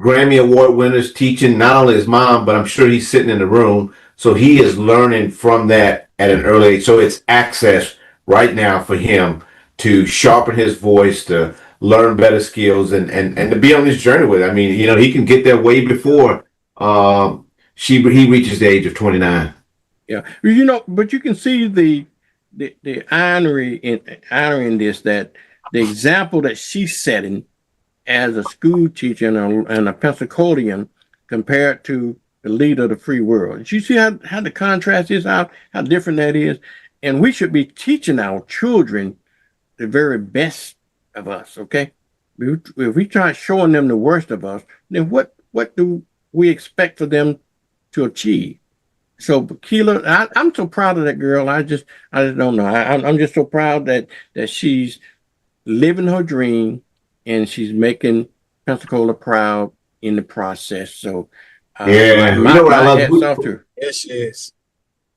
Grammy Award winners teaching not only his mom, but I'm sure he's sitting in the room. So he is learning from that at an early age. So it's access right now for him to sharpen his voice, to learn better skills, and to be on this journey with it. I mean, you know, he can get there way before he reaches the age of 29. Yeah, you know, but you can see the irony in this, that the example that she's setting as a school teacher and a Pennsacolian compared to the leader of the free world. You see how the contrast is, how different that is, and we should be teaching our children the very best of us. Okay, if we try showing them the worst of us, then what do we expect for them to achieve? So Keela, I'm so proud of that girl. I just don't know. I'm just so proud that she's living her dream and she's making Pensacola proud in the process. So you know what I love? hats off to her. Yes, she is.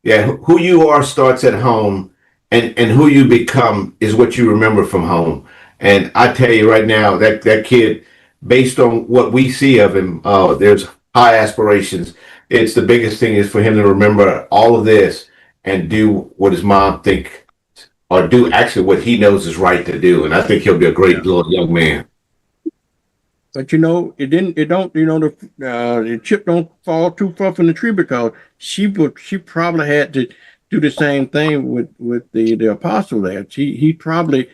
Yeah, who you are starts at home, and who you become is what you remember from home. And I tell you right now, that kid, based on what we see of him, there's high aspirations. It's the biggest thing is for him to remember all of this and do what his mom think, or do actually what he knows is right to do. And I think he'll be a great little young man. But you know, the chip don't fall too far from the tree, because she probably had to do the same thing with the apostle there. He probably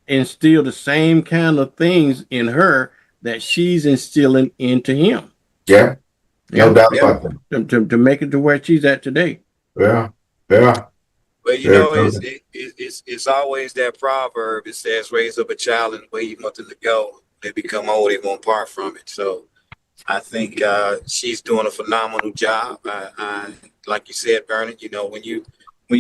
instilled the same kind of things in her that she's instilling into him. Yeah. No doubt about that. To make it to where she's at today. Yeah. But you know, it's always that proverb. It says, "Raise up a child in the way you want them to go. They become old, they won't part from it." So I think she's doing a phenomenal job. Like you said, Vernon, you know, when you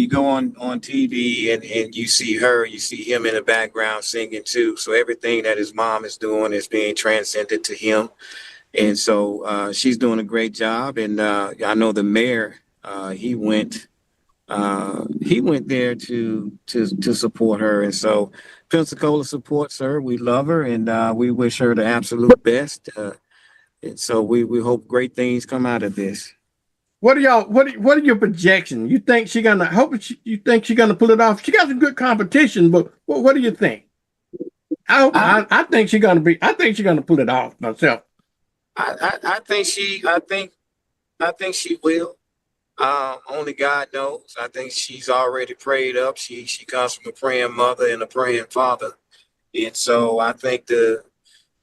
go on TV and you see her, you see him in the background singing too. So everything that his mom is doing is being transcended to him. And so she's doing a great job. And I know the mayor, he went there to support her. And so Pensacola supports her. We love her, and we wish her the absolute best. And so we hope great things come out of this. What are your projections? You think she's gonna pull it off? She got some good competition, but what do you think? I think she's gonna pull it off myself. I think she will. Only God knows. I think she's already prayed up. She comes from a praying mother and a praying father, and so I think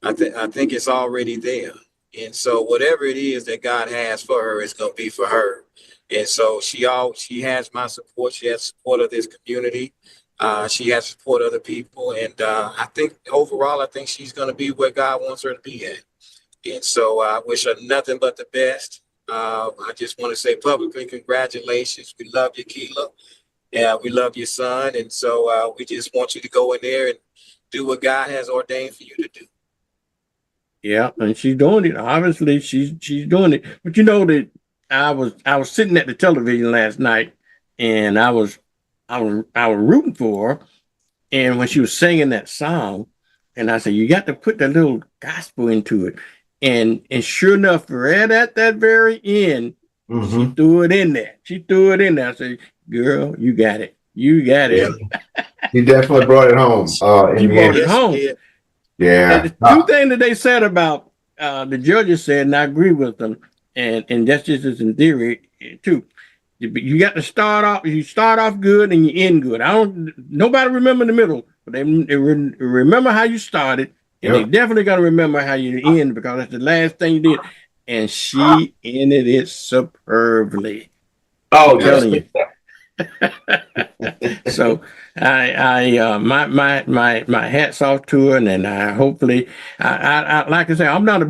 it's already there. And so whatever it is that God has for her, it's going to be for her. And so she has my support. She has support of this community. She has support of other people, and I think overall, I think she's going to be where God wants her to be at. And so I wish her nothing but the best. I just want to say publicly, congratulations. We love you, Keela. Yeah, we love your son. And so we just want you to go in there and do what God has ordained for you to do. Yeah, and she's doing it. Obviously, she's doing it. But you know that I was sitting at the television last night, and I was rooting for her. And when she was singing that song, and I said, you got to put that little gospel into it. And sure enough, right at that very end, she threw it in there. I said, girl, you got it. You got it. He definitely brought it home. He In the brought end. it home. Yeah. The two things that they said about the judges said, and I agree with them, and that's just as in theory too. You got to start off. You start off good and you end good. Nobody remember the middle, but they remember how you started, and they definitely got to remember how you end because that's the last thing you did. And she ended it superbly. Oh, I'm telling you. So my hats off to her, and I hopefully I like I say, I'm not a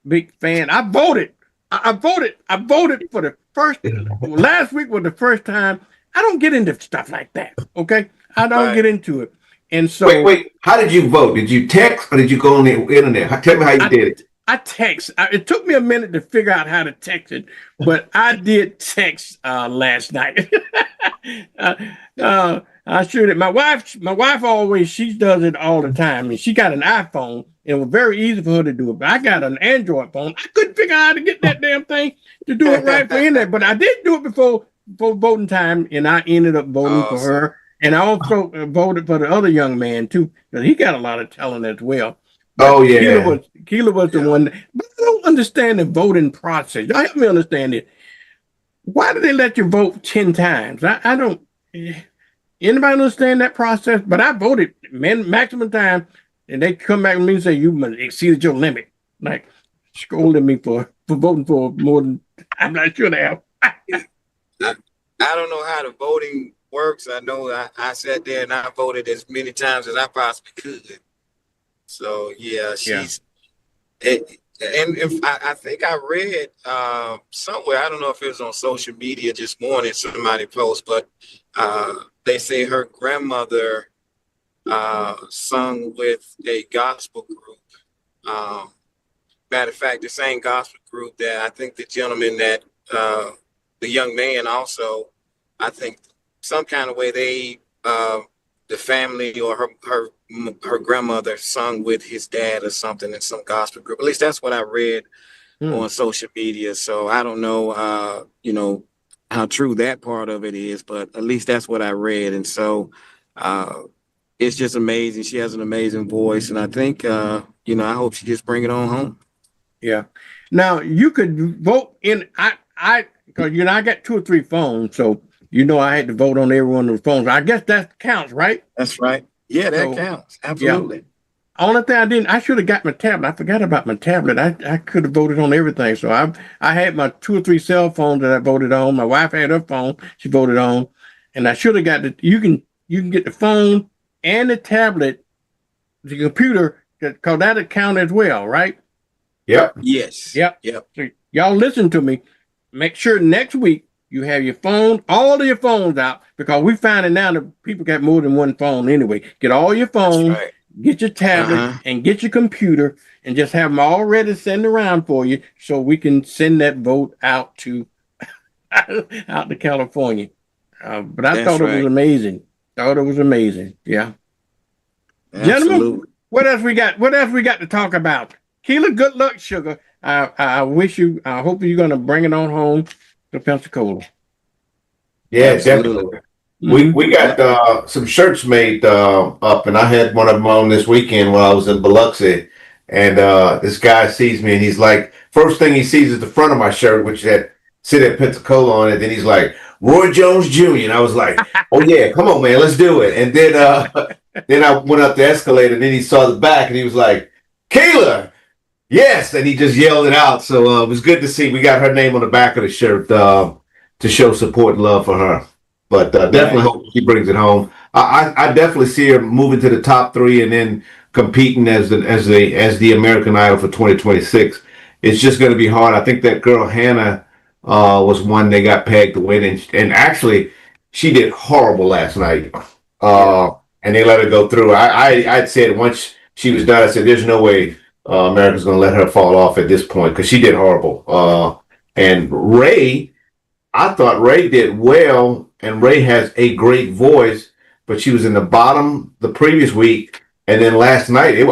big fan. I voted for the first last week was the first time. I don't get into stuff like that. Okay, I don't get into it. And so wait, how did you vote? Did you text or did you go on the internet? Tell me how you did it. I text. It took me a minute to figure out how to text it, but I did text last night. I sure did. My wife always, she does it all the time, and she got an iPhone. It was very easy for her to do it, but I got an Android phone. I couldn't figure out how to get that damn thing to do it right for internet, but I did do it before voting time, and I ended up voting for her. And I also voted for the other young man too, because he got a lot of talent as well. Oh yeah, Keela was the one. But I don't understand the voting process. Y'all help me understand it. Why do they let you vote 10 times? I don't. Anybody understand that process? But I voted maximum time, and they come back to me and say you exceeded your limit. Like scolding me for voting for more than I'm not sure they have. I don't know how the voting works. I know I sat there and I voted as many times as I possibly could. So yeah, she's and I think I read somewhere, I don't know if it was on social media this morning, somebody post, but they say her grandmother sung with a gospel group. Matter of fact, the same gospel group that I think the gentleman that the young man also, I think some kind of way they the family or her grandmother sung with his dad or something in some gospel group. At least that's what I read on social media. So I don't know, how true that part of it is, but at least that's what I read. And so it's just amazing. She has an amazing voice, and I think, I hope she just bring it on home. Yeah. Now you could vote in. Because I got 2 or 3 phones, so I had to vote on every one of the phones. I guess that counts, right? That's right. Yeah, that counts. Absolutely. Yeah. Only thing I should have got my tablet. I forgot about my tablet. I could have voted on everything. So I had my 2 or 3 cell phones that I voted on. My wife had her phone she voted on, and I should have got you can get the phone and the tablet, the computer, because that'll count as well, right? Yep. Yes. Yep. Yep. So y'all listen to me. Make sure next week you have your phone, all of your phones out, because we finding now that people got more than one phone anyway. Get all your phones, get your tablet, and get your computer, and just have them all ready to send around for you, so we can send that vote out to California. But I thought it was amazing. Yeah. Absolutely. Gentlemen, what else we got? What else we got to talk about? Keela, good luck, sugar. I hope you're going to bring it on home to Pensacola. Yeah, definitely. We got some shirts made up, and I had one of them on this weekend while I was in Biloxi. And this guy sees me, and he's like, first thing he sees is the front of my shirt, which had City of Pensacola on it. Then he's like, Roy Jones Jr. And I was like, oh yeah, come on, man, let's do it. And then I went up the escalator, and then he saw the back, and he was like, Keela, yes, and he just yelled it out. So it was good to see. We got her name on the back of the shirt to show support and love for her. But definitely hope she brings it home. I definitely see her moving to the top 3 and then competing as the American Idol for 2026. It's just going to be hard. I think that girl Hannah was one they got pegged to win, and actually she did horrible last night. And they let her go through. I'd said once she was done, I said, "There's no way America's going to let her fall off at this point," because she did horrible. And Ray, I thought Ray did well, and Ray has a great voice, but she was in the bottom the previous week, and then last night I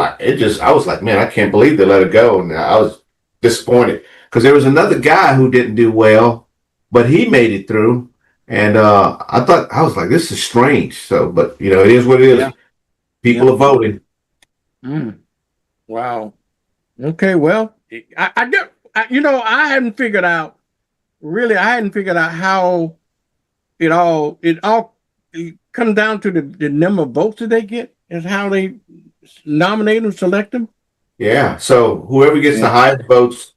was like, man, I can't believe they let her go, and I was disappointed because there was another guy who didn't do well, but he made it through. And I was like, this is strange. So, but you know, it is what it is. Yeah. People are voting. Wow. Okay, well, I get, I hadn't figured out, really, I hadn't figured out how it comes down to the number of votes that they get is how they nominate them, select them. Yeah. So whoever gets the highest votes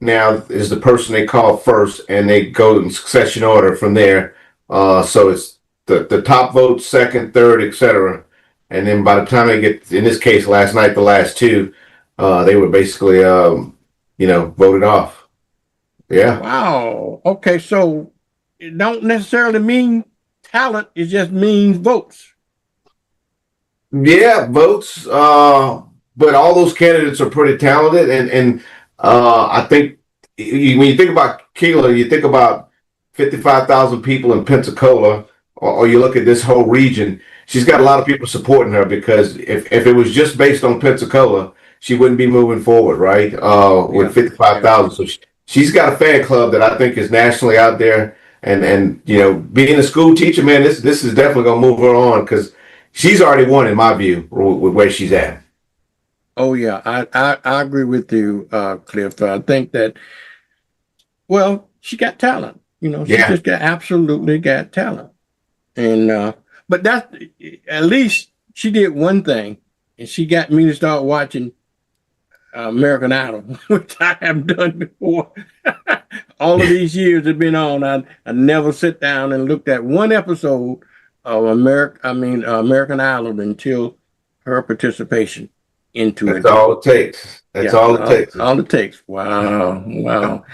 now is the person they call first, and they go in succession order from there. So it's the top vote, second, third, etc. And then by the time they get, in this case, last night, the last two, they were basically, voted off. Yeah. Wow. Okay, so it don't necessarily mean talent; it just means votes. Yeah, votes. But all those candidates are pretty talented, and I think when you think about Keela, you think about 55,000 people in Pensacola, or you look at this whole region. She's got a lot of people supporting her because if it was just based on Pensacola, she wouldn't be moving forward, right? With 55,000, so she's got a fan club that I think is nationally out there, and being a school teacher, man, this is definitely gonna move her on because she's already won, in my view, with where she's at. Oh yeah, I agree with you, Cliff. I think that, well, she got talent. She just absolutely got talent. And but that's, at least she did one thing, and she got me to start watching American Idol, which I haven't done before. All of these years it's been on, I never sit down and looked at one episode of American Idol until her participation into it. That's all it takes. That's all it takes. All it takes. Wow.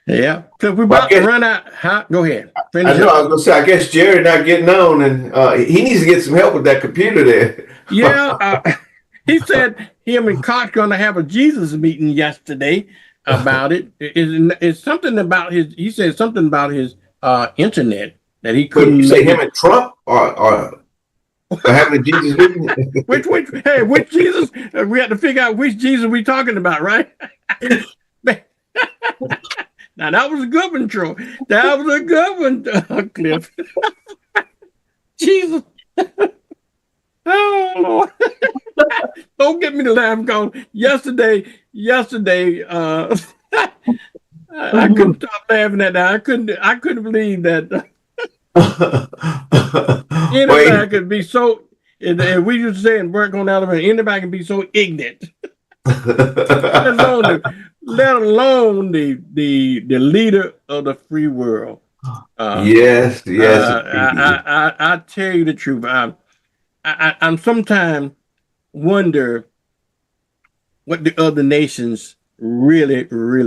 Yeah. So we're about to run out. Go ahead. I know. I was gonna say. I guess Jerry not getting on, and he needs to get some help with that computer there. Yeah. He said him and Koch going to have a Jesus meeting yesterday about it. It's something about his. He said something about his internet that he couldn't. You say him and Trump or having a Jesus meeting? Which Jesus? We have to figure out which Jesus we talking about, right? Now that was a good one, Troy. That was a good one, Cliff. Jesus. Oh Lord. Don't get me to laugh, because yesterday, I couldn't stop laughing at that. I couldn't believe that anybody could be so, and we used to say in work on Alabama, anybody can be so ignorant. let alone the leader of the free world. Yes. I tell you the truth. I'm sometimes wonder what the other nations really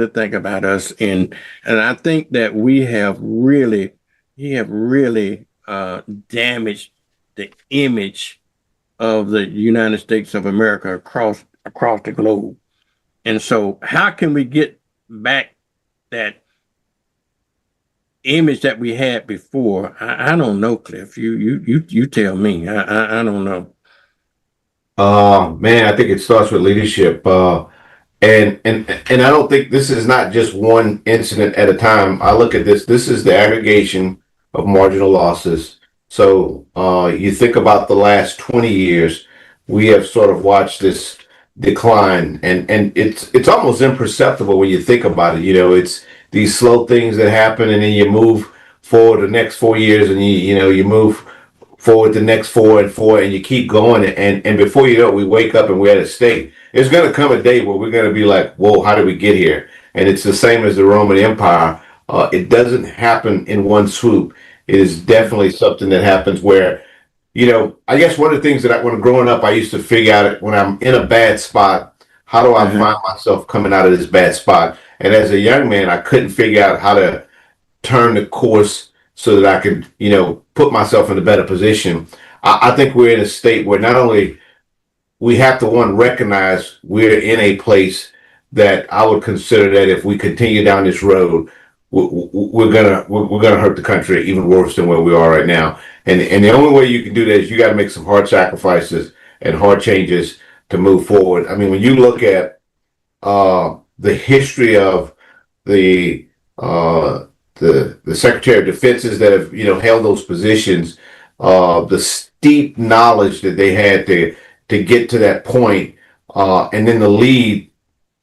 think about us, and I think that we have really damaged the image of the United States of America across the globe. And so how can we get back that image that we had before? I don't know, Cliff. You tell me. I don't know. Man, I think it starts with leadership. And I don't think this is not just one incident at a time. I look at this. This is the aggregation of marginal losses. So you think about the last 20 years, we have sort of watched this decline, and it's almost imperceptible when you think about it. It's these slow things that happen, and then you move forward the next 4 years, and you move forward the next 4 and 4, and you keep going, and before you know it, we wake up and we're at a state. There's going to come a day where we're going to be like, whoa, how did we get here? And it's the same as the Roman Empire. It doesn't happen in one swoop. It is definitely something that happens where, I guess one of the things that when growing up, I used to figure out when I'm in a bad spot, how do I find myself coming out of this bad spot? And as a young man, I couldn't figure out how to turn the course so that I could, put myself in a better position. I think we're in a state where not only we have to recognize we're in a place that I would consider that if we continue down this road, we're gonna hurt the country even worse than where we are right now. And the only way you can do that is you got to make some hard sacrifices and hard changes to move forward. I mean, when you look at the history of the the Secretary of Defenses that have held those positions, the steep knowledge that they had to get to that point, and then to lead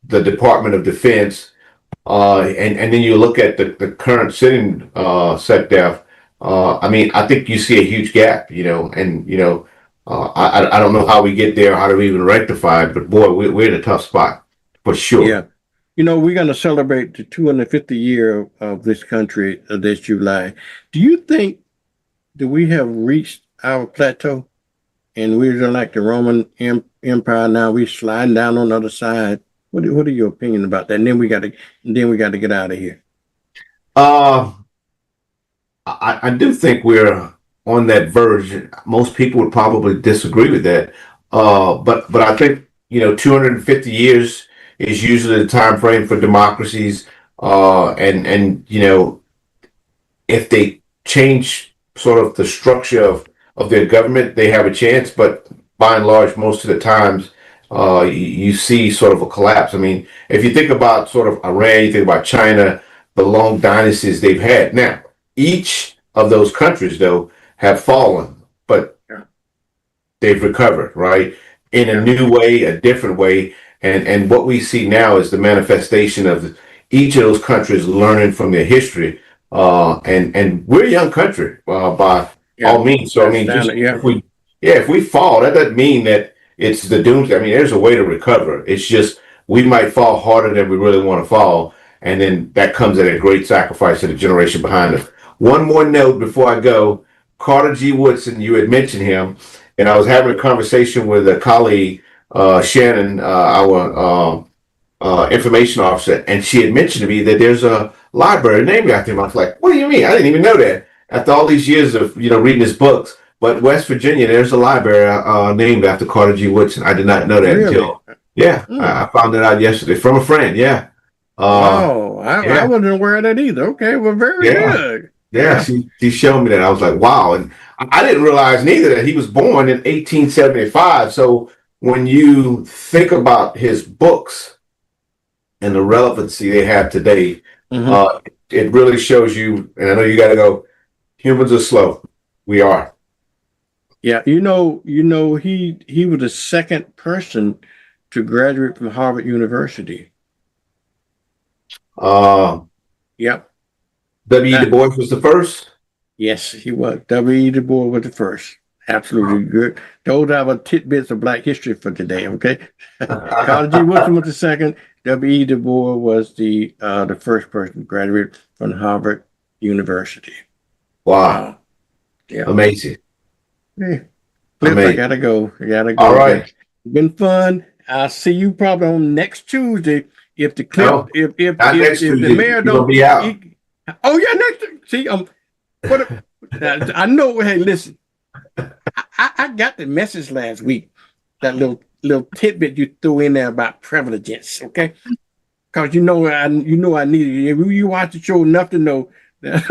the Department of Defense, and then you look at the current sitting SecDef. I mean, I think you see a huge gap, and I don't know how we get there, how to even rectify it, but boy, we're in a tough spot for sure. Yeah. We're going to celebrate the 250th year of this country this July. Do you think that we have reached our plateau and we're like the Roman Empire now? We're sliding down on the other side. What are your opinion about that? And then we got to get out of here. I do think we're on that verge. Most people would probably disagree with that. But I think 250 years is usually the time frame for democracies. And if they change sort of the structure of their government, they have a chance. But by and large, most of the times, you see sort of a collapse. I mean, if you think about sort of Iran, you think about China, the long dynasties they've had. Now, each of those countries, though, have fallen, but they've recovered, right? In a new way, a different way. And what we see now is the manifestation of each of those countries learning from their history. And we're a young country by all means. So, I mean, if we fall, that doesn't mean that it's the doomsday. I mean, there's a way to recover. It's just we might fall harder than we really want to fall. And then that comes at a great sacrifice to the generation behind us. One more note before I go. Carter G. Woodson, you had mentioned him, and I was having a conversation with a colleague, Shannon, our information officer, and she had mentioned to me that there's a library named after him. I was like, what do you mean? I didn't even know that. After all these years of reading his books, but West Virginia, there's a library named after Carter G. Woodson. I did not know that until I found it out yesterday from a friend. Yeah. I wasn't aware of that either. Okay, well, very good. Yeah, she showed me that. I was like, wow. And I didn't realize neither that he was born in 1875. So when you think about his books and the relevancy they have today, it really shows you, and I know you got to go, humans are slow. We are. Yeah, he was the second person to graduate from Harvard University. Yep. W.E. Du Bois was the first? Yes, he was. W.E. Du Bois was the first. Absolutely good. Those are our tidbits of Black history for today, okay? Carter G. Woodson was the second. W.E. Du Bois was the first person to graduate from Harvard University. Wow. Yeah. Amazing. Hey, Cliff, I gotta go. All right. It's been fun. I'll see you probably on next Tuesday. If the clip, if the mayor don't be out. Next. See, I know. Hey, listen. I got the message last week. That little tidbit you threw in there about privileges, okay? Because I needed it. You watch the show enough to know that.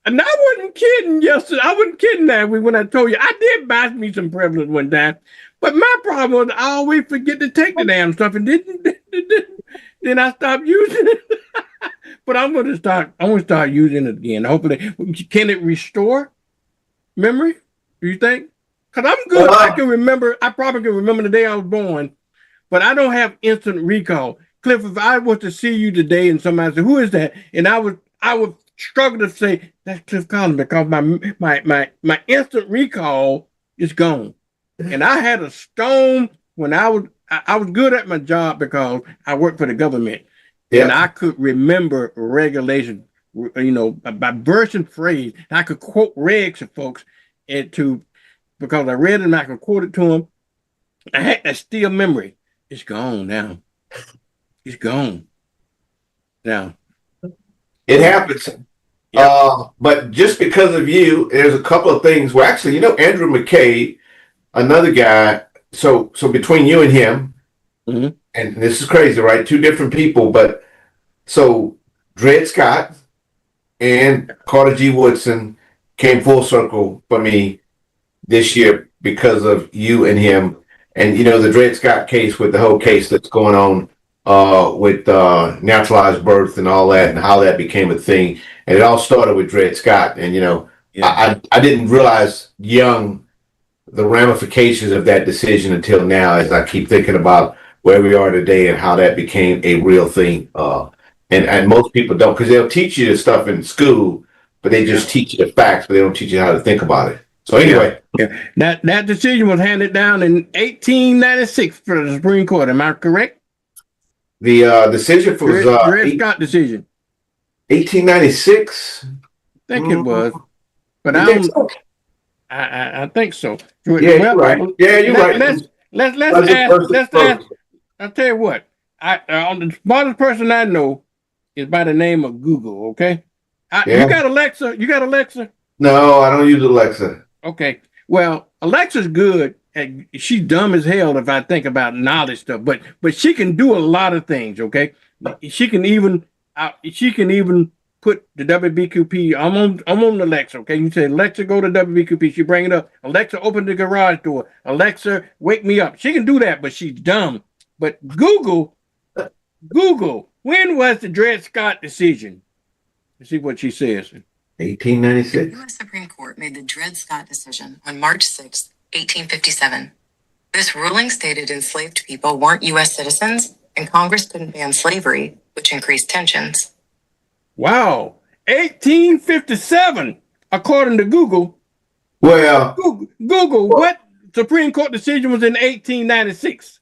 And I wasn't kidding yesterday. I wasn't kidding that week when I told you I did buy me some privilege one time. But my problem was I always forget to take the damn stuff, and then I stopped using it. But I'm gonna start using it again. Hopefully, can it restore memory? Do you think? Because I'm good. I probably can remember the day I was born, but I don't have instant recall. Cliff, if I was to see you today and somebody said, "Who is that?" and I would struggle to say that's Cliff Collins because my instant recall is gone. And I had a stone when I was good at my job because I worked for the government. Yeah. And I could remember regulation, by verse and phrase. I could quote regs to folks because I read it and I could quote it to them. I had that still memory. It's gone now. It's gone now. It happens. But just because of you, there's a couple of things. Well, actually, Andrew McCabe, another guy. So between you and him, and this is crazy, right? Two different people, but so Dred Scott and Carter G. Woodson came full circle for me this year. because of you and him. And, you know, the Dred Scott case with the whole case that's going on with naturalized birth and all that and how that became a thing. And it all started with Dred Scott. And, you know, I didn't realize the ramifications of that decision until now, as I keep thinking about where we are today and how that became a real thing. And most people don't, because they'll teach you this stuff in school, but they just teach you the facts, but they don't teach you how to think about it. So anyway. That decision was handed down in 1896 for the Supreme Court. Am I correct? The decision for Dred Scott decision. 1896. I think it was, but I think so. Yeah, you're right. Yeah, you're right. Let's ask. I'll tell you what. The smartest person I know is by the name of Google. Okay. You got Alexa? You got Alexa? No, I don't use Alexa. Okay. Well, Alexa's good. She's dumb as hell if I think about knowledge stuff, but she can do a lot of things. Okay. She can even put the WBQP. I'm on Alexa. Okay. You say, Alexa, go to WBQP. She bring it up. Alexa, open the garage door. Alexa, wake me up. She can do that, but she's dumb. But Google, when was the Dred Scott decision? Let's see what she says. 1896. The U.S. Supreme Court made the Dred Scott decision on March 6, 1857. This ruling stated enslaved people weren't U.S. citizens, and Congress couldn't ban slavery, which increased tensions. Wow. 1857, according to Google. Well, Google, what Supreme Court decision was in 1896?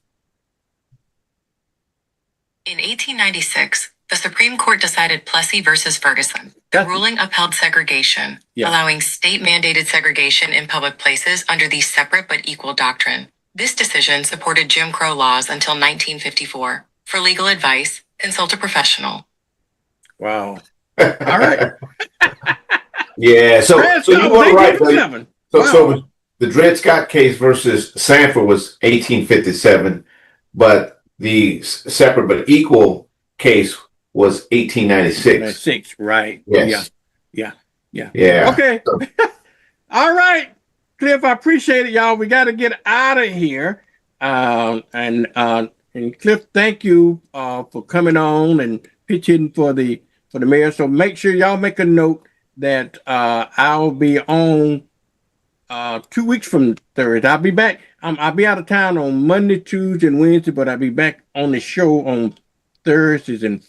In 1896, the Supreme Court decided Plessy versus Ferguson. The ruling upheld segregation, allowing state-mandated segregation in public places under the separate but equal doctrine. This decision supported Jim Crow laws until 1954. For legal advice, consult a professional. Wow. All right. Yeah. So you were right. So Wow. the Dred Scott case versus Sanford was 1857, but the separate but equal case was 1896. Right. Yes. Yeah. Okay. All right, Cliff, I appreciate it, y'all. We got to get out of here. And Cliff, thank you for coming on and pitching for the mayor. So make sure y'all make a note that I'll be on 2 weeks from Thursday. I'll be back. I'll be out of town on Monday, Tuesday, and Wednesday, but I'll be back on the show on Thursdays and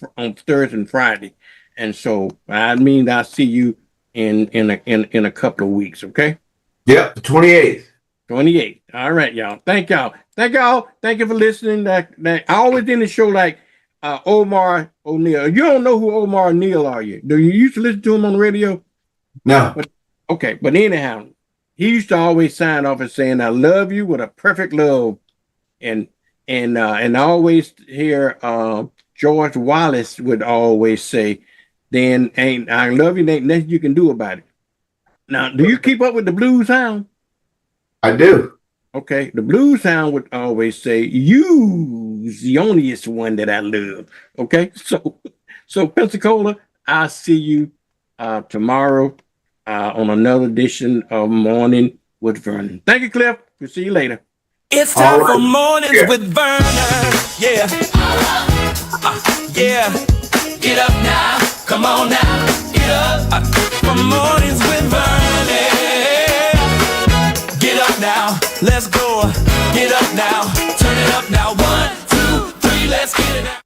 Friday. And so I'll see you in a couple of weeks. Okay. Yep. The 28th. 28th. All right, y'all. Thank y'all. Thank you for listening. That I always end the show like Omar O'Neill. You don't know who Omar O'Neill are you? Do you used to listen to him on the radio? No. But anyhow, he used to always sign off as saying, "I love you with a perfect love," and I always hear George Wallace would always say, "Then ain't I love you? Ain't nothing you can do about it." Now, do you keep up with the Blues Hound? I do. Okay, the Blues Hound would always say, "You's the onlyest one that I love." Okay, so Pensacola, I'll see you tomorrow on another edition of Morning with Vernon. Thank you, Cliff. We'll see you later. It's time for Mornings with Vernon. Yeah. Get up now. Come on now. Get up. For Mornings with Vernon. Get up now. Let's go. Get up now. Turn it up now. 1, 2, 3. Let's get it now.